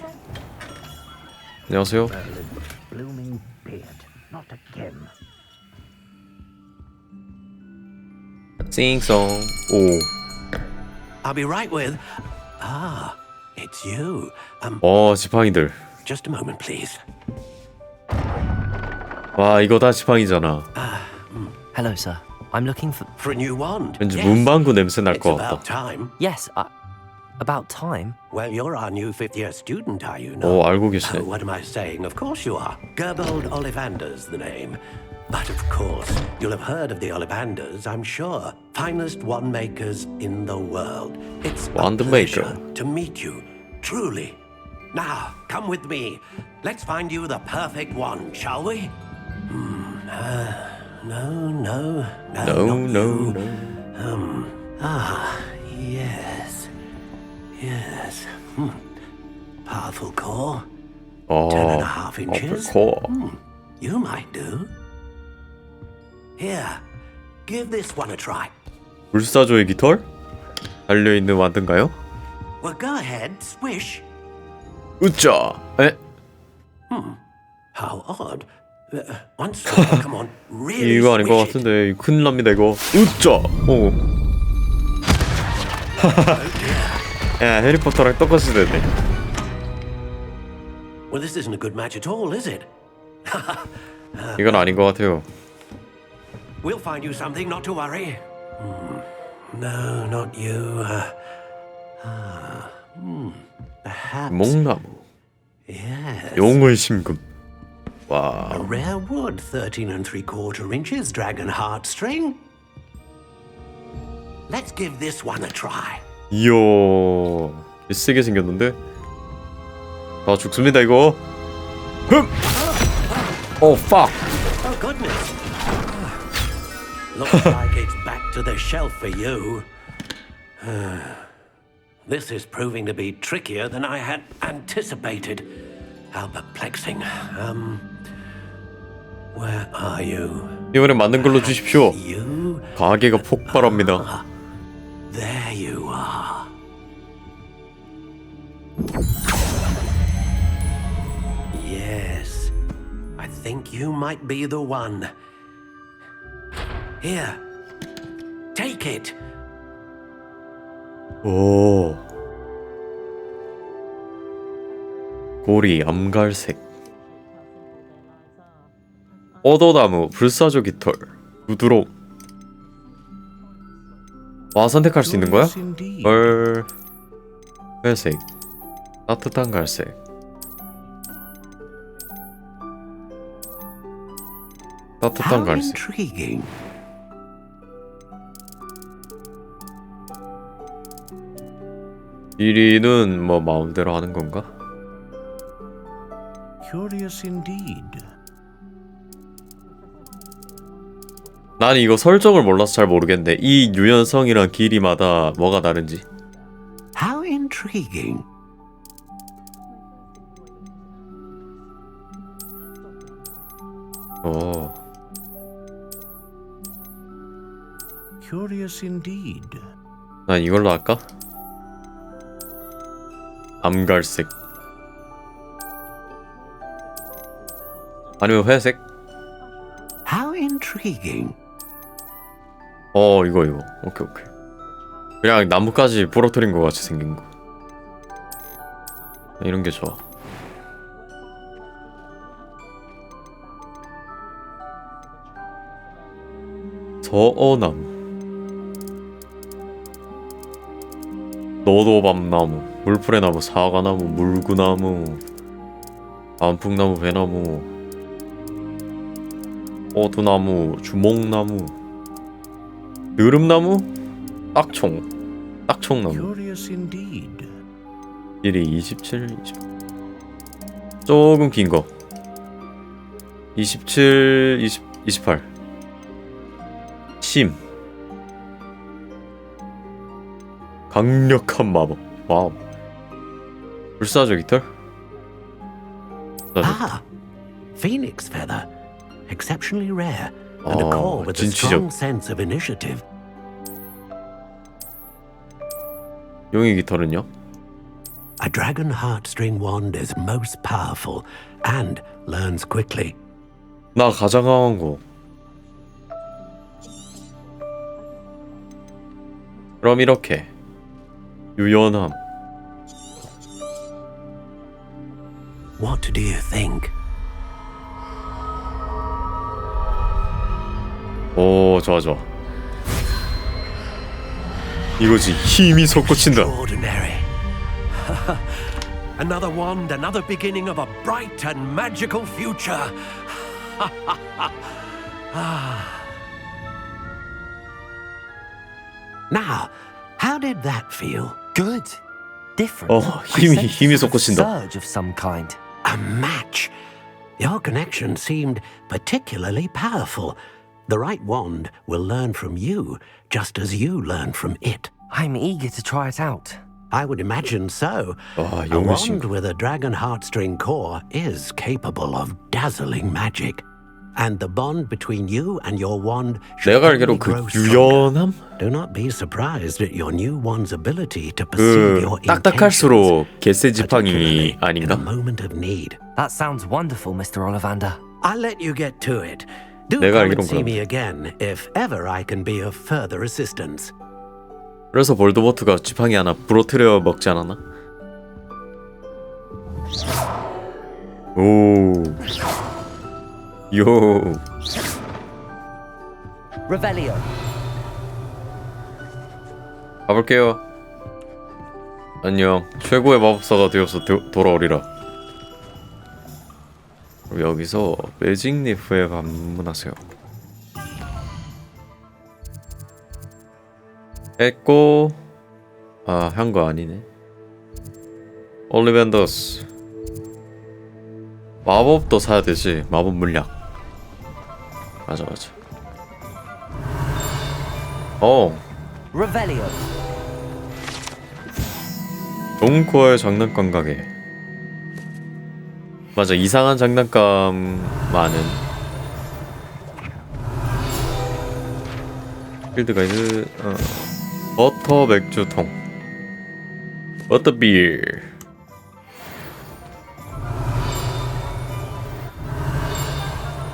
안녕하세요. Blooming beard, not again. 싱송. 오. I'll be right with. Ah, it's you. 지팡이들. Just a moment, please. 와, 이거 다 지팡이잖아. Hello, sir. I'm looking for a new wand. 왠지 문방구 냄새 날 것 It's 같다. about time. Yes, about time. Well, you're our new fifth-year student, are you not? 알고 계시네. What am I saying? Of course you are. Gerbold Ollivander's the name. But of course, you'll have heard of the Ollivanders, I'm sure. Finest wand makers in the world. It's wand a pleasure maker. to meet you, truly. Now, come with me. Let's find you the perfect wand, shall we? No. Yes. Powerful core. 10.5 inches. core. You might do. Here, give this one a try. 불사조의 깃털? 달려있는 와드인가요? Well, go ahead, swish. 으짜! 에? How odd. Once more, come on, really 이거 아닌 것 swish it. 같은데 큰일 납니다 이거. 으짜! 오. 야, 해리포터랑 똑같이 되네. Well, this isn't a good match at all, is it? 이건 아닌 것 같아요. We'll find you something, not to worry. No, not you. Perhaps. 목나무. Yes. 용의 심금. A 와. rare wood, 13 3/4 inches, dragon heartstring. Let's give this one a try. 이야. 세게 생겼는데? 다 죽습니다 이거. 흠! 오, fuck. Oh, goodness. Looks like it's back to the shelf for you. This is proving to be trickier than I had anticipated. How perplexing. Where are you? 이번에 맞는 걸로 주십시오. 가게가 폭발합니다. There you are. Yes. I think you might be the one. Here. Take it. 오. 고리, 암갈색, 뻗어나무, 불사조 깃털, 부드러움. 와, 선택할 수 있는 거야? 헐. 회색, 따뜻한 갈색, 따뜻한 갈색. 길이는 뭐 마음대로 하는 건가? Curious indeed. 난 이거 설정을 몰라서 잘 모르겠네. 이 유연성이랑 길이마다 뭐가 다른지. How intriguing. 오. Curious indeed. 난 이걸로 할까? 암갈색. 아니면 회색? How intriguing. 이거. 오케이. 그냥 나뭇가지 부러뜨린 것 같이 생긴 거. 이런 게 좋아. 저어나무, 너도밤나무, 물풀의나무, 사과나무, 물구나무, 안풍나무, 배나무, 어두나무, 주목나무, 느릅나무, 딱총나무. Curious indeed. 길이 27, 20. 조금 긴 거. 27, 28. 심. 강력한 마법. 와우. 불사조 깃털? Ah, phoenix feather. Exceptionally rare. And a core with a 진취적. strong sense of initiative. 용의 깃털은요? A dragon heartstring wand is most powerful and learns quickly. 나 가장 강한 거. 그럼 이렇게 유연함. What do you think? 오, 좋아. 이거지. 힘이 솟구친다. Extraordinary. Another wand, another beginning of a bright and magical future. Now, how did that feel? Good. Different. 힘이 솟구친다. Surge of some kind. A match. Your connection seemed particularly powerful. The right wand will learn from you, just as you learn from it. I'm eager to try it out. I would imagine so. A wand with a dragon heartstring core is capable of dazzling magic. And the bond between you and your wand should 내가 알기로 그 유연함? Do not be surprised at your new wand's ability to perceive your 딱딱할수록 개세 지팡이 아닌가? moment of need. That sounds wonderful, Mr. Ollivander. I'll let you get to it. Do 내가 come and 알기론 see 그럼. me again if ever I can be of further assistance. 그래서 볼드모트가 지팡이 하나 부러뜨려 먹지 않았나? 오. 요. Revelio. 가볼게요. 안녕. 최고의 마법사가 되어서 돌아오리라. 그럼 여기서 매직 리프에 방문하세요. 했고, 한 거 아니네. 올리벤더스. 마법도 사야 되지. 마법 물약. 맞아. Revelio. 동코어의 장난감 가게. 맞아, 이상한 장난감 많은. 필드 가이드. 버터 맥주통. 버터빌.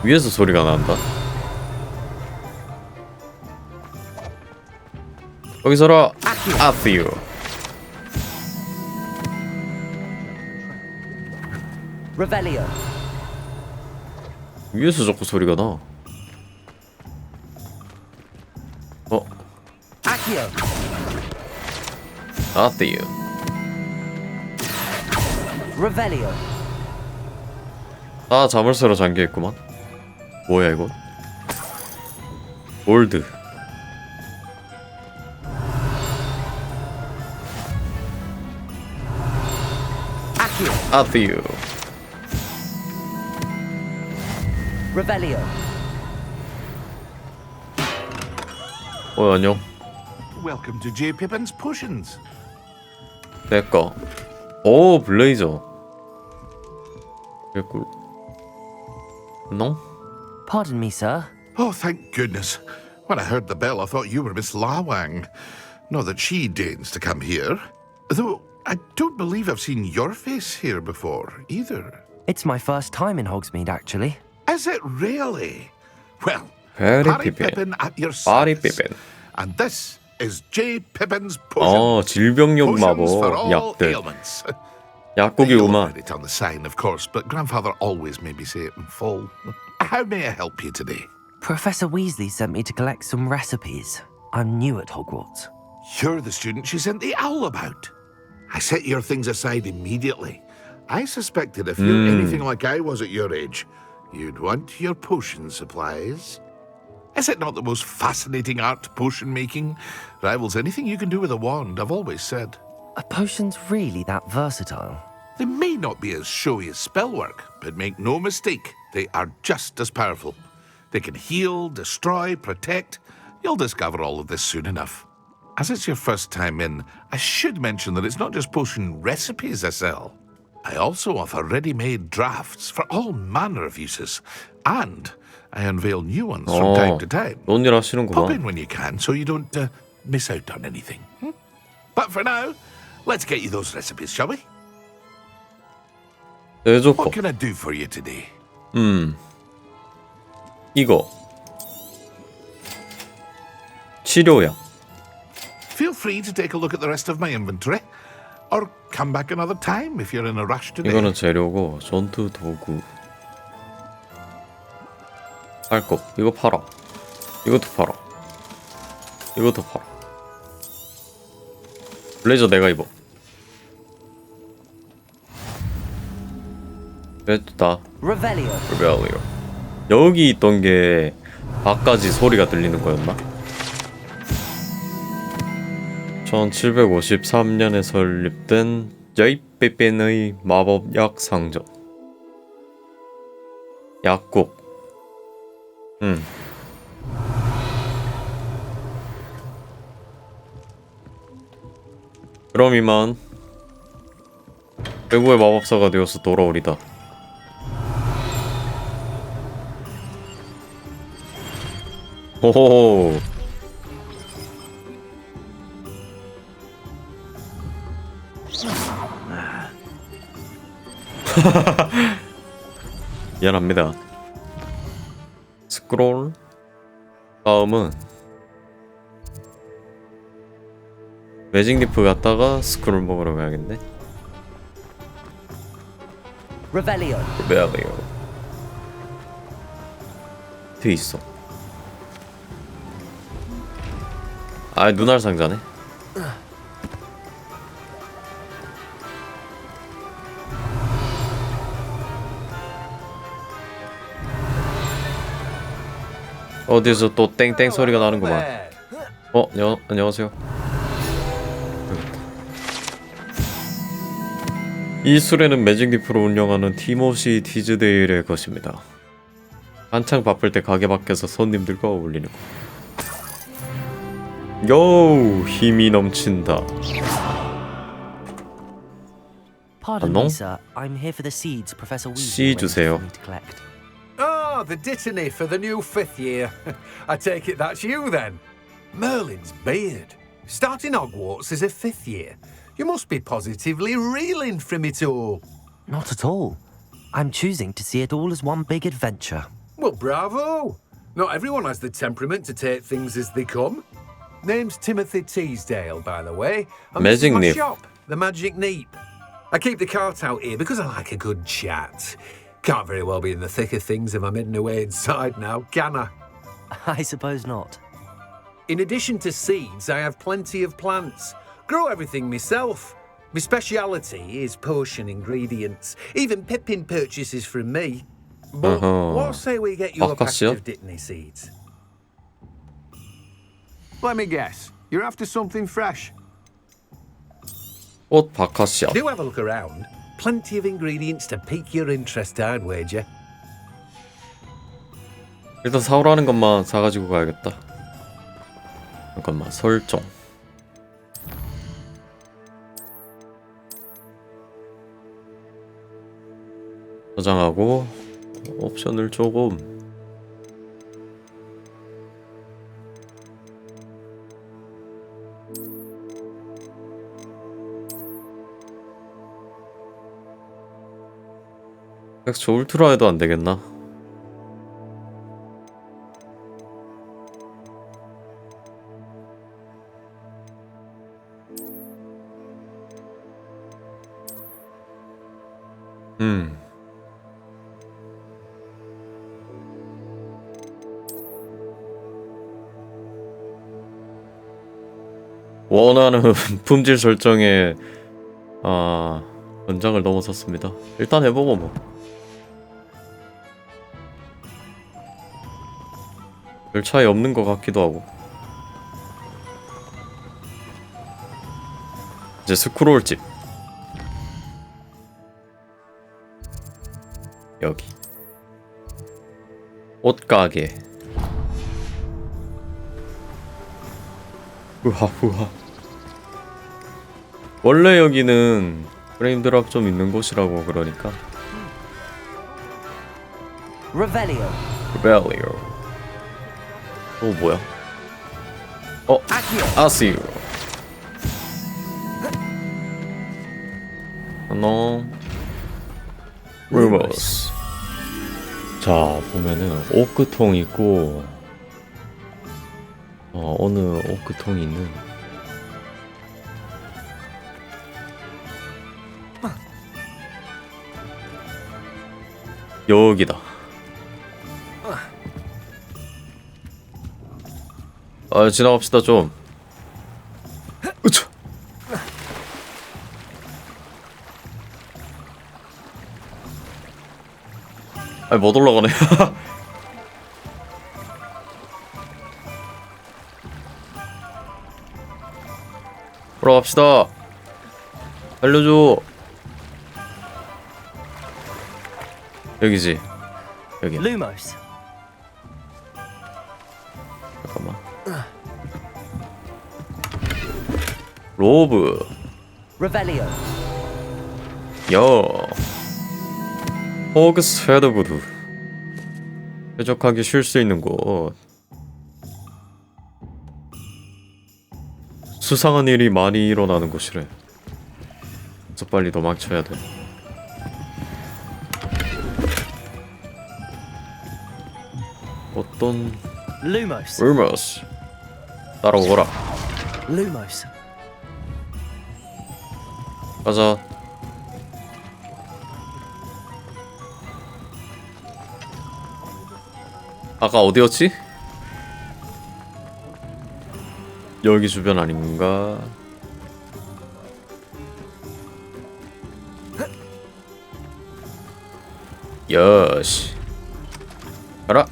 위에서 소리가 난다. 거기서라. 아피오. Revelio. 위에서 자꾸 소리가 나. Accio. 아띠요. Revelio. 아, 자물쇠로 잠겨있구만. 뭐야 이거? 골드. 아띠요. Revelio. 안녕. Welcome to J. Pippin's Potions. 내꺼. 오, 블레이저. 개꿀. No? Pardon me, sir. Oh, thank goodness. When I heard the bell, I thought you were Miss Lawang. Not that she deigns to come here. Though I don't believe I've seen your face here before, either. It's my first time in Hogsmeade, actually. Is it really? Well, Harry Harry Pippin. Pippin at your Harry service. Pippin. And this is J. Pippin's Potions. 질병용 Potions for 마법 all 약들. ailments. 약국이 You'll 오만. read it on the sign, of course, but Grandfather always made me say it in full. How may I help you today? Professor Weasley sent me to collect some recipes. I'm new at Hogwarts. You're the student she sent the owl about. I set your things aside immediately. I suspected if you're anything like I was at your age, you'd want your potion supplies. Is it not the most fascinating art, potion making? Rivals anything you can do with a wand, I've always said. Are potions really that versatile? They may not be as showy as spellwork, but make no mistake, they are just as powerful. They can heal, destroy, protect. You'll discover all of this soon enough. As it's your first time in, I should mention that it's not just potion recipes I sell. I also offer ready-made drafts for all manner of uses, and I unveil new ones from time to time. 뭔 일 하시는구만. Pop in when you can so you don't miss out on anything. But for now, let's get you those recipes, shall we? What can I do for you today? 이거. 치료약. Feel free to take a look at the rest of my inventory, or come back another time if you're in a rush today. 이거는 재료고 전투 도구. 할 거. 이거 팔아. 이것도 팔아. 이것도 팔아. 블레이저 내가 입어. 됐다. Revelio. Revelio. 여기 있던 게 밖까지 소리가 들리는 거였나? 1753년에 설립된 J. Pippin의 마법약 상점. 약국. 그럼 이만 최고의 마법사가 되어서 돌아오리다. 호호호. 미안합니다. 스크롤. 다음은 매직 리프 갔다가 스크롤 먹으러 가야겠네. Revelio. Revelio. 돼 있어. 아, 눈알 상자네. 어디서 또 땡땡 소리가 나는구만. 안녕하세요. 이 수레는 매직 리프로 운영하는 티모시 티즈데일의 것입니다. 한창 바쁠 때 가게 밖에서 손님들과 어울리는 거. 요, 힘이 넘친다. Pardon me, sir. I'm here for the seeds Professor Weasley 씨 주세요. to collect. Oh, the dittany for the new 5th year. I take it that's you then. Merlin's beard. Starting Hogwarts as a 5th year. You must be positively reeling from it all. Not at all. I'm choosing to see it all as one big adventure. Well, bravo. Not everyone has the temperament to take things as they come. Name's Timothy Teasdale, by the way. And this is Magic my Neep. shop, the Magic Neep. I keep the cart out here because I like a good chat. Can't very well be in the thick of things if I'm hidden away inside now, can I? I suppose not. In addition to seeds, I have plenty of plants. Grow everything myself. My speciality is potion ingredients. Even Pippin purchases from me. But what say we get you a packet of Dittany seeds? Let me guess. You're after something fresh. 꽃 바카씨앗. Do have a look around. Plenty of ingredients to pique your interest, I'd wager. 일단 사오라는 것만 사가지고 가야겠다. 잠깐만, 설정. 저장하고 옵션을 조금 저 울트라 해도 안 되겠나? 원하는 품질 설정에 권장을 넘어섰습니다. 일단 해보고 뭐. 별 차이 없는 것 같기도 하고. 이제 스크롤집. 여기. 옷가게. 우하우하. 원래 여기는 프레임 드랍 좀 있는 곳이라고 그러니까. Revelio. 뭐야? 아시오. 안녕. 루머스. 자, 보면은 오크통 있고 어느 오크통이 있는 여기다. 지나갑시다 좀. 으차. 못 올라가네. 올라갑시다. 알려줘. 여기지. 여기. Lumos. 잠깐만. 로브. Revelio. 호그스 헤드부드. 쾌적하게 쉴 수 있는 곳. 수상한 일이 많이 일어나는 곳이래. 그래서 빨리 도망쳐야 돼. 어떤 루머스 따라오거라. Lumos. 가자. 아까 어디였지? 여기 주변 아닌가? 여시 가라.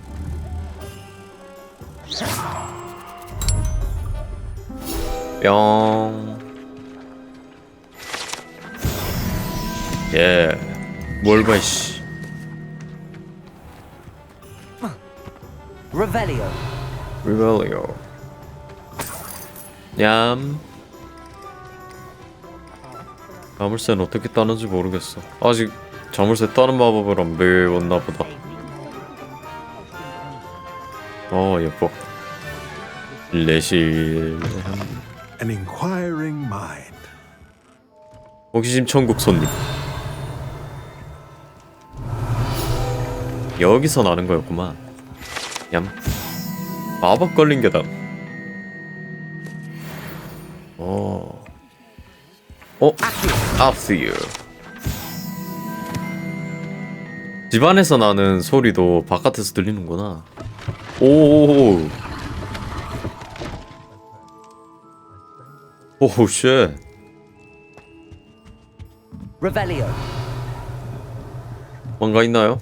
뿅. 뭘 봐, 이씨. Revelio. 냠. 자물쇠는 어떻게 따는지 모르겠어. 아직 자물쇠 따는 마법을 안 배웠나 보다. 예뻐. 레실. An inquiring mind. 호기심 천국 손님. 여기서 나는 거였구만. 얌. 마법 걸린 계단. 아시오. 집안에서 나는 소리도 바깥에서 들리는구나. 오. 오우 쉣. Revelio. 뭔가 있나요?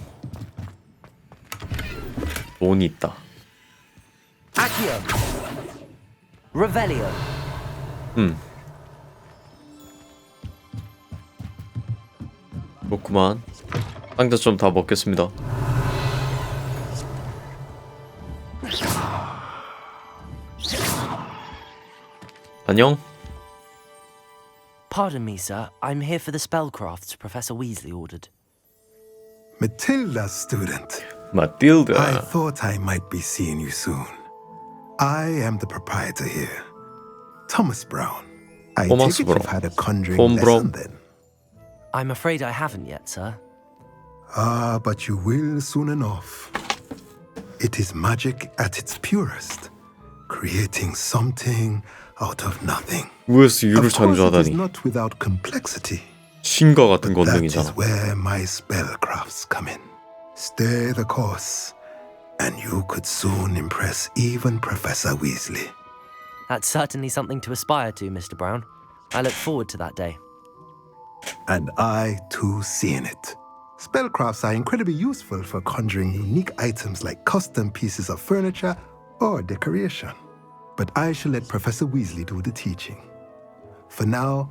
돈이 있다. Accio. Revelio. 좋구만. 상자 좀 다 먹겠습니다. 안녕? Pardon me, sir. I'm here for the spellcrafts Professor Weasley ordered. Matilda's student. Matilda. I thought I might be seeing you soon. I am the proprietor here, Thomas Brown. I take it you've had a conjuring lesson then. I'm afraid I haven't yet, sir. Ah, but you will soon enough. It is magic at its purest, creating something out of nothing. 우에서 유를 Of course, it is 창조하다니. not without complexity. 신과 같은 That 권능이잖아. is where my spellcrafts come in. Stay the course, and you could soon impress even Professor Weasley. That's certainly something to aspire to, Mr. Brown. I look forward to that day. And I, too, see in it. Spellcrafts are incredibly useful for conjuring unique items like custom pieces of furniture or decoration. But I shall let Professor Weasley do the teaching. For now,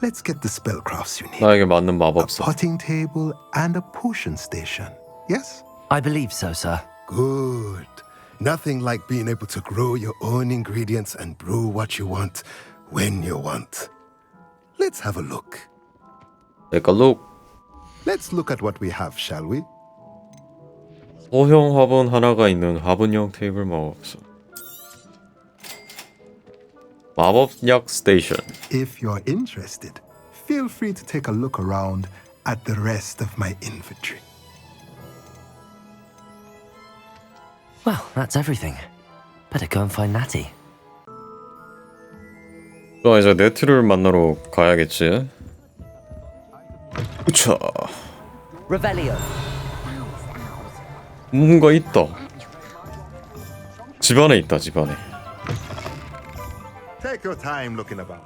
let's get the spellcrafts you need. 나에게 맞는 A 마법사. potting table and a potion station. Yes? I believe so, sir. Good. Nothing like being able to grow your own ingredients and brew what you want when you want. Let's have a look. Take a look. Let's look at what we have, shall we? 소형 화분 하나가 있는 화분형 테이블 마법사. 마법약 스테이션. If you're interested, feel free to take a look around at the rest of my inventory. Well, that's everything. Better go and find Natty. 자, 이제 네트를 만나러 가야겠지. 으차. Revelio. 뭔가 있다. 집안에 있다, 집안에. Take your time looking about.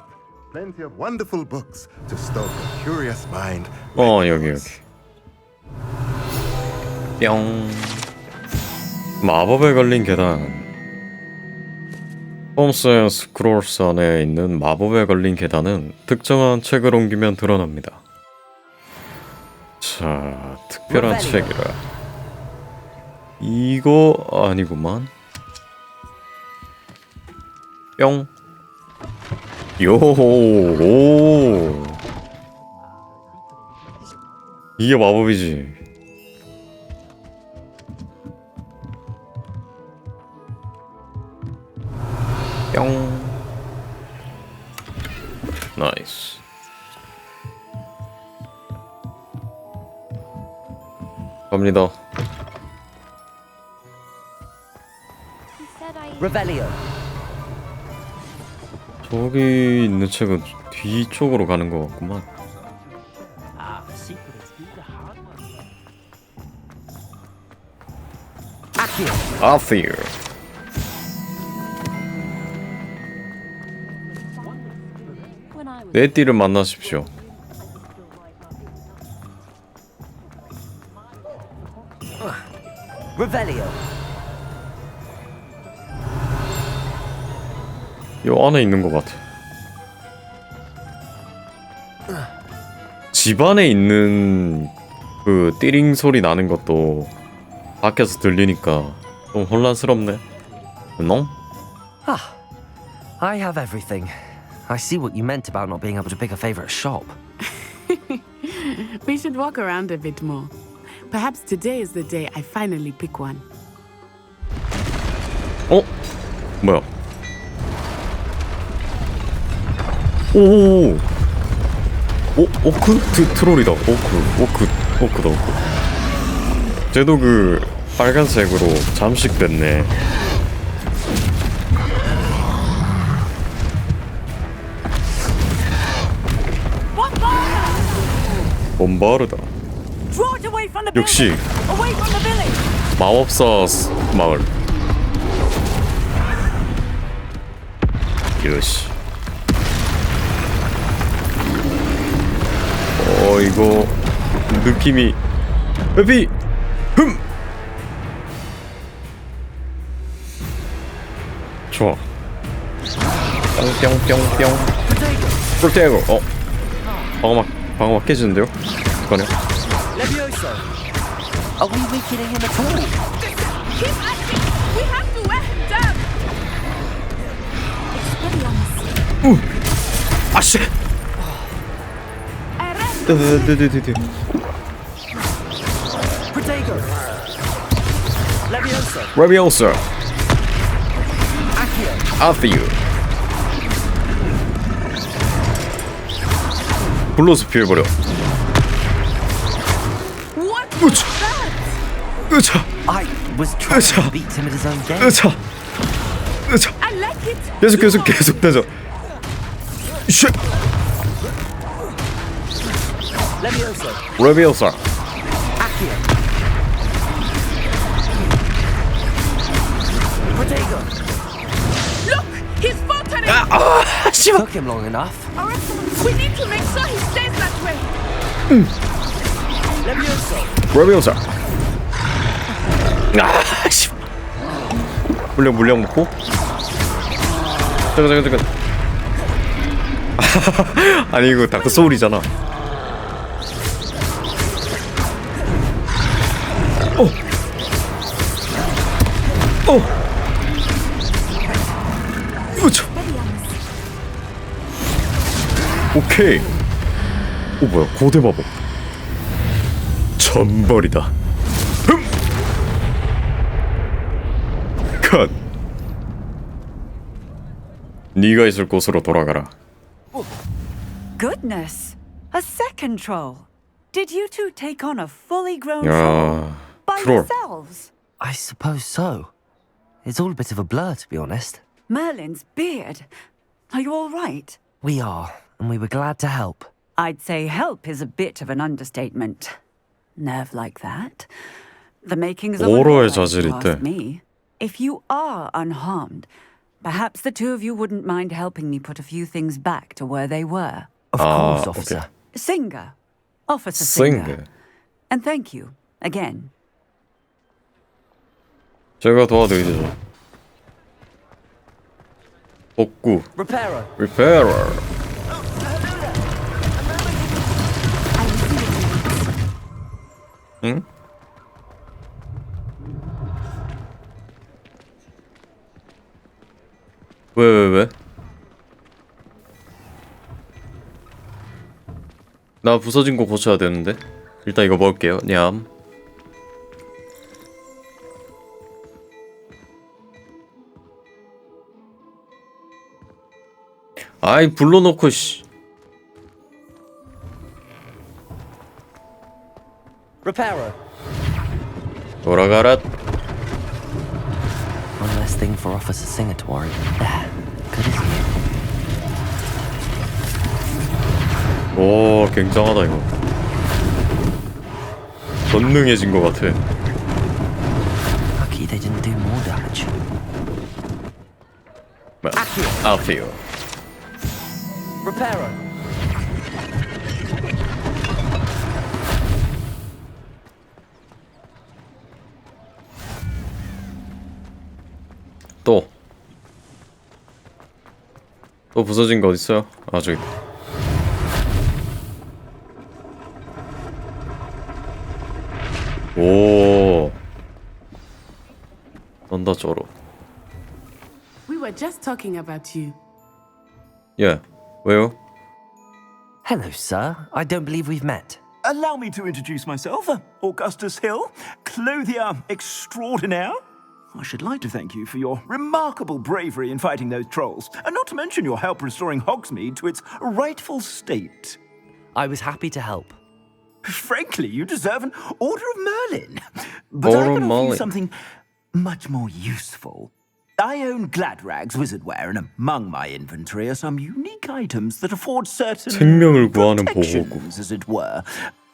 Plenty of wonderful books to stoke a curious mind. 여기. 뿅. 마법에 걸린 계단. 홈스 앤 스크롤스 안에 있는 마법에 걸린 계단은 특정한 책을 옮기면 드러납니다. 자, 특별한 책이라. 이거 아니구만. 뿅. 오. 이게 마법이지. 뿅. 나이스. 갑니다. Revelio. 저기 있는 책은 뒤쪽으로 가는 것 같구만. Accio. 내 띠를 만나십시오. Revelio. 요 안에 있는 것 같아. 집 안에 있는 그 띠링 소리 나는 것도 밖에서 들리니까 좀 혼란스럽네. No? Ah, I have everything. I see what you meant about not being able to pick a favorite shop. We should walk around a bit more. Perhaps today is the day I finally pick one. 뭐야? 오. 오크? 트롤이다. 오크다. 쟤도 그 빨간색으로 잠식됐네. 봄바르다. Draw it away from the 역시 building. Away from the village. 마법사 마을. 요시. 이거 느낌이 에피 좋아. 뿅뿅뿅뿅. 프로테이거. 방어막 깨지는데요? 어떡하냐? Are we weakening him at all? Keep acting! We have to wear him down! 아씨. 네. Protego. Leviosa. Leviosa. Accio. 불러서 피해버려. 으차. I was trying to beat him at his own game. 으차. I like it! 계속 되죠. 쉣. Leviosa. Accio. Protego. Look! He's faltering! Took him long enough. We need to make sure he stays that way! Leviosa. 씨. 물량 먹고. 잠깐. 아니 이거 다크 소울이잖아. 오케이. 뭐야 고대 마법. 전벌이다. 컷. 네가 있을 곳으로 돌아가라. Goodness, a second troll. Did you two take on a fully grown 야, troll by 트롤. yourselves? I suppose so. It's all a bit of a blur, to be honest. Merlin's beard. Are you all right? We are, and we were glad to help. I'd say help is a bit of an understatement. Nerve like that. The makings of a 오로의 lawyer, 자질이 if you ask 있대. me. If you are unharmed, perhaps the two of you wouldn't mind helping me put a few things back to where they were. Of course, officer. 오케이. Singer. Officer Singer. 싱글. And thank you, again. 제가 도와드리죠. 복구. Repairer. 응? 왜? 나 부서진 거 고쳐야 되는데. 일단 이거 먹을게요. 냠. 아이 불러놓고 씨. Repairer. 돌아가라. One less thing for Officer Singer to worry. Good as new. 오, 굉장하다 이거. 전능해진 것 같아. Lucky they didn't do more damage. Accio. Repairer. 또 부서진 거 어딨어요? 아 저기 있다. 오 넌다 쩔어. We were just talking about you. 예, 왜요? Hello, sir. I don't believe we've met. Allow me to introduce myself, Augustus Hill, clothier extraordinaire. I should like to thank you for your remarkable bravery in fighting those trolls, and not to mention your help restoring Hogsmeade to its rightful state. I was happy to help. Frankly, you deserve an Order of Merlin. But I can offer you something much more useful. I own Gladrag's wizardware, and among my inventory are some unique items that afford certain 생명을 구하는 보호구. protections, as it were.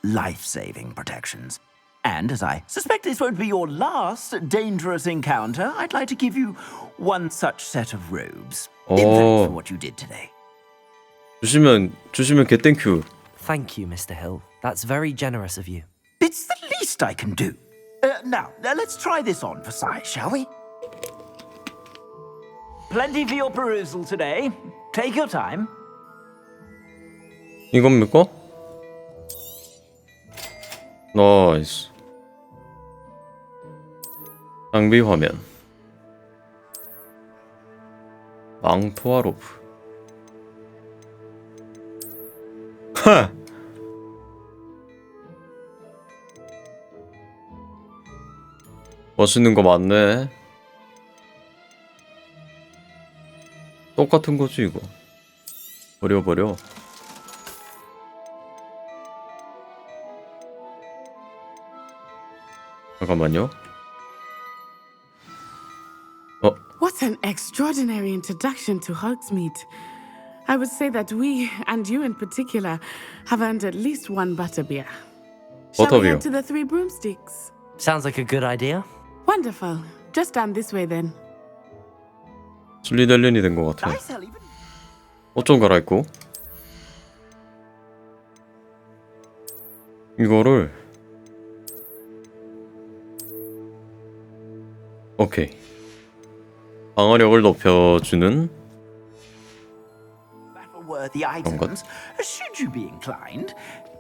life-saving protections. And as I suspect this won't be your last dangerous encounter, I'd like to give you one such set of robes. In thanks for what you did today. 주시면 개땡큐. Thank you, Mr. Hill. That's very generous of you. It's the least I can do. Now, let's try this on for size, shall we? Plenty for your perusal today. Take your time. 이겁니까? 나이스. 장비 화면. 망토와 로프. 하! 멋있는 거 많네. 똑같은 거지 이거. 버려. 잠깐만요. What an extraordinary introduction to Hogsmeade. I would say that we, and you in particular, have earned at least one butterbeer. Shall we head to the Three Broomsticks? Sounds like a good idea. Wonderful. Just down this way then. 슬리델린이 된 것 같아. 옷 좀 갈아입고. 이거를 오케이. 방어력을 높여주는 worthy items. Should you be inclined,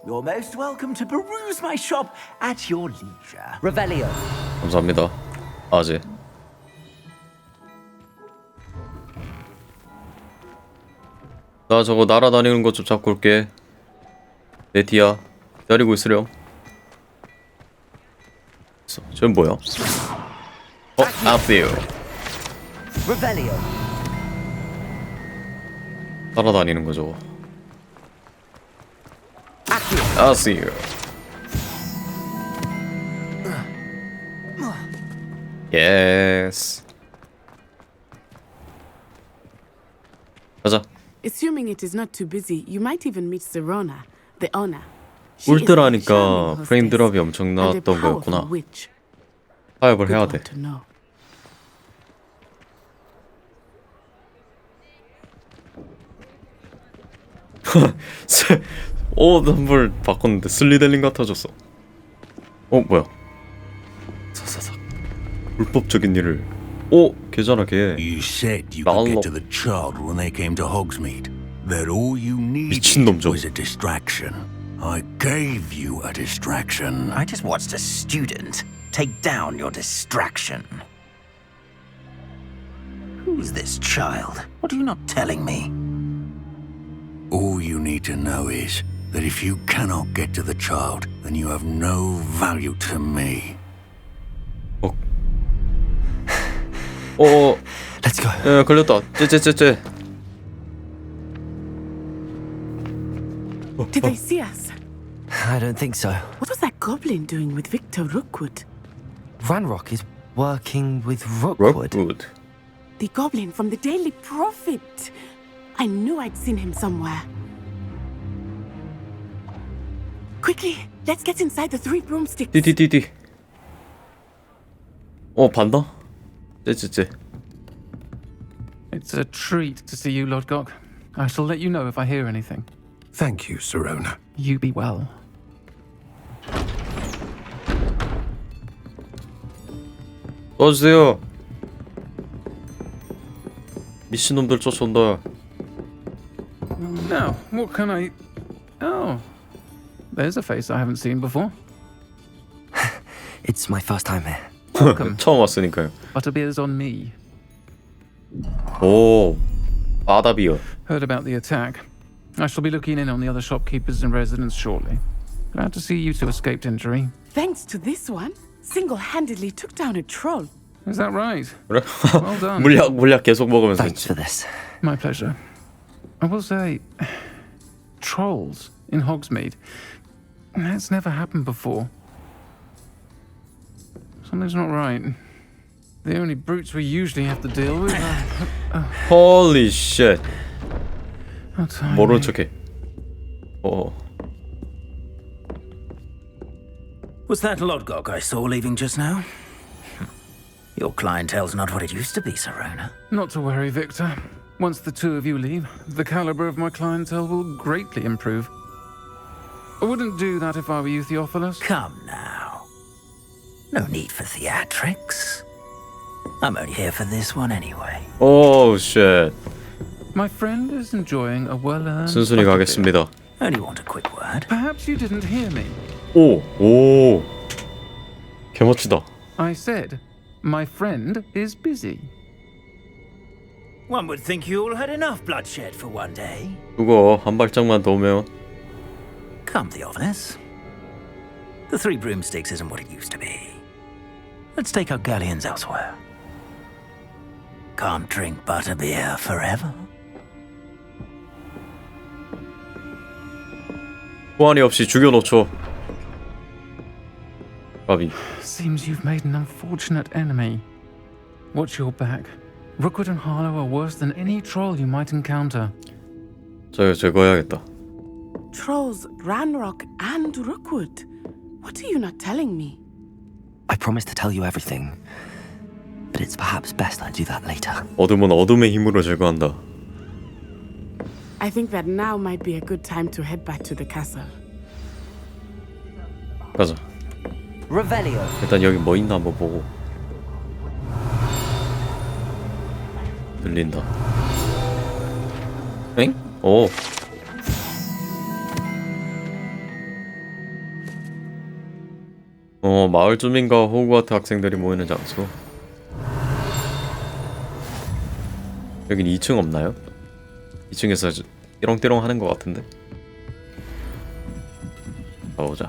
you're most welcome to peruse my shop at your leisure. Revelio. 감사합니다. 아재. 나 저거 날아다니는 것 좀 잡고 올게. 내 뒤야. 기다리고 있으렴. 쟤는 뭐야? 아프요. Revelio. 따라다니는 거죠. 아시요. 예스. 가자. Assuming it is not too busy, you might even meet Serona, the owner. 울트라니까 프레임 드랍이 엄청 나왔던 거였구나. 타협을 해야 돼. 옷 한 벌 바꿨는데 슬리델린 같아졌어. 뭐야? 사사삭. 불법적인 일을. 걔잖아 걔. You said you could get to the child when they came to Hogsmeade. That all you needed was a distraction. I gave you a distraction. I just watched a student take down your distraction. Who's this child? What are you not telling me? All you need to know is that if you cannot get to the child, then you have no value to me. Let's go. 야, 걸렸다. 쟤. Did they see us? I don't think so. What was that goblin doing with Victor Rookwood? Ranrock is working with Rookwood. The goblin from the Daily Prophet. I knew I'd seen him somewhere. Quickly, let's get inside the Three Broomsticks. 디디디디. 봤나? 쟤. It's a treat to see you, Lodgok. I shall let you know if I hear anything. Thank you, Serona. You be well. 도와주세요. 미친놈들 쫓아온다. Now, what can I... Oh, there's a face I haven't seen before. It's my first time here. Welcome. 처음 왔으니까요. Butterbeer's on me. 바다비어. Heard about the attack. I shall be looking in on the other shopkeepers and residents shortly. Glad to see you two escaped injury. Thanks to this one, single-handedly took down a troll. Is that right? 그래? Well done. 물약 계속 먹으면서 Thanks 했지. for this. My pleasure. I will say, trolls in Hogsmeade. That's never happened before. Something's not right. The only brutes we usually have to deal with are... Holy shit. Oh, 모른 척해. Was that Lodgok I saw leaving just now? Your clientele's not what it used to be, Serona. Not to worry, Victor. Once the two of you leave, the caliber of my clientele will greatly improve. I wouldn't do that if I were you, Theophilus. Come now. No need for theatrics. I'm only here for this one anyway. Oh shit. My friend is enjoying a well-earned. 순순히 가겠습니다. Only want a quick word. Perhaps you didn't hear me. 오. 개멋지다. I said, my friend is busy. One would think you all had enough bloodshed for one day. 그거 한 발짝만 더 오면. Come, Theophilus. The Three Broomsticks isn't what it used to be. Let's take our galleons elsewhere. Can't drink butterbeer forever. 호환이 없이 죽여놓죠. 바비. Seems you've made an unfortunate enemy. Watch your back. Rookwood and Harlow are worse than any troll you might encounter. 저 제거해야겠다. Trolls, Ranrock, and Rookwood. What are you not telling me? I promised to tell you everything, but it's perhaps best I do that later. 어둠은 어둠의 힘으로 제거한다. I think that now might be a good time to head back to the castle. 가자. Revelio. 일단 여기 뭐 있나 한번 보고. 들린다. 엥? 오. 마을 주민과 호그와트 학생들이 모이는 장소. 여긴 2층 없나요? 2층에서 띠렁띠렁 하는 것 같은데. 가보자.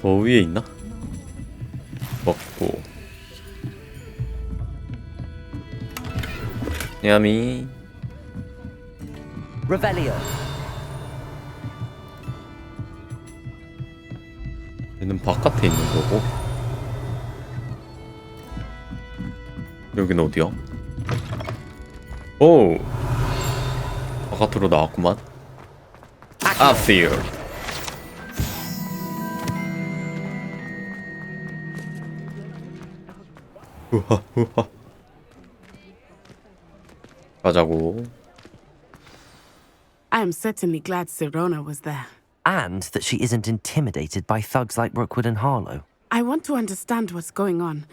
더 위에 있나? 먹고. 야미. Revelio. 얘는 바깥에 있는 거고. 여긴 어디야? 오! 바깥으로 나왔구만. 아피어. 우하 우하. 가자고. I am certainly glad Serona was there. And that she isn't intimidated by thugs like Rookwood and Harlow. I want to understand what's going on,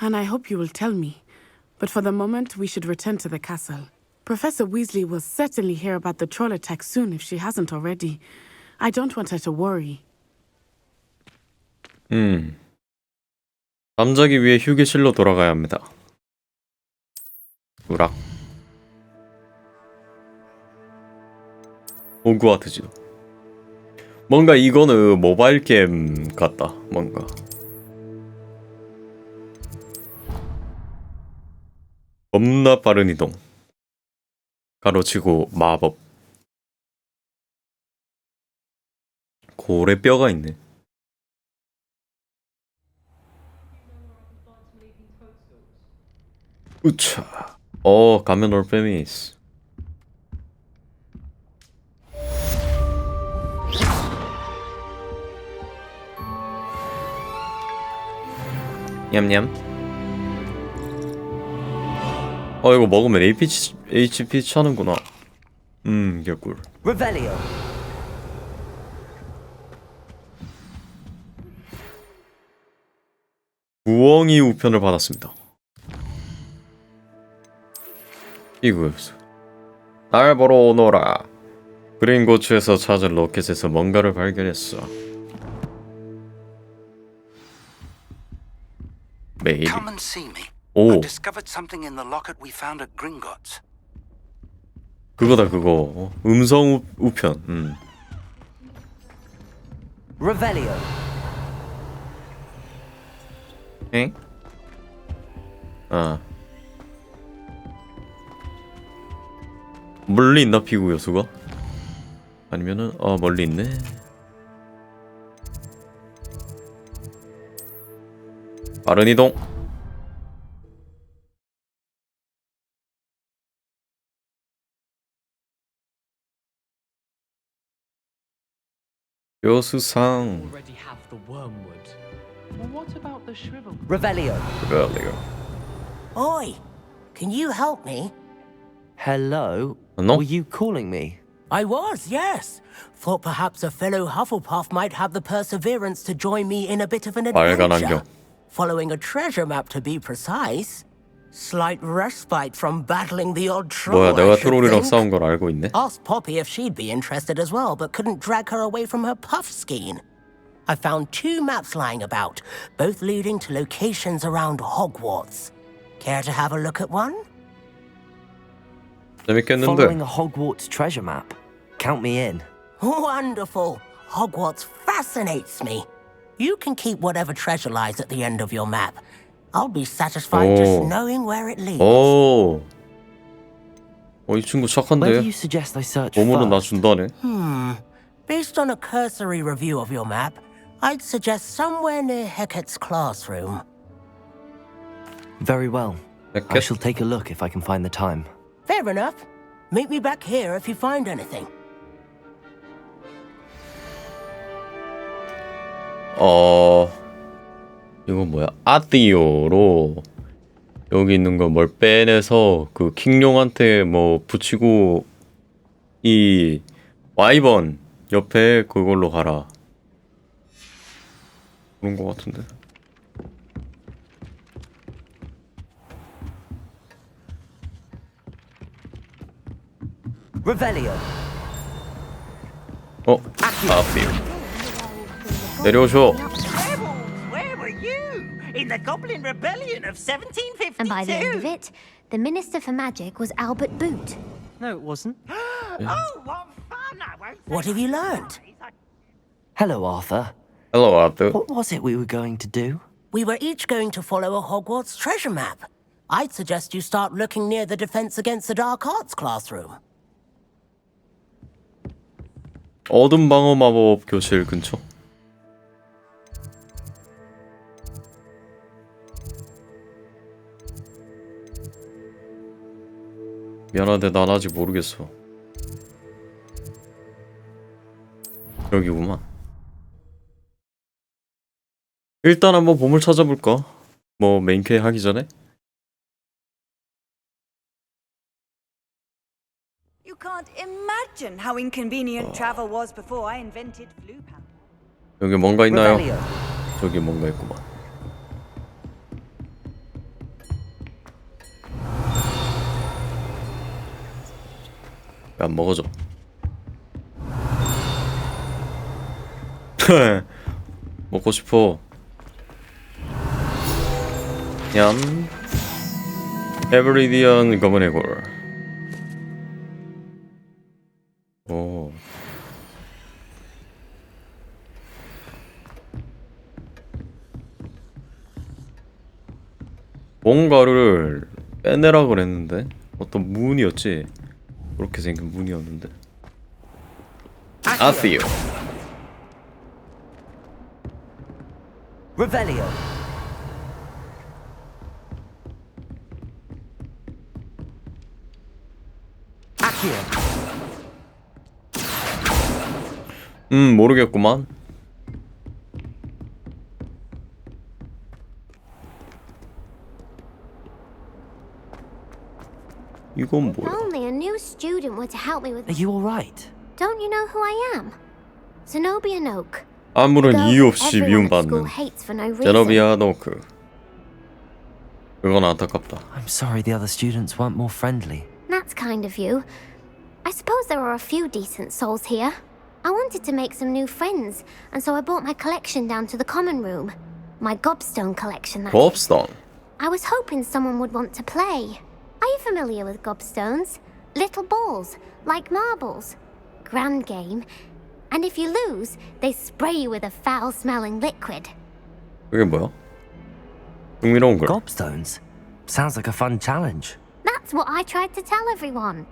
and I hope you will tell me. But for the moment, we should return to the castle. Professor Weasley will certainly hear about the troll attack soon if she hasn't already. I don't want her to worry. 잠자기 위해 휴게실로 돌아가야 합니다. 우락. 호그와트 지도. 뭔가 이거는 모바일 게임 같다. 뭔가. 겁나 빠른 이동. 가로치고 마법. 고래뼈가 있네. 우차. 가면 올빼미스. 냠냠. 이거 먹으면 HP 차는구나. 개꿀. Revelio. 부엉이 우편을 받았습니다. 이거였어. 날 보러 오너라. 그린고츠에서 찾은 로켓에서 뭔가를 발견했어. 메일. Come and see me. 오. I've discovered something in the locket we found at Gringotts. 그거다 그거. 음성 우편. Revelio. 엥? 멀리 있나 피구 요소가? 아니면은 멀리 있네. 빠른 이동. 여수상. Already have the wormwood. Well, what about the shrivel? Revelio. Oi, can you help me? Hello? No? Were you calling me? I was, yes. Thought perhaps a fellow Hufflepuff might have the perseverance to join me in a bit of an 빨간 adventure. 안경. Following a treasure map, to be precise. Slight respite from battling the odd troll, 뭐야, 내가 I should 트롤이랑 think. 싸운 걸 알고 있네. Asked Poppy if she'd be interested as well, but couldn't drag her away from her puff skein. I found 2 maps lying about, both leading to locations around Hogwarts. Care to have a look at one? Following 재밌겠는데. a Hogwarts treasure map. Count me in. Wonderful. Hogwarts fascinates me. You can keep whatever treasure lies at the end of your map. I'll be satisfied just knowing where it leads. 오. 이 친구 Where do 착한데. you suggest I search 보물은 나 first? 준다네. Based on a cursory review of your map, I'd suggest somewhere near Hecat's classroom. Very well. I shall take a look if I can find the time. Fair enough. Meet me back here if you find anything. 이거 뭐야? 아디오로 여기 있는 거 뭘 빼내서 그 킹룡한테 뭐 붙이고 이 와이번 옆에 그걸로 가라. 그런 거 같은데. Revelio. 아디오. 내려오셔. Where were you? In the Goblin Rebellion of 1752? And by the end of it, the Minister for Magic was Albert Boot. No, it wasn't. Oh, what fun! I won't. What have you learned? Hello, Arthur. Hello, Arthur. What was it we were going to do? We were each going to follow a Hogwarts treasure map. I'd suggest you start looking near the Defense Against the Dark Arts classroom. 어둠 방어 마법 교실 근처. 미안한데 난 아직 모르겠어. 여기구만. 일단 한번 보물 찾아볼까? 뭐 메인캐 하기 전에? You can't imagine how inconvenient travel was before I invented flu pal. 여기 뭔가 있나요? 저기 뭔가 있구만. 안 먹어줘. 먹고 싶어. 냠. 에브리디언 검은 해골. 오. 뭔가를 빼내라 그랬는데 어떤 문이었지? 그렇게 생긴 문이었는데. 아시오. Revelio. 모르겠구만. 이건 If 뭐야? only a new student were to help me with. Are you all right? Don't you know who I am? Zenobia Noak. 아무런 이유 없이 미움받는 Hates for no reason. 제노비아 노크. 그건 안타깝다. I'm sorry the other students weren't more friendly. That's kind of you. I suppose there are a few decent souls here. I wanted to make some new friends, and so I brought my collection down to the common room. My gobstone collection, that is. gobstone. I was hoping someone would want to play. Are you familiar with gobstones? Little balls, like marbles. Grand game. And if you lose, they spray you with a foul-smelling liquid. 그게 뭐야? 흥미로운 걸. Gobstones? Sounds like a fun challenge. That's what I tried to tell everyone.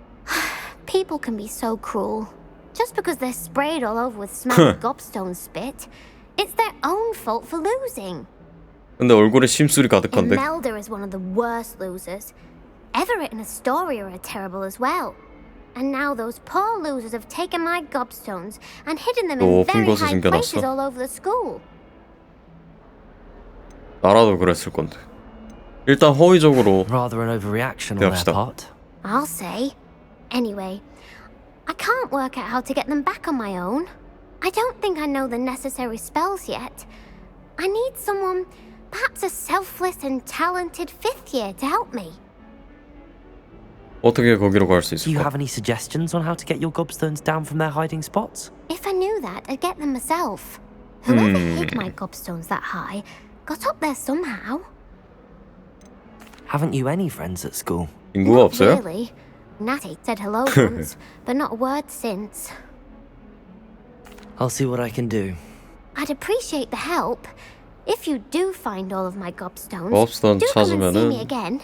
People can be so cruel. Just because they're sprayed all over with smelly gobstone spit, it's their own fault for losing. 근데 얼굴에 심술이 가득한데. Imelda is one of the worst losers. Everett and Astoria are terrible as well. And now those poor losers have taken my gobstones and hidden them 너 in 오픈 very 곳에 high places 숨겨놨어? all over the school. 나라도 그랬을 건데. 일단 허위적으로 Rather an overreaction on their 대합시다. part. I'll say. Anyway, I can't work out how to get them back on my own. I don't think I know the necessary spells yet. I need someone, perhaps a selfless and talented fifth year to help me. 어떻게 거기로 갈 수 Do you 있을까? have any suggestions on how to get your gobstones down from their hiding spots? If I knew that, I'd get them myself. Whoever hid my gobstones that high got up there somehow. Haven't you any friends at school? 친구가 없어요? Really? Natty said hello once, but not a word since. I'll see what I can do. I'd appreciate the help. If you do find all of my gobstones, gobstone do come and see 찾으면은 me again.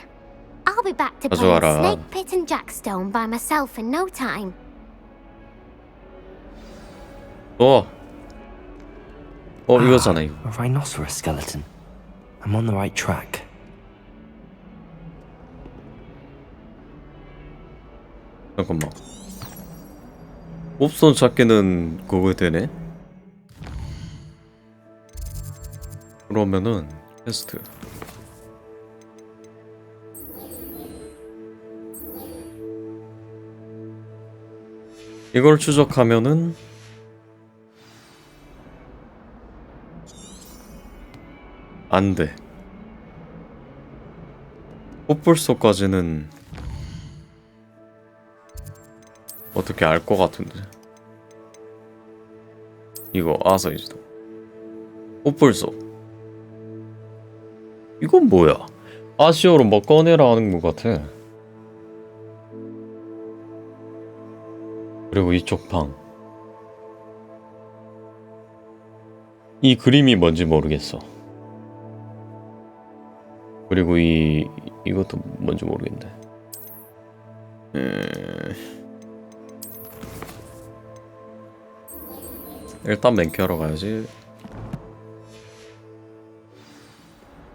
I'll be back to play 가져와라. Snake Pit and Jackstone by myself in no time. 이거잖아 이거. A rhinoceros skeleton. I'm on the right track. 잠깐만. 옵션 찾기는 그거 되네. 그러면은 퀘스트. 이걸 추적하면은 안 돼. 꽃불소까지는 어떻게 알 것 같은데. 이거 아서이지도. 꽃불소. 이건 뭐야? 아시오로 뭐 꺼내라 하는 것 같아. 그리고 이쪽 방. 이 그림이 뭔지 모르겠어. 그리고 이것도 뭔지 모르겠네. 일단 맨키하러 가야지.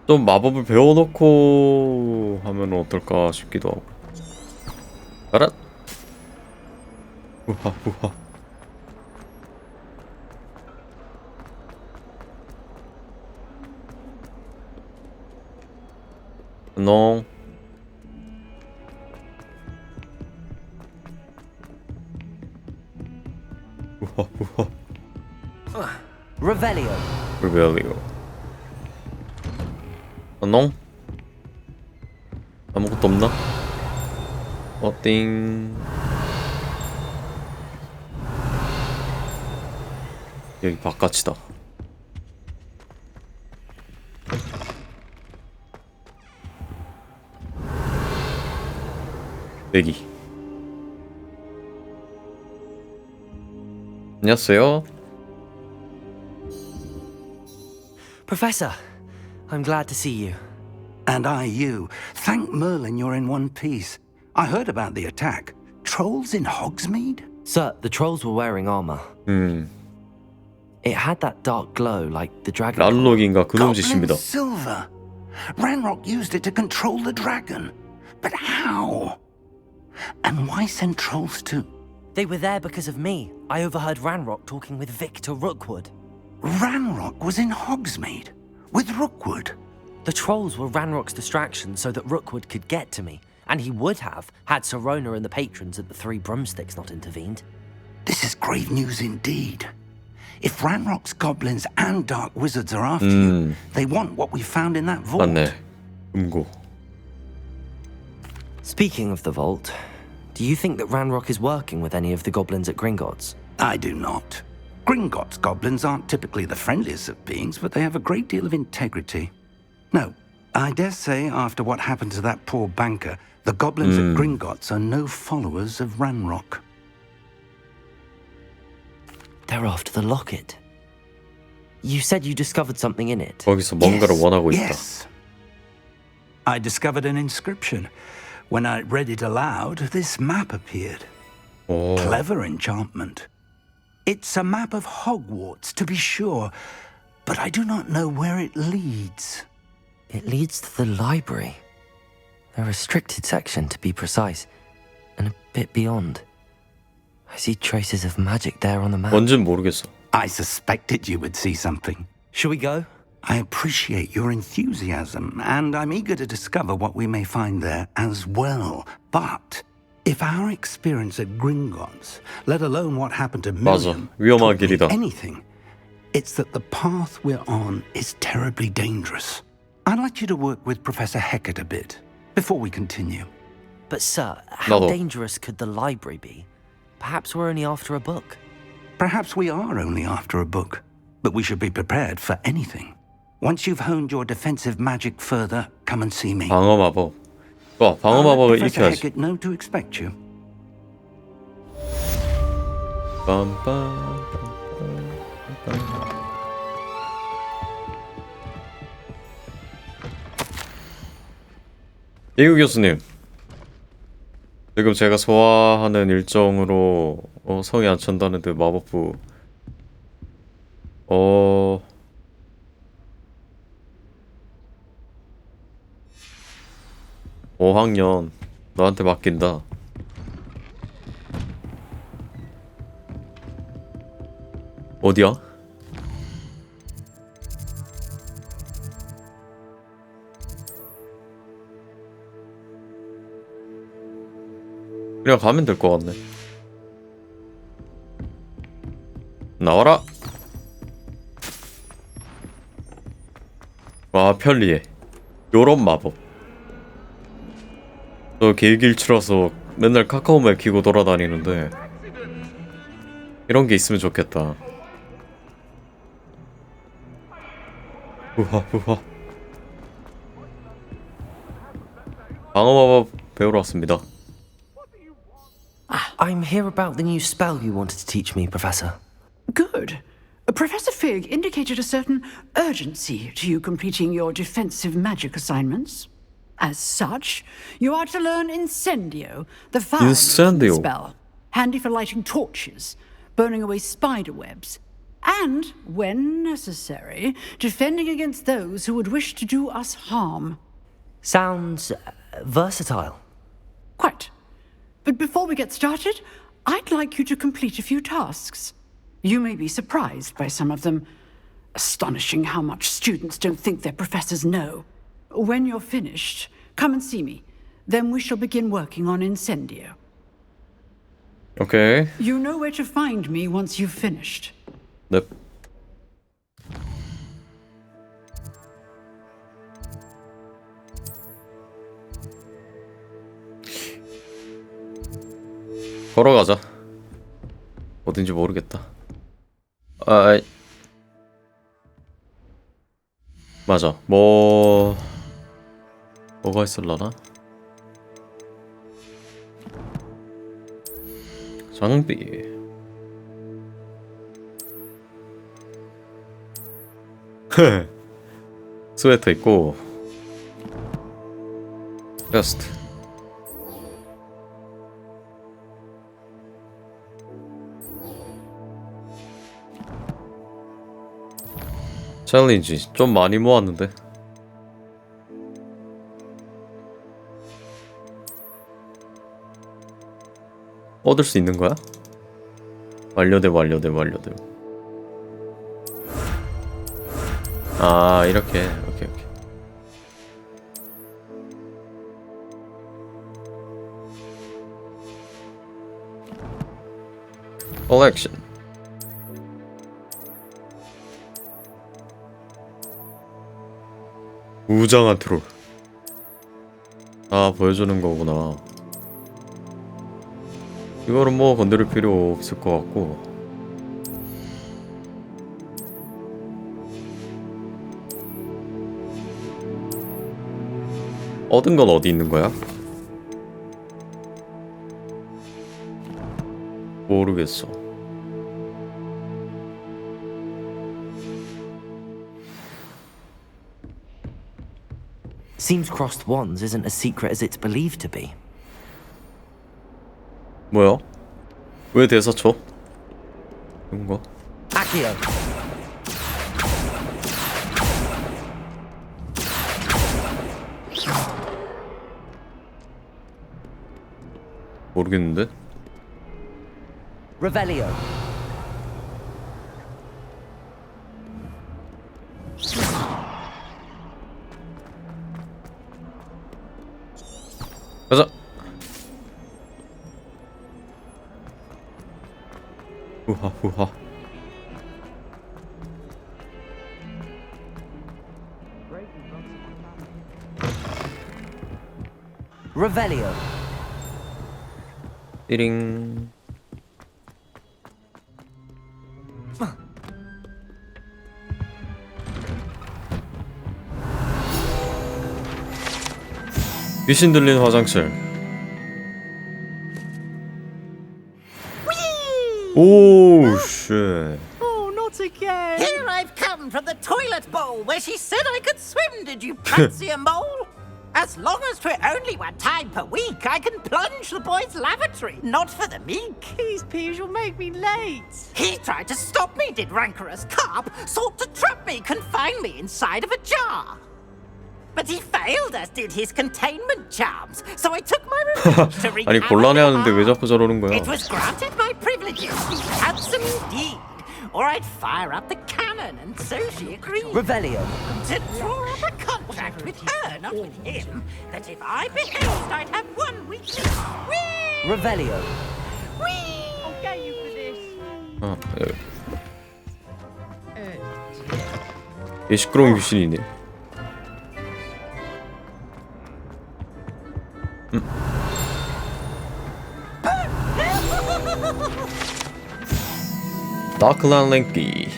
좀 마법을 배워놓고 하면 어떨까 싶기도 하고. 알아? 우하 우하. 안녕. 우하 우하. Revelio. 안녕? 아무것도 없나? 어띵. 여기 바깥이다. 내기. 안녕하세요. Professor, I'm glad to see you. And I you. Thank Merlin you're in one piece. I heard about the attack. Trolls in Hogsmeade? Sir, the trolls were wearing armor. It had that dark glow like the dragon. 란록인가 그놈 짓입니다. Silver. Ranrock used it to control the dragon. But how? And why send trolls too? They were there because of me. I overheard Ranrock talking with Victor Rookwood. Ranrock was in Hogsmeade with Rookwood. The trolls were Ranrock's distraction so that Rookwood could get to me, and he would have had Sirona and the patrons at the Three Broomsticks not intervened. This is grave news indeed. If Ranrock's goblins and dark wizards are after you, they want what we found in that vault. 맞네. 금고. Speaking of the vault, do you think that Ranrock is working with any of the goblins at Gringotts? I do not. Gringotts goblins aren't typically the friendliest of beings, but they have a great deal of integrity. No, I dare say after what happened to that poor banker, the goblins at Gringotts are no followers of Ranrock. They're after the locket. You said you discovered something in it. 거기서 뭔가를 원하고 있다. Yes. I discovered an inscription. When I read it aloud, this map appeared. Clever enchantment. It's a map of Hogwarts, to be sure, but I do not know where it leads. It leads to the library. A restricted section, to be precise, and a bit beyond. I see traces of magic there on the map. 뭔진 모르겠어. I suspected you would see something. Shall we go? I appreciate your enthusiasm, and I'm eager to discover what we may find there as well. But if our experience at Gringotts, let alone what happened to Miriam, 위험한 길이다. anything, it's that the path we're on is terribly dangerous. I'd like you to work with Professor Hecat a bit before we continue. But sir, how 나도. dangerous could the library be? Perhaps we're only after a book. Perhaps we are only after a book, but we should be prepared for anything. Once you've honed your defensive magic further, come and see me. 방어 마법. 좋아, 방어 마법을 Professor 익혀야지. Hecat know to expect you. 예규 교수님, 지금 제가 소화하는 일정으로 성이 안 찬다는데 마법부 5학년 너한테 맡긴다. 어디야? 그냥 가면 될 것 같네. 나와라. 와, 편리해. 요런 마법. 저 개일길치라서 맨날 카카오맵 키고 돌아다니는데 이런 게 있으면 좋겠다. 우와. 방어 마법 배우러 왔습니다. I'm here about the new spell you wanted to teach me, Professor. Good. Professor Fig indicated a certain urgency to you completing your defensive magic assignments. As such, you are to learn Incendio, the fire spell, handy for lighting torches, burning away spider webs, and, when necessary, defending against those who would wish to do us harm. Sounds versatile. Quite. But before we get started, I'd like you to complete a few tasks. You may be surprised by some of them. Astonishing how much students don't think their professors know. When you're finished, come and see me. Then we shall begin working on Incendio. Okay. You know where to find me once you've finished. Yep. 걸어가자. 어딘지 모르겠다. 맞아. 뭐가 있을라나? 장비. 스웨터 있고. 베스트. 챌린지 좀 많이 모았는데. 얻을 수 있는 거야? 완료돼. 아, 이렇게. 오케이. 컬렉션. 우장한 트롤. 아, 보여주는 거구나. 이거는 뭐 건드릴 필요 없을 것 같고. 얻은 건 어디 있는 거야? 모르겠어. Seems crossed wands isn't as secret as it's believed to be. 뭐야? 왜 대사 쳐? 이건가? Accio. 모르겠는데? Revelio. 가자. 후하 후하. Revelio. 띠링. 귀신 들린 화장실. 오, 쉣. Oh, not again. Here I've come from the toilet bowl where she said I could swim. Did you fancy a mole? As long as 'twere only one time per week, I can plunge the boy's lavatory. Not for the meek. Please, Piers, you'll make me late. He tried to stop me, did rancorous carp. Sought to trap me, confine me inside of a jar. But he failed, as did his containment charms. So I took my revenge to wreak 아니 곤란해하는데 왜 자꾸 저러는 거야? It was granted my privileges, be handsome indeed. Or I'd fire up the cannon, and so she agreed. Revelio. To draw up a contract with her, not with him, that if I behaved, I'd have one weakness. Whee! Revelio. Whee! I'll get you for this. 아, 얘 시끄러운 귀신이네. 다크란 랭귀.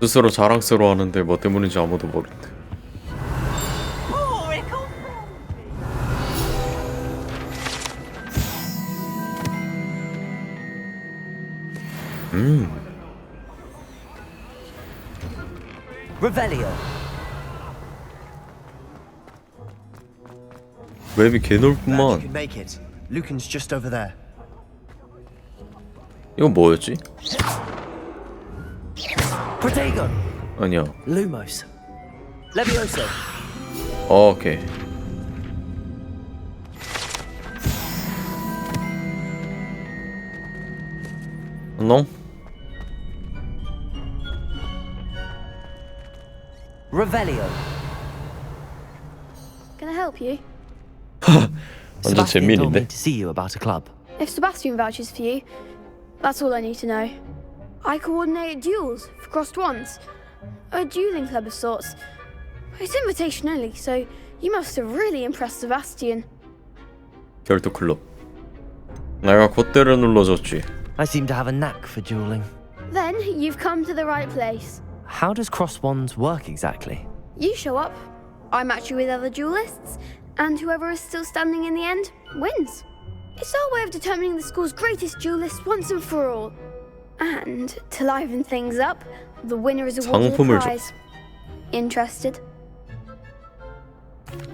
스스로 자랑스러워하는데 뭐 때문인지 아무도 모른대. Revelio. 맵이 개넓구만. Make it. Lucan's just over there. 이건 뭐였지? Protego. 아니야. Lumos. Levioso. 오케이. No? Revelio. Can I help you? 완전 Sebastian told me 잼민인데? to see you about a club. If Sebastian vouches for you, that's all I need to know. I coordinate duels for crossed wands, a dueling club of sorts. It's invitation only, so you must have really impressed Sebastian. 결투 클럽. 내가 콧대를 눌러줬지. I seem to have a knack for dueling. Then you've come to the right place. How does cross wands work exactly? You show up, I match you with other duelists, and whoever is still standing in the end wins. It's our way of determining the school's greatest duelist once and for all. And to liven things up, the winner is awarded a 상품을 줘. prize. Interested?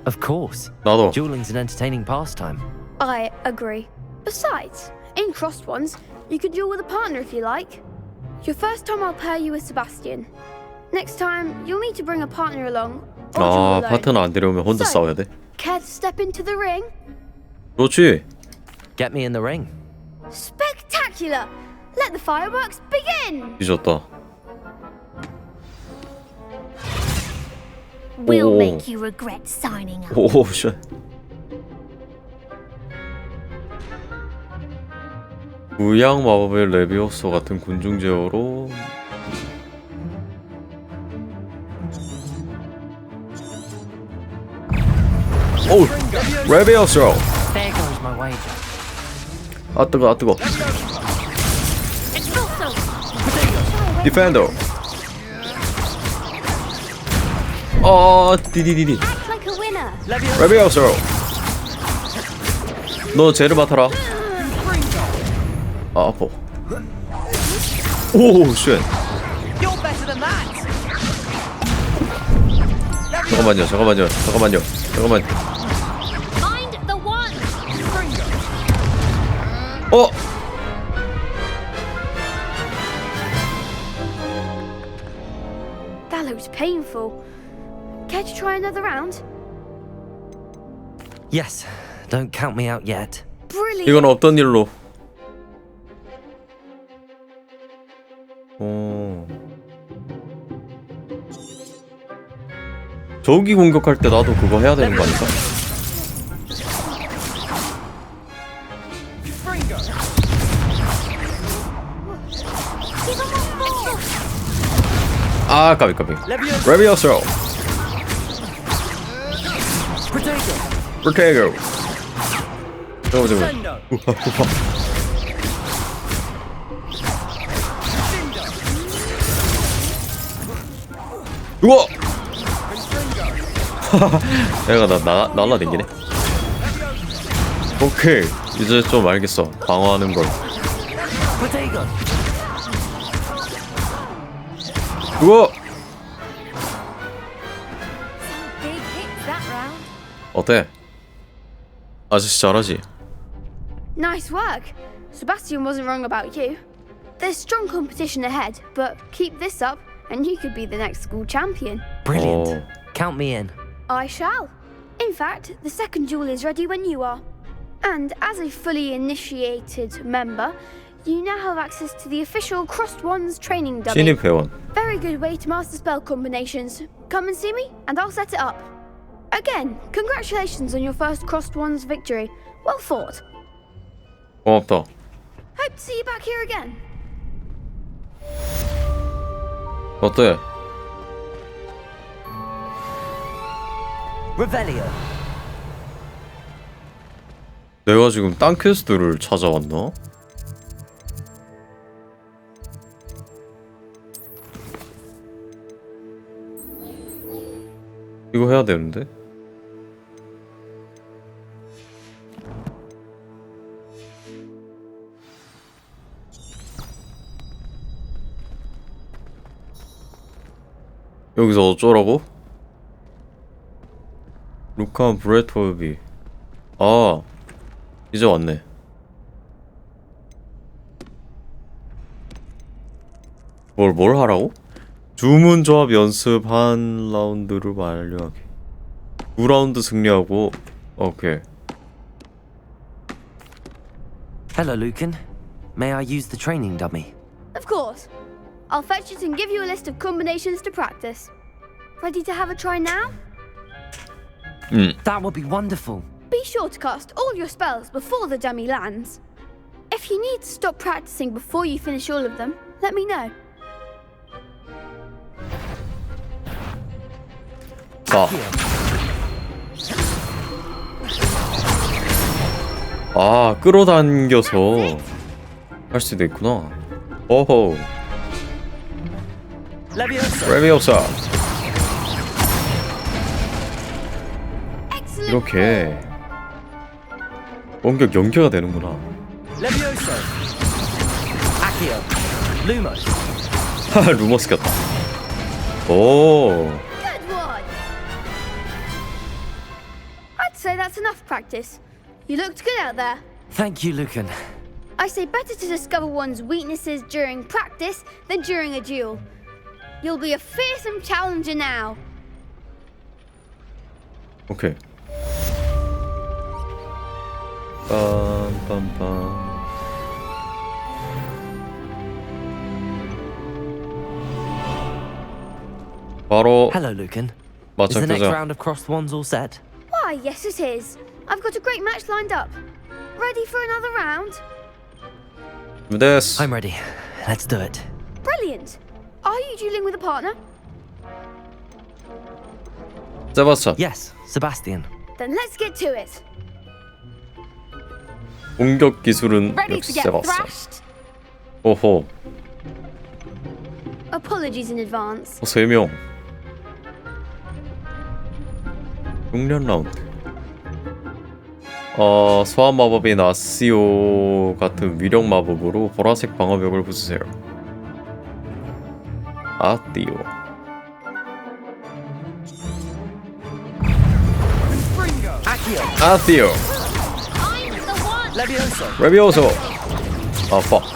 Of course. 나도. Dueling's an entertaining pastime. I agree. Besides, in crossed ones, you can duel with a partner if you like. Your first time I'll pair you with Sebastian. Next time, you'll need to bring a partner along. Or duel 아, alone. 파트너 안 데려오면 혼자 So, 싸워야 돼? Care to step into the ring? 그렇지. Get me in the ring. Spectacular! Let the fireworks begin! 뒤졌다. We'll 오. make you regret signing up. 오, 쉣. 무양 마법의 레비오소 같은 군중 제어로 오! 레비오소! There goes my wager. 아 뜨거, 아 뜨거. 디펜더. 디디디디. Act like a winner. 레비오소. 너 쟤를 맡아라. 아 아파. 오 쉣. You're better than that. 잠깐만요. 잠깐만. Mind the one. 어. That looks painful. Care to try another round? Yes. Don't count me out yet. Brilliant. 이건 어떤 일로? 저기 공격할 때 나도 그거 해야 되는 거 아닐까? 아, 까비. 레비오소. 프로테이거. 잠깐만. 우와. 얘가 날라댕기네. 오케이, 이제 좀 알겠어. 방어하는 걸. 우와. 어때? 아저씨 잘하지? Nice work. Sebastian wasn't wrong about you. There's strong competition ahead, but keep this up and you could be the next school champion. Brilliant. Count me in. I shall. In fact, the second duel is ready when you are. And as a fully initiated member, you now have access to the official Crossed Wands training dummy. 신입 회원. Very good way to master spell combinations. Come and see me, and I'll set it up. Again, congratulations on your first Crossed Wands victory. Well fought. 고맙다. Hope to see you back here again. 어때? Revelio. 내가 지금 딴 퀘스트를 찾아왔나? 이거 해야 되는데? 여기서 어쩌라고? 루카 브레토비. 아, 이제 왔네. 뭘 하라고? 주문 조합 연습 한 라운드를 완료하기. 2라운드 승리하고. 오케이. Hello, Lucan. May I use the training dummy? Of course. I'll fetch it and give you a list of combinations to practice. Ready to have a try now? That would be wonderful. Be sure to cast all your spells before the dummy lands. If you need to stop practicing before you finish all of them, let me know. 자. 아, 끌어당겨서 할 수도 있구나. 오호. 레비오사. 이렇게 공격 연계가 되는구나. 레비오소. 아키오. 루머스. 하하, 루머스 같다. 오. Good one. I'd say that's enough practice. You looked good out there. Thank you, Lucan. I say better to discover one's weaknesses during practice than during a duel. You'll be a fearsome challenger now. 오케이. 빰빰빰. 바로 Hello, Lucan. Is the next 맞춰보자. round of Crossed Wands all set? Why, yes it is. I've got a great match lined up. Ready for another round? 됐어. I'm ready. Let's do it. Brilliant. Are you dueling with a partner? 세바스찬. Yes, Sebastian. Then let's get to it. 공격 기술은 Ready to 역시 get 세바스찬. thrashed? 오호. Apologies in advance. 3명. 6년 라운드. 소환 마법인 아시오 같은 위력 마법으로 보라색 방어벽을 부수세요. 아띠오. 아띠오. 레비오소. 아, fuck.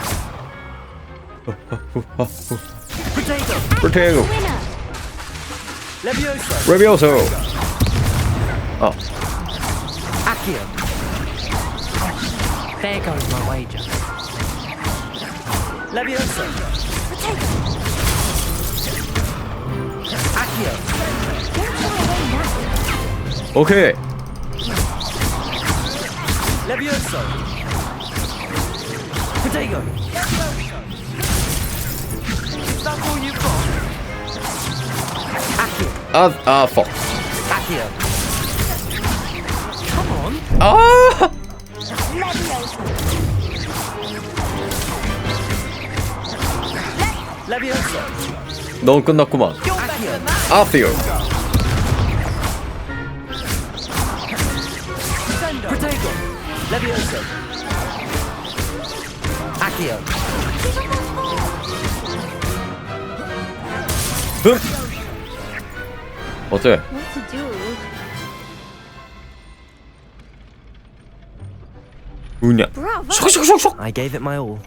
프로테이거. 레비오소. 아. There goes my wager. Levioso. Accio. 오케이. Levioso. Protego. That's all you've got. Accio. fuck. Accio. Come on. Levioso. 넌 끝났구만. 아피오. Protego. Levioso. Accio. 어때? What to do? 뭐냐? Bravo! I gave it my all.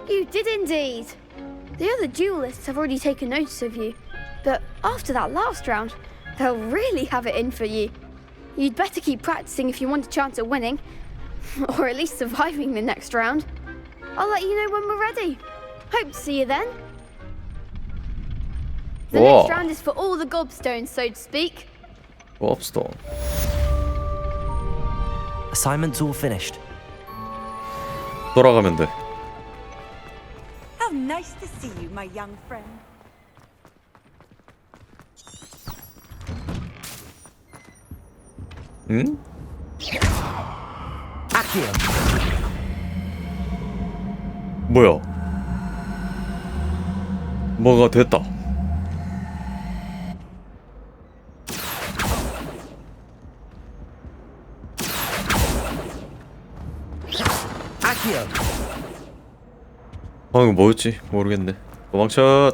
You did indeed. The other duelists have already taken notice of you, but after that last round, they'll really have it in for you. You'd better keep practicing if you want a chance at winning, or at least surviving the next round. I'll let you know when we're ready. Hope to see you then. The next round is for all the gobstones, so to speak. 곱스톤. Assignment's all finished. 돌아가면 돼. How nice to see you, my young friend. 응? Accio. 뭐야? 뭐가 됐다. Accio. 이거 뭐였지? 모르겠네. 도망쳐.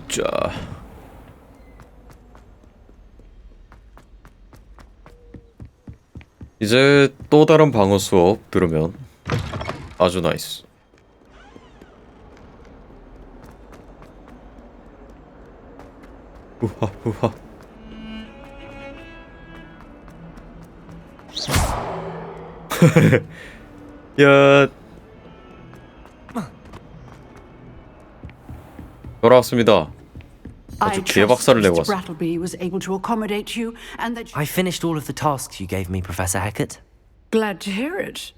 자. 이제 또 다른 방어 수업 들으면 아주 나이스. 우하 우하. 야. 돌아왔습니다. 아주 개박살을 내고 왔어. Brattleby was able to accommodate you and that I finished all of the tasks you gave me, Professor Hackett. Glad to hear it.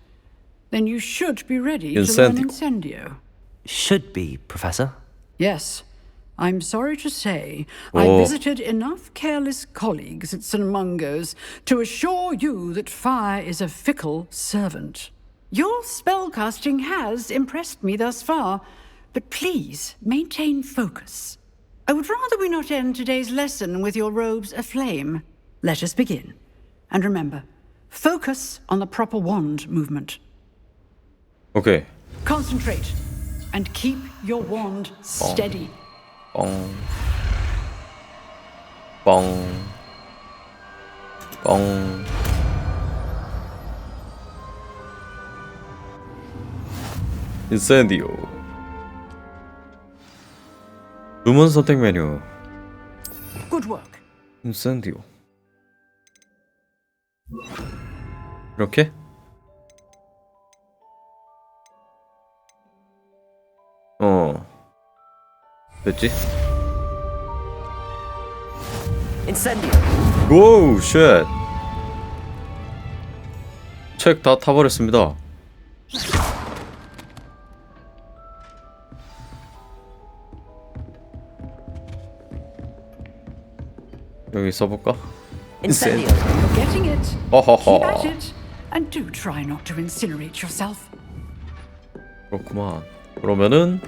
Then you should be ready to learn Incendio. Should be, Professor. Yes. I'm sorry to say, I visited enough careless colleagues at St. Mungo's to assure you that fire is a fickle servant. Your spellcasting has impressed me thus far, but please maintain focus. I would rather we not end today's lesson with your robes aflame. Let us begin. And remember, focus on the proper wand movement. Okay. Concentrate and keep your wand steady. 뻥. 뻥. 뻥. 인센디오. 주문 선택 메뉴. Good work. 인센디오. 이렇게? 됐지? Incendio. 오우 쉣. 책 다 타버렸습니다. 여기 써볼까? Incendio. Getting it. 어허허. Keep at it. And do try not to incinerate yourself. 그렇구만. 그러면은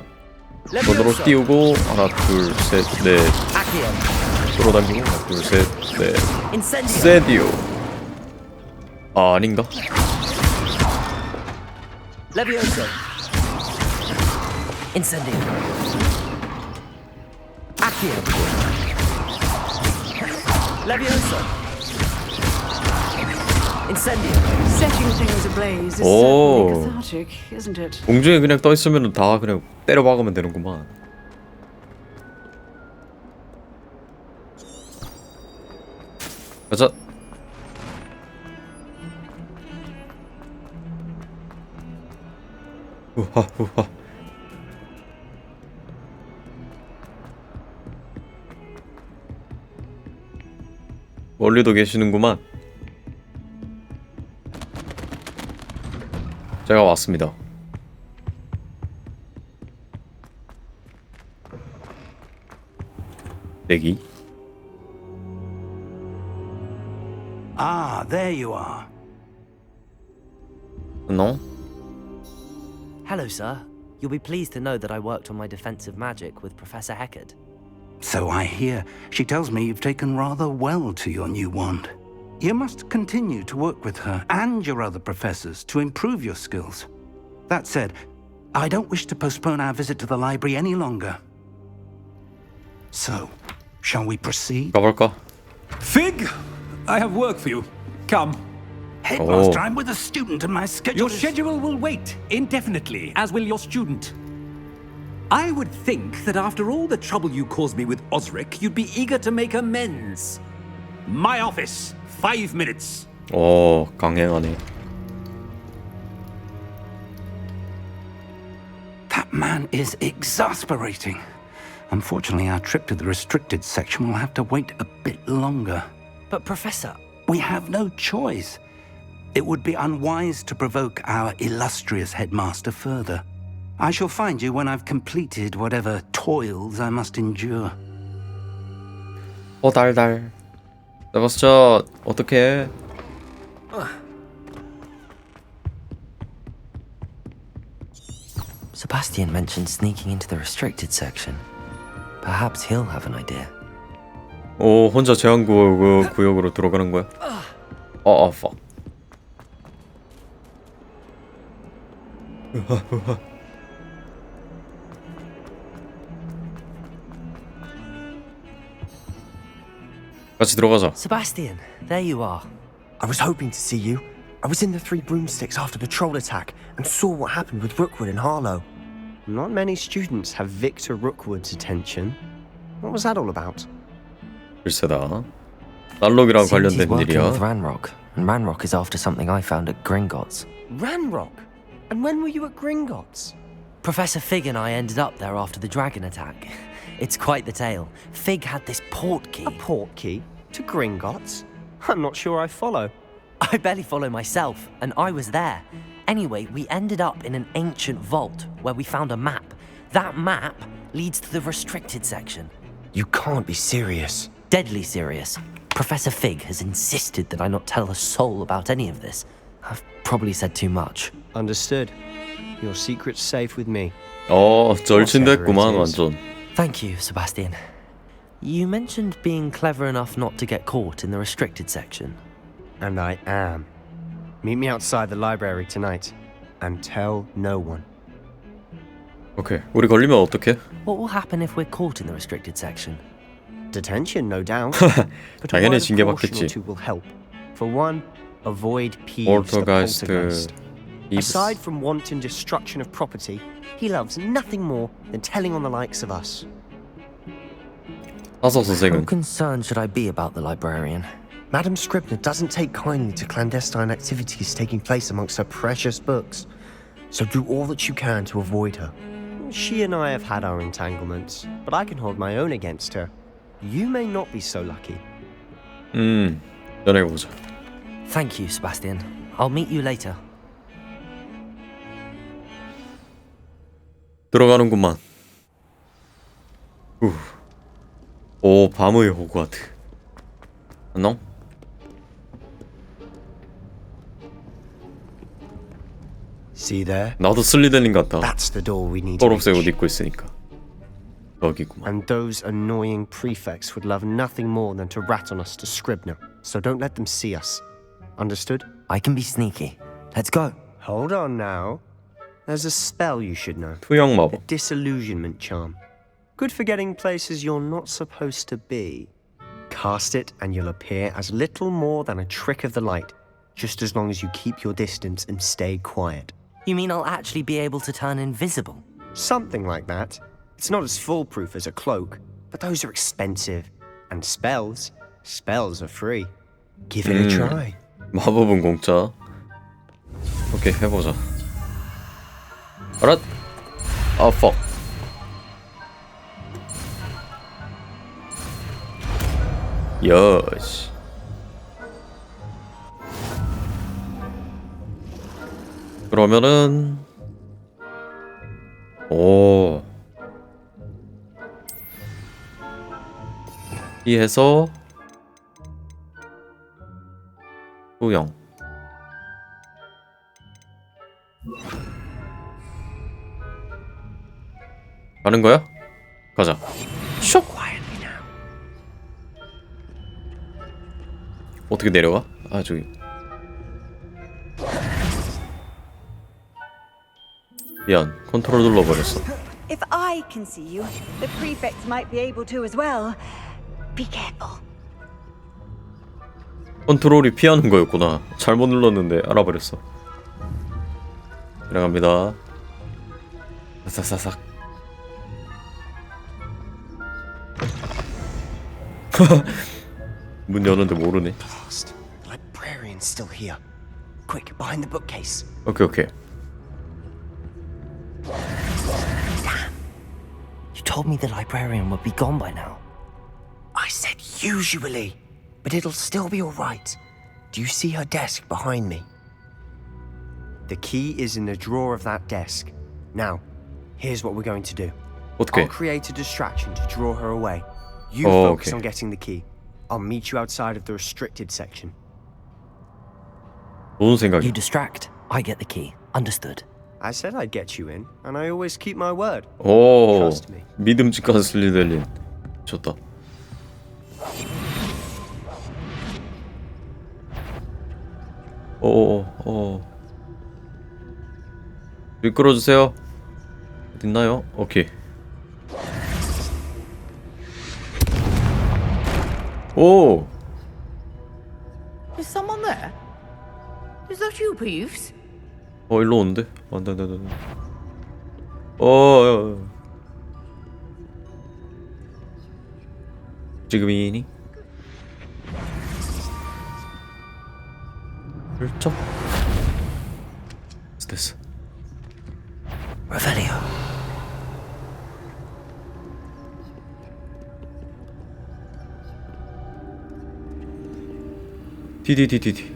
손으로 띄우고 하나 둘 셋 넷 끌어당기고 하나 둘 셋 넷 인센디오. 아 아닌가? Levioso. Incendio. Accio. Levioso. Incendio. Setting things ablaze is certainly cathartic, isn't it? 공중에 그냥 떠 있으면 다 그냥 때려 박으면 되는구만. 가자. 우하 우하. 멀리도 계시는구만. 제가 왔습니다. 내기. Ah, there you are. No? Hello, sir. You'll be pleased to know that I worked on my defensive magic with Professor Heckard. So I hear. She tells me you've taken rather well to your new wand. You must continue to work with her and your other professors to improve your skills. That said, I don't wish to postpone our visit to the library any longer. So, shall we proceed? 가볼까? Fig, I have work for you. Come. Headmaster, I'm with a student and my schedule Your schedule will wait indefinitely, as will your student. I would think that after all the trouble you caused me with Osric, you'd be eager to make amends. My office, 5 minutes. 강행하네. That man is exasperating. Unfortunately, our trip to the restricted section will have to wait a bit longer. But, Professor... We have no choice. It would be unwise to provoke our illustrious headmaster further. I shall find you when I've completed whatever toils I must endure. 달달. 세바스찬, 어떡해? Sebastian mentioned sneaking into the restricted section. Perhaps he'll have an idea. 혼자 제한구역으로 들어가는 거야? fuck. 같이 들어가자. Sebastian, there you are. I was hoping to see you. I was in the Three Broomsticks after the troll attack and saw what happened with Rookwood and Harlow. Not many students have Victor Rookwood's attention. What was that all about? 글쎄다. 날록이랑 Seems he's 관련된 working 일이야. with Ranrock, and Ranrock is after something I found at Gringotts. Ranrock? And when were you at Gringotts? Professor Fig and I ended up there after the dragon attack. It's quite the tale. Fig had this port key. A port key? To Gringotts? I'm not sure I follow. I barely follow myself, and I was there. Anyway, we ended up in an ancient vault where we found a map. That map leads to the restricted section. You can't be serious. Deadly serious. Professor Fig has insisted that I not tell a soul about any of this. I've probably said too much. Understood. Your secret's safe with me. 절친됐구만 완전. Thank you, Sebastian. You mentioned being clever enough not to get caught in the restricted section. And I am. Meet me outside the library tonight. And tell no one. 오케이. 우리 걸리면 어떡해? What will happen if we're caught in the restricted section? Detention, no doubt. But a 당연히 wise 징계 caution or 받겠지. two will help. For one, avoid Peeves the Poltergeist. Aside from wanton destruction of property, he loves nothing more than telling on the likes of us. 사서 How 선생은 concerned should I be about the librarian? Madam Scribner doesn't take kindly to clandestine activities taking place amongst her precious books, so do all that you can to avoid her. She and I have had our entanglements, but I can hold my own against her. You may not be so lucky. 연애해보자. Thank you, Sebastian. I'll meet you later. 들어가는구만. 오, 밤의 호그와트. 안녕? See there? 나도 슬리덴인 같다. That's the door we need to 초록색 옷 reach. 입고 있으니까. 여기구만. And those annoying prefects would love nothing more than to rat on us to Scribner, so don't let them see us. Understood? I can be sneaky. Let's go. Hold on now. There's a spell you should know. 투영 A 마법. disillusionment charm. Good for getting places you're not supposed to be. Cast it and you'll appear as little more than a trick of the light, just as long as you keep your distance and stay quiet. You mean I'll actually be able to turn invisible? Something like that. It's not as foolproof as a cloak, but those are expensive. And spells are free. Give it a try. 마법은 공짜. 오케이, 해보자. 알았. 아, fuck. 여시. 그러면은 오. 이 해서 소형. 가는 거야? 가자. 슉. 어떻게 내려가? 아, 저기. 미안, 컨트롤 눌러버렸어. If I can see you, the prefects might be able to as well. Be careful. 컨트롤이 피하는 거였구나. 잘못 눌렀는데 알아버렸어. 들어갑니다. 사사사삭. 문 여는데 모르네. The librarian's still here. Quick, behind the bookcase. 오케이, 오케이. You told me the librarian would be gone by now. I said usually, but it'll still be all right. Do you see her desk behind me? The key is in the drawer of that desk. Now, here's what we're going to do. 어떻게? I'll create a distraction to draw her away. You focus on getting the key. I'll meet you outside of the restricted section. 좋은 생각이야. You distract, I get the key. Understood. I said I'd get you in, and I always keep my word. 오, Trust me. 믿음직한 슬리델린. 좋다. 오. 미끄러주세요. 어딨나요? 오케이. 오! Is someone there? Is that you, Peeves? 일로 오는데? 안 돼. 야. 지금이니? 슬쩍? 됐어. Revelio. 디디디디디.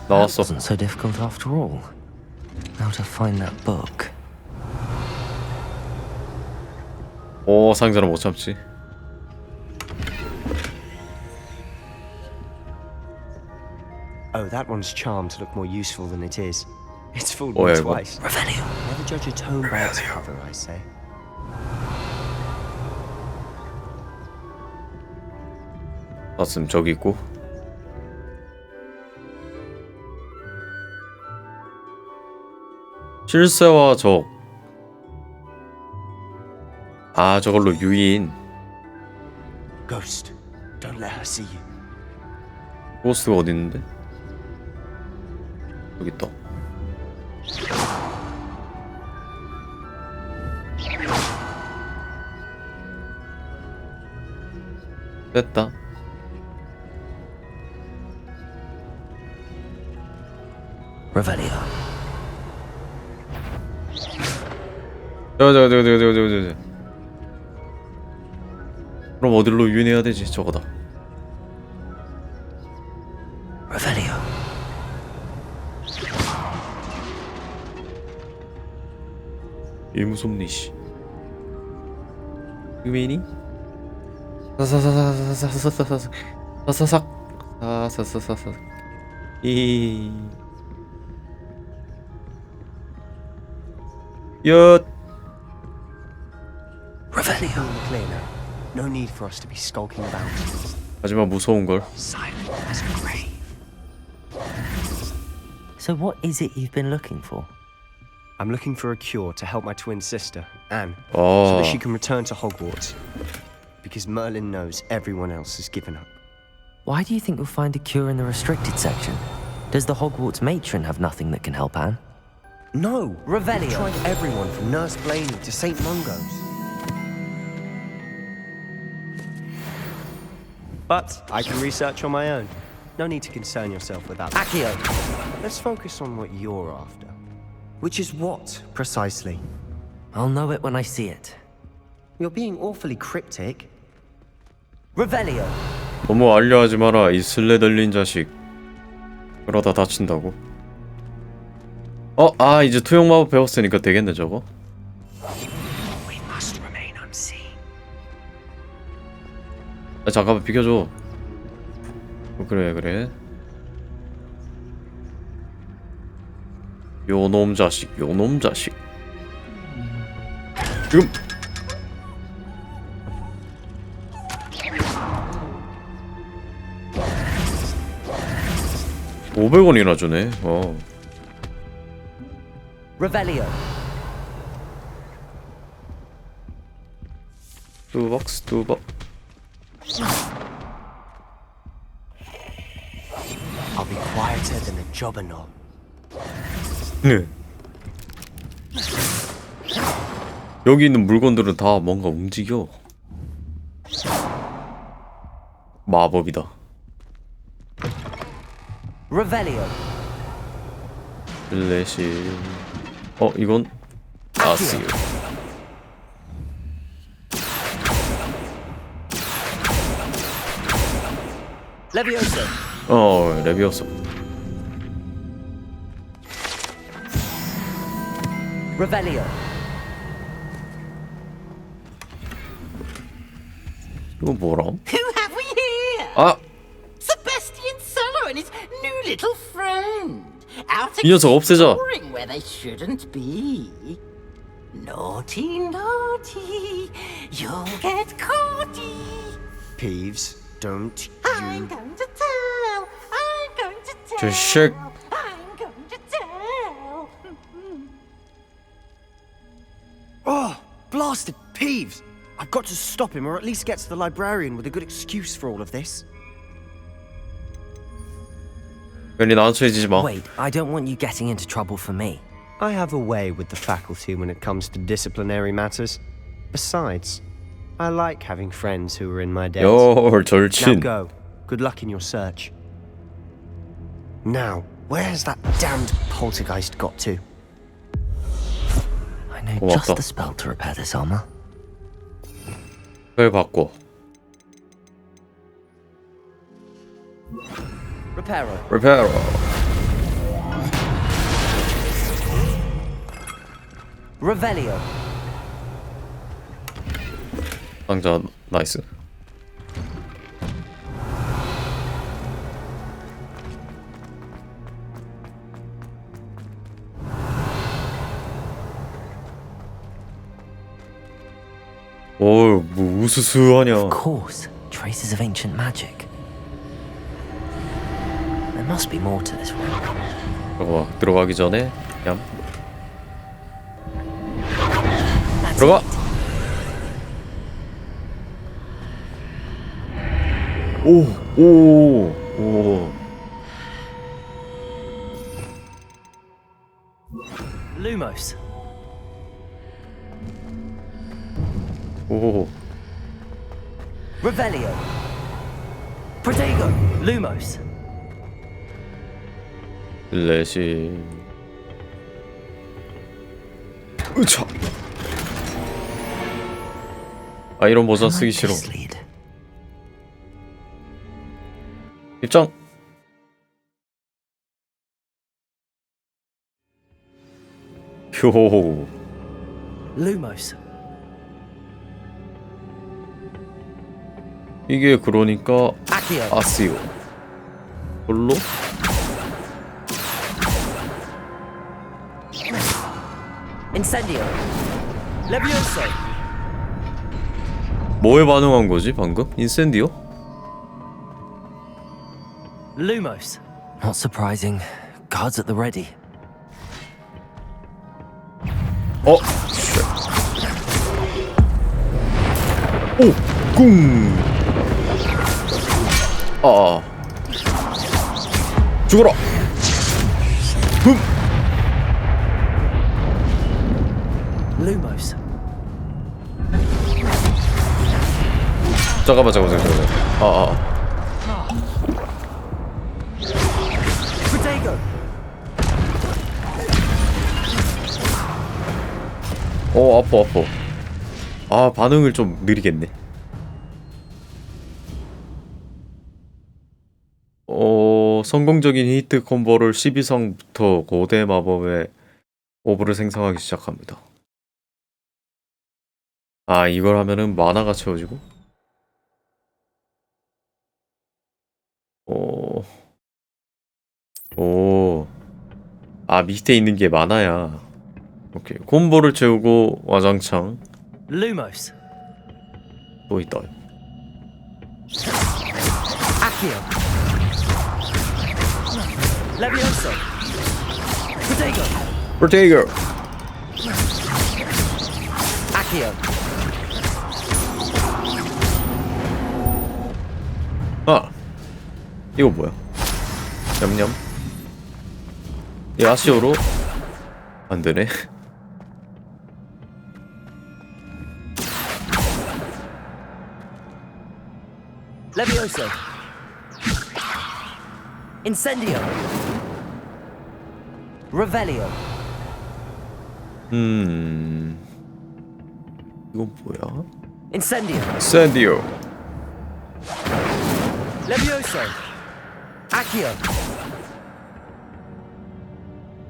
나왔어. Wasn't so difficult after all. How to find that book? 오, 상자는 못 참지. Oh, that one's charmed to look more useful than it is. It's fooled me 이거. twice. Never judge a tome by its cover, I say. 봤음, 저기 있고. 실세와 적. 아, 저걸로 유인. Ghost, don't let her see you. 고스트가 어디 있는데? 여기 있다. 됐다. Revelio. 저. 그럼 어디로 유인해야 되지? 저거다. Revelio. 이 무섭네, 씨. 유인이? 사사삭. Revelio. Clear now. No need for us to be skulking about. 하지만 무서운 걸. Silent as a grave. So what is it you've been looking for? I'm looking for a cure to help my twin sister, Anne, so Oh. that she can return to Hogwarts. Because Merlin knows everyone else has given up. Why do you think you'll find a cure in the restricted section? Does the Hogwarts matron have nothing that can help Anne? No! Revelio. We tried everyone from Nurse Blaney to St. Mungo's. But I can research on my own. No need to concern yourself with that. Accio! Let's focus on what you're after. Which is what, precisely? I'll know it when I see it. You're being awfully cryptic. Revelio. 너무 알려하지 마라, 이 슬레들린 자식. 그러다 다친다고. 이제 투영 마법 배웠으니까 되겠네 저거. We must remain unseen. 잠깐만 비켜줘. 그래. 요놈 자식. 지금 500원이나 주네. Revelio. 뚜벅. I'll be quieter than a jobberknoll. 네. 여기 있는 물건들은 다 뭔가 움직여. 마법이다. Revelio. 블레시. 이건 아스요. Levioso. 레비오소. Revelio. 이거 뭐라? Who have we here? Sebastian Solo and his new little friend. Out 이 녀석 없애자. exploring where they shouldn't be. Naughty, you'll get caughty. Peeves, don't I'm going to tell. 저 쉑. I'm going to tell. Oh, blasted Peeves! I've got to stop him, or at least get to the librarian with a good excuse for all of this. 괜히 나한테지지 마. Wait, I don't want you getting into trouble for me. I have a way with the faculty when it comes to disciplinary matters. Besides, I like having friends who are in my debt. 열 절친. Now go. Good luck in your search. Now, where has that damned poltergeist got to? I know just the spell to repair this armor. 왜 바꿔? Reparo. Revelio. 상자 나이스. 뭐 우스스하냐. Of course, traces of ancient magic. There must be more to this room. 들어가기 전에 얌. 들어가. 오. Lumos. 오. Revelio. Protego. Lumos. 레시. 으차. 이런 모자 쓰기 싫어. 입장. 효. Lumos. 이게 그러니까 아스요. 뭘로? Incendio. Levioso. 뭐에 반응한 거지 방금? 인센디오? Lumos. Not surprising. Guards at the ready. 오, 꿍. 죽어라. 흠. Lumos. 잠깐만. 아파. 아, 반응을 좀 느리겠네. 성공적인 히트 콤보를 12성부터 고대 마법의 오브를 생성하기 시작합니다. 아, 이걸 하면은 마나가 채워지고? 아, 밑에 있는 게 마나야. 오케이. 콤보를 채우고 와장창. Lumos. 또 있다. Accio. Levioso. Protego. Protego. Accio. 아, 이거 뭐야? 냠냠. 이 아시오로 안 되네. Levioso. Incendio. Revelio. 이건 뭐야? Incendio. Incendio. Levioso. Accio.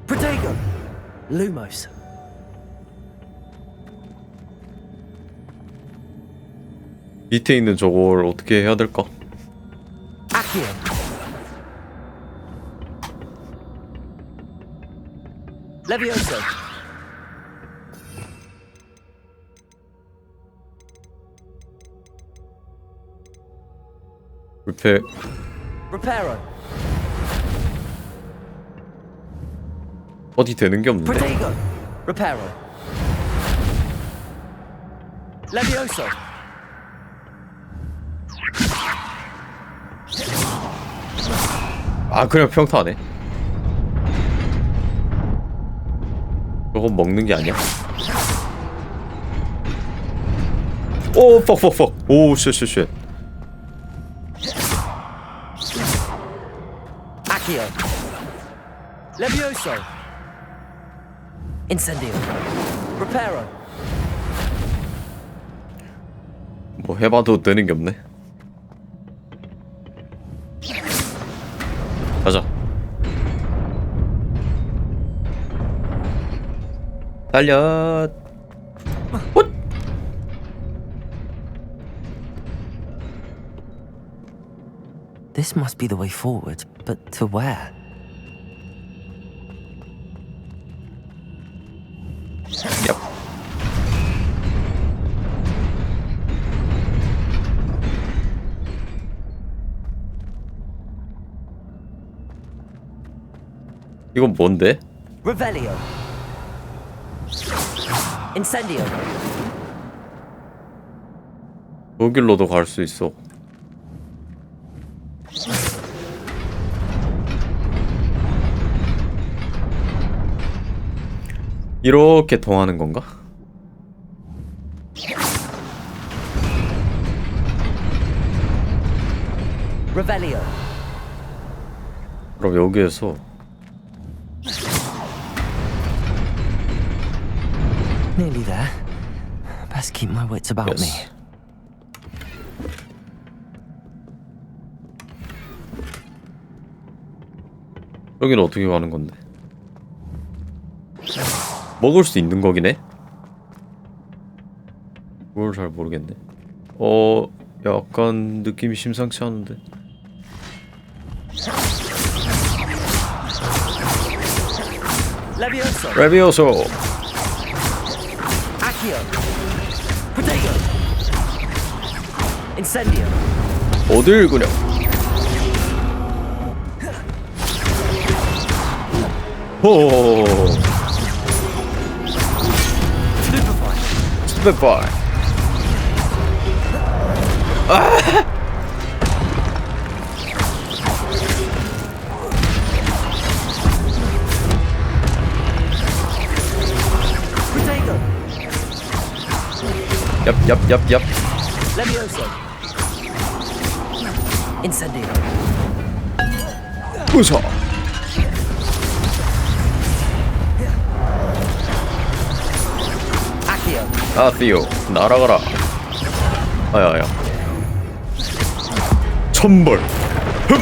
Protego. Lumos. 밑에 있는 저걸 어떻게 해야 될까? Accio. Levioso. Reparo. 어디 되는 게 없는데? Protego. Reparo. Levioso. 아, 그냥 평타네. 저건 먹는 게 아니야? 오, 퍽. 오, 쉣. Accio. Levioso. Incendio. Reparo. 뭐 해봐도 되는 게 없네. 가자. 달려. 훗! This must be the way forward, but to where? Yep. 이건 뭔데? Revelio. Incendio. 그 길로도 갈 수 있어. 이렇게 통하는 건가? Revelio. 그럼 여기에서 Nearly there. Best keep my wits about me. 여기는 어떻게 가는 건데? 먹을 수 있는 거긴 해? 그걸 잘 모르겠네. 약간 느낌이 심상치 않은데. 레비오소. Accio. Protego. Incendio. 어딜 그려? 호. 스페파이. 아. 얍. Levioso. Incendio. 부서. Accio. 아띠오 날아가라. 아야야. 천벌. 흠.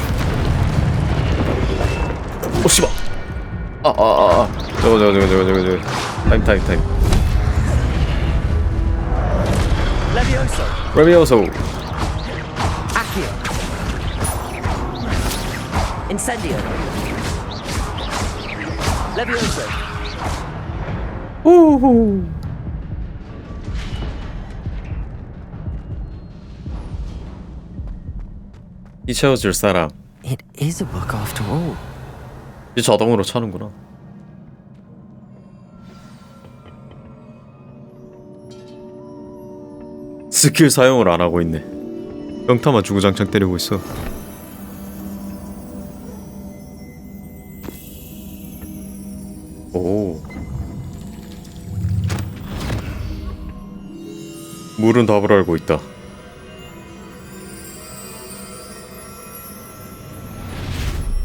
오 씨발. 저거. 타임. 레비오소. Accio. Incendio. Levioso. 우후. 이 채워줄 사람. It is a book after all. 이 자동으로 차는구나. 스킬 사용을 안 하고 있네. 평타만 주구장창 때리고 있어. 오. 물은 답을 알고 있다.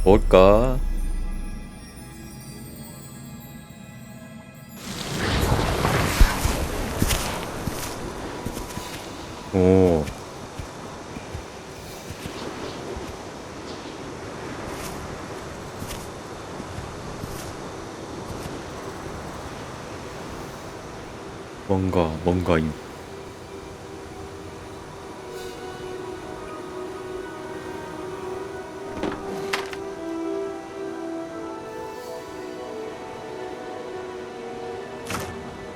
뭘까? 오. 뭔가임.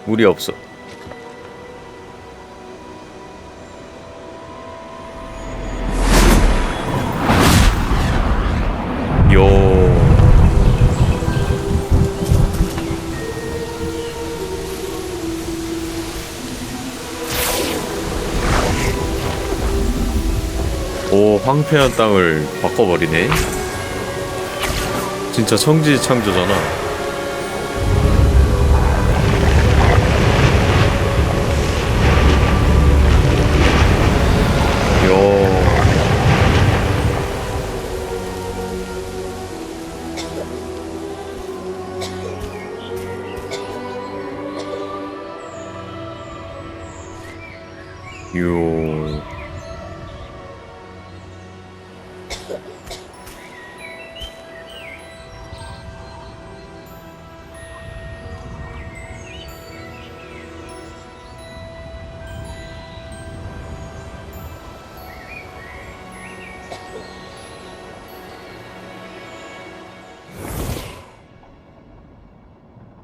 물이 없어. 요. 오, 황폐한 땅을 바꿔버리네. 진짜 천지 창조잖아. 요. 요.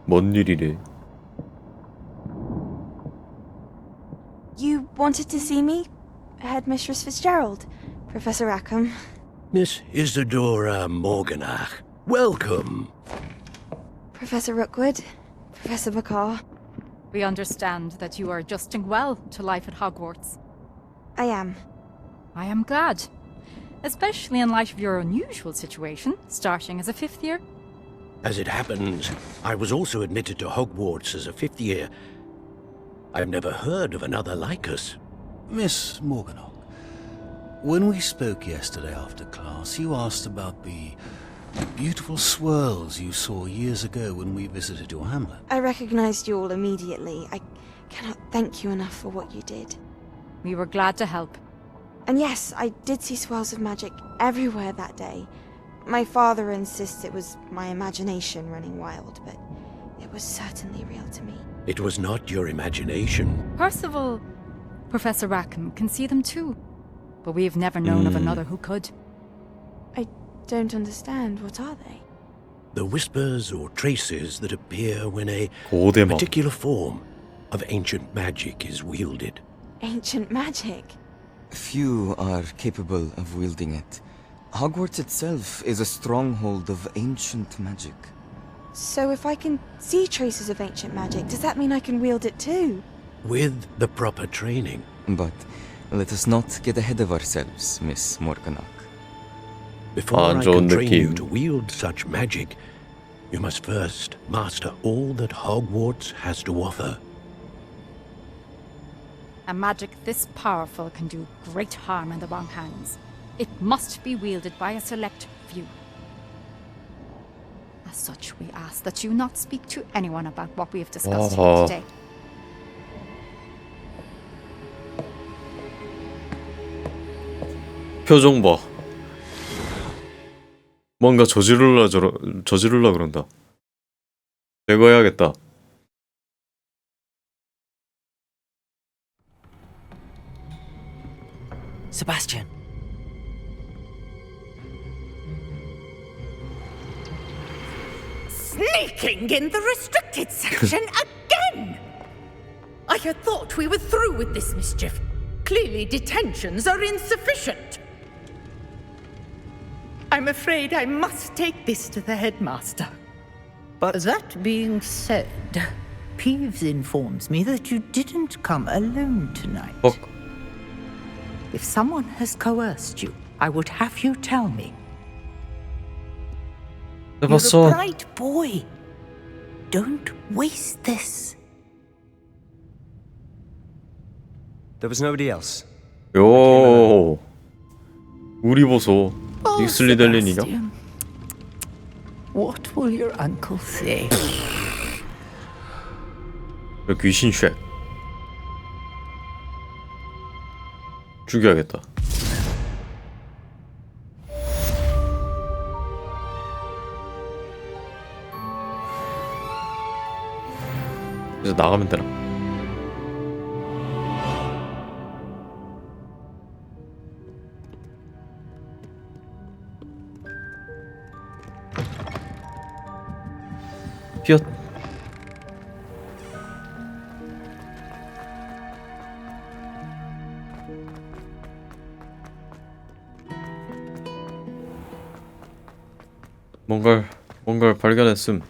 뭔 일이래? You wanted to see me? Headmistress Fitzgerald, Professor Rackham. Miss Isadora Morganach, welcome. Professor Rookwood, Professor Bakar. We understand that you are adjusting well to life at Hogwarts. I am. I am glad. Especially in light of your unusual situation, starting as a 5th year. As it happens, I was also admitted to Hogwarts as a 5th year. I've never heard of another like us. Miss Morganach, when we spoke yesterday after class, you asked about the beautiful swirls you saw years ago when we visited your hamlet. I recognized you all immediately. I cannot thank you enough for what you did. We were glad to help. And yes, I did see swirls of magic everywhere that day. My father insists it was my imagination running wild, but it was certainly real to me. It was not your imagination. Percival, Professor Rackham can see them too. But we've never known of another who could. I don't understand. What are they? The whispers or traces that appear when a 고대막. particular form of ancient magic is wielded. Ancient magic? Few are capable of wielding it. Hogwarts itself is a stronghold of ancient magic. So if I can see traces of ancient magic, does that mean I can wield it too? With the proper training. But let us not get ahead of ourselves, Miss Morganach. Before I can train you to wield such magic, you must first master all that Hogwarts has to offer. A magic this powerful can do great harm in the wrong hands. It must be wielded by a select few. As such, we ask that you not speak to anyone about what we have discussed here today. 표정 봐. 뭔가 저지르려 그런다. 제거해야겠다. Sebastian. Sneaking in the restricted section again! I had thought we were through with this mischief. Clearly detentions are insufficient. I'm afraid I must take this to the headmaster. But that being said, Peeves informs me that you didn't come alone tonight. If someone has coerced you, I would have you tell me. You're a bright boy. Don't waste this. There was nobody else. 요. 우리 보소. 익슬리델린이냐? What will your uncle say? 귀신 쉑. 죽여야겠다. 이제 나가면 되나? 피었. 뭔가를 발견했음.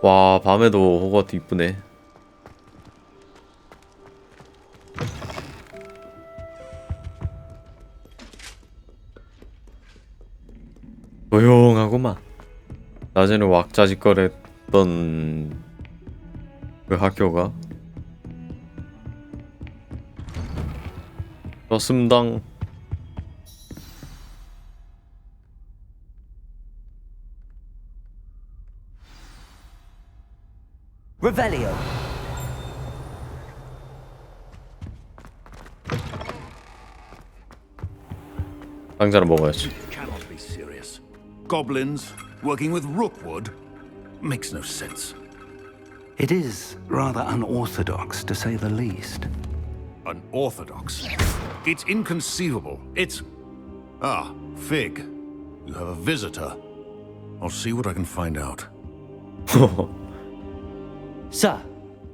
와, 밤에도 호그와트 이쁘네. 조용하구만. 낮에는 왁자지껄했던 그 학교가 좋습당. Revelio. 상자를 먹어야지. Cannot be serious. Goblins working with rookwood makes no sense. It is rather unorthodox, to say the least. Unorthodox? It's inconceivable. It's... Ah, Fig. You have a visitor. I'll see what I can find out. Sir,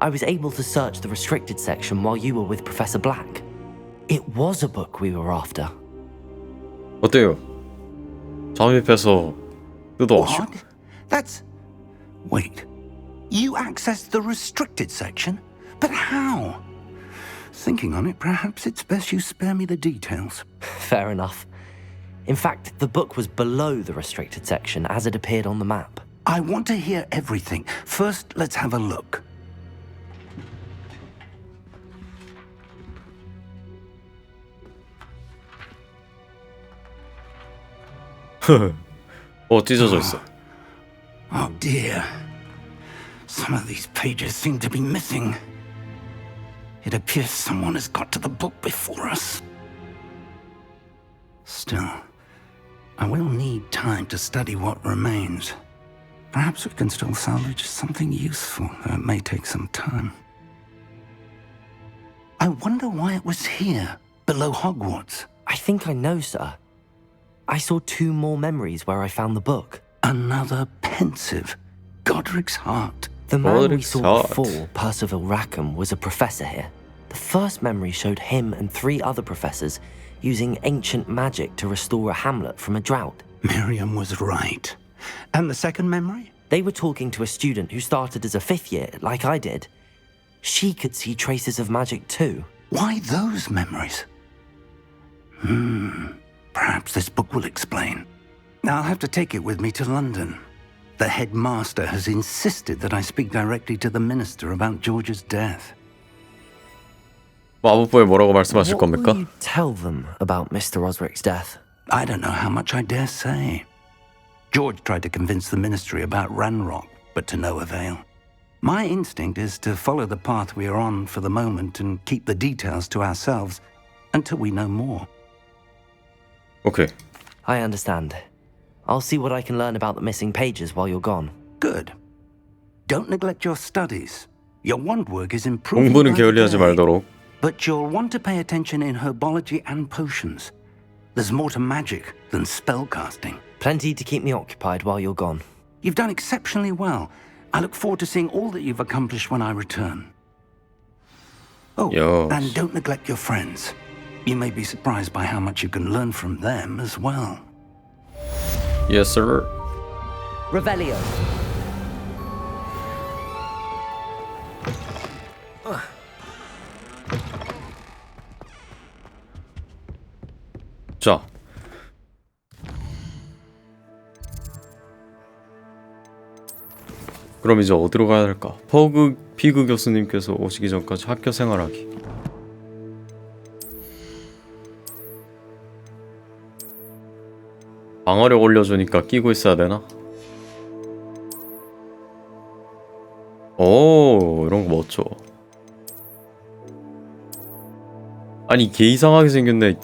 I was able to search the restricted section while you were with Professor Black. It was a book we were after. 어때요? 잠입해서 뜯어왔죠. What? That's... Wait. You accessed the restricted section? But how? Thinking on it, perhaps it's best you spare me the details. Fair enough. In fact, the book was below the restricted section as it appeared on the map. I want to hear everything. First, let's have a look. 찢어져 있어. Oh dear. Some of these pages seem to be missing. It appears someone has got to the book before us. Still, I will need time to study what remains. Perhaps we can still salvage something useful, though it may take some time. I wonder why it was here, below Hogwarts. I think I know, sir. I saw 2 more memories where I found the book. Another pensive. Godric's heart. The man we saw before, Percival Rackham, was a professor here. The first memory showed him and 3 other professors using ancient magic to restore a hamlet from a drought. Miriam was right. And the second memory? They were talking to a student who started as a 5th year, like I did. She could see traces of magic too. Why those memories? Perhaps this book will explain. I'll have to take it with me to London. The headmaster has insisted that I speak directly to the minister about George's death. 마법부에 뭐라고 말씀하실 What 겁니까? will you tell them about Mr. Osric's death? I don't know how much I dare say. George tried to convince the Ministry about Ranrock, but to no avail. My instinct is to follow the path we are on for the moment and keep the details to ourselves until we know more. Okay. I understand. I'll see what I can learn about the missing pages while you're gone. Good. Don't neglect your studies. Your wand work is improving 공부는 by the 게을리하지 day. 말도록. But you'll want to pay attention in herbology and potions. There's more to magic than spellcasting. Plenty to keep me occupied while you're gone. You've done exceptionally well. I look forward to seeing all that you've accomplished when I return. Oh, and don't neglect your friends. You may be surprised by how much you can learn from them as well. Yes, sir. Revelio. 자. 그럼 이제 어디로 가야 할까? 피그 교수님께서 오시기 전까지 학교 생활하기. 방어력 올려주니까 끼고 있어야 되나? 오, 이런 거 멋져. 아니, 개 이상하게 생겼네.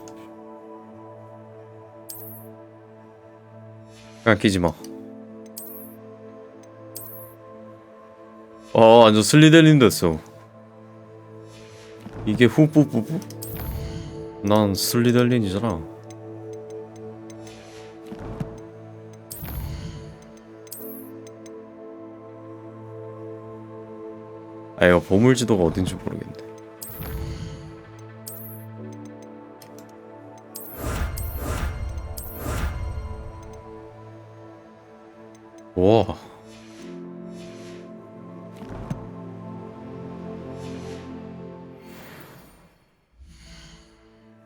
그냥 끼지 마. 완전 슬리데린 됐어. 이게 후뿌뿌뿌? 난 슬리데린이잖아. 이거 보물지도가 어딘지 모르겠네. 와.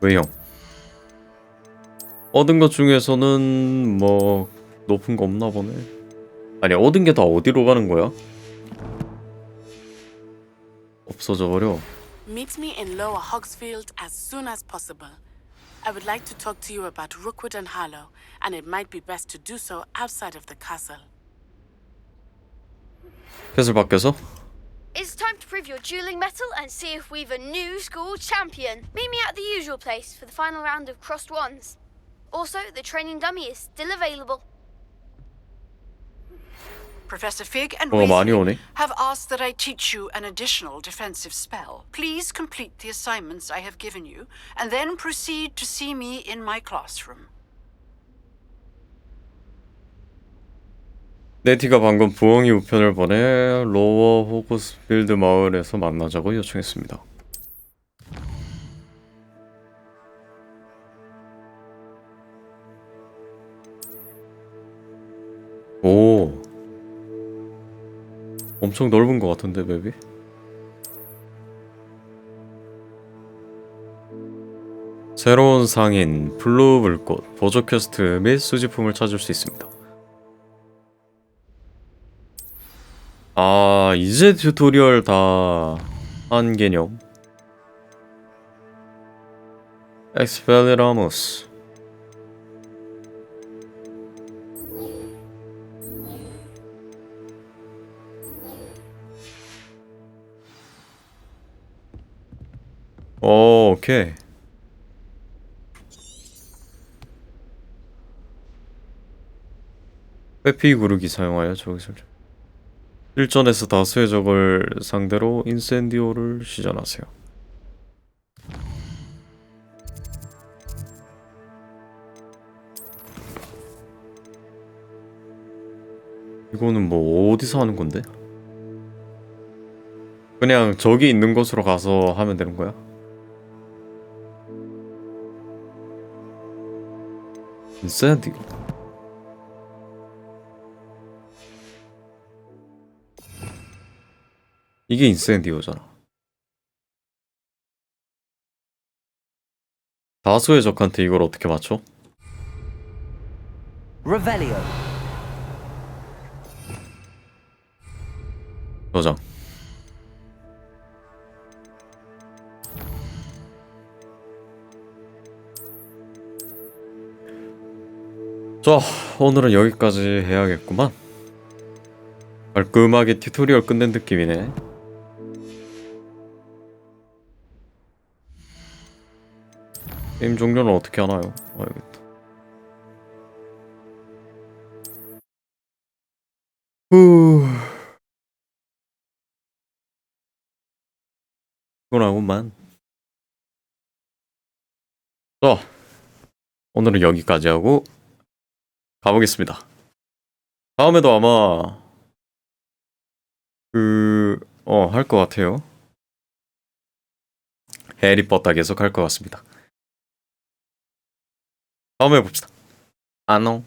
왜요? 얻은 것 중에서는 뭐 높은 거 없나 보네. 아니, 얻은 게 다 어디로 가는 거야? 없어져 버려. Meet me in Lower Hogsfield as soon as possible. I would like to talk to you about Rookwood and Harlow, and it might be best to do so outside of the castle. 캐슬 밖에서? It's time to prove your dueling mettle and see if we've a new school champion. Meet me at the usual place for the final round of crossed wands. Also, the training dummy is still available. Professor Fig and 많이 오네. have asked that I teach you an additional defensive spell. Please complete the assignments I have given you, and then proceed to see me in my classroom. 네티가 방금 부엉이 우편을 보내 로워 호그스필드 마을에서 만나자고 요청했습니다. 오, 엄청 넓은 것 같은데 맵이? 새로운 상인, 블루 불꽃, 보조 퀘스트 및 수집품을 찾을 수 있습니다. 이제 튜토리얼 다 한 개념. 엑스펠리라무스. 오케이. 회피 구르기 사용하여 저기서 실전에서 다수의 적을 상대로 인센디오를 시전하세요. 이거는 뭐 어디서 하는 건데? 그냥 적이 있는 곳으로 가서 하면 되는 거야? 인센디오. 이게 인센디오잖아. 다수의 적한테 이걸 어떻게 맞춰? Revelio. 저장. 자, 오늘은 여기까지 해야겠구만. 깔끔하게 튜토리얼 끝낸 느낌이네. 게임 종료는 어떻게 하나요? 알겠다. 피곤하구만. 자, 오늘은 여기까지 하고 가보겠습니다. 다음에도 아마 할 것 같아요. 해리포터 계속 할 것 같습니다. 다음에 봅시다. 안녕.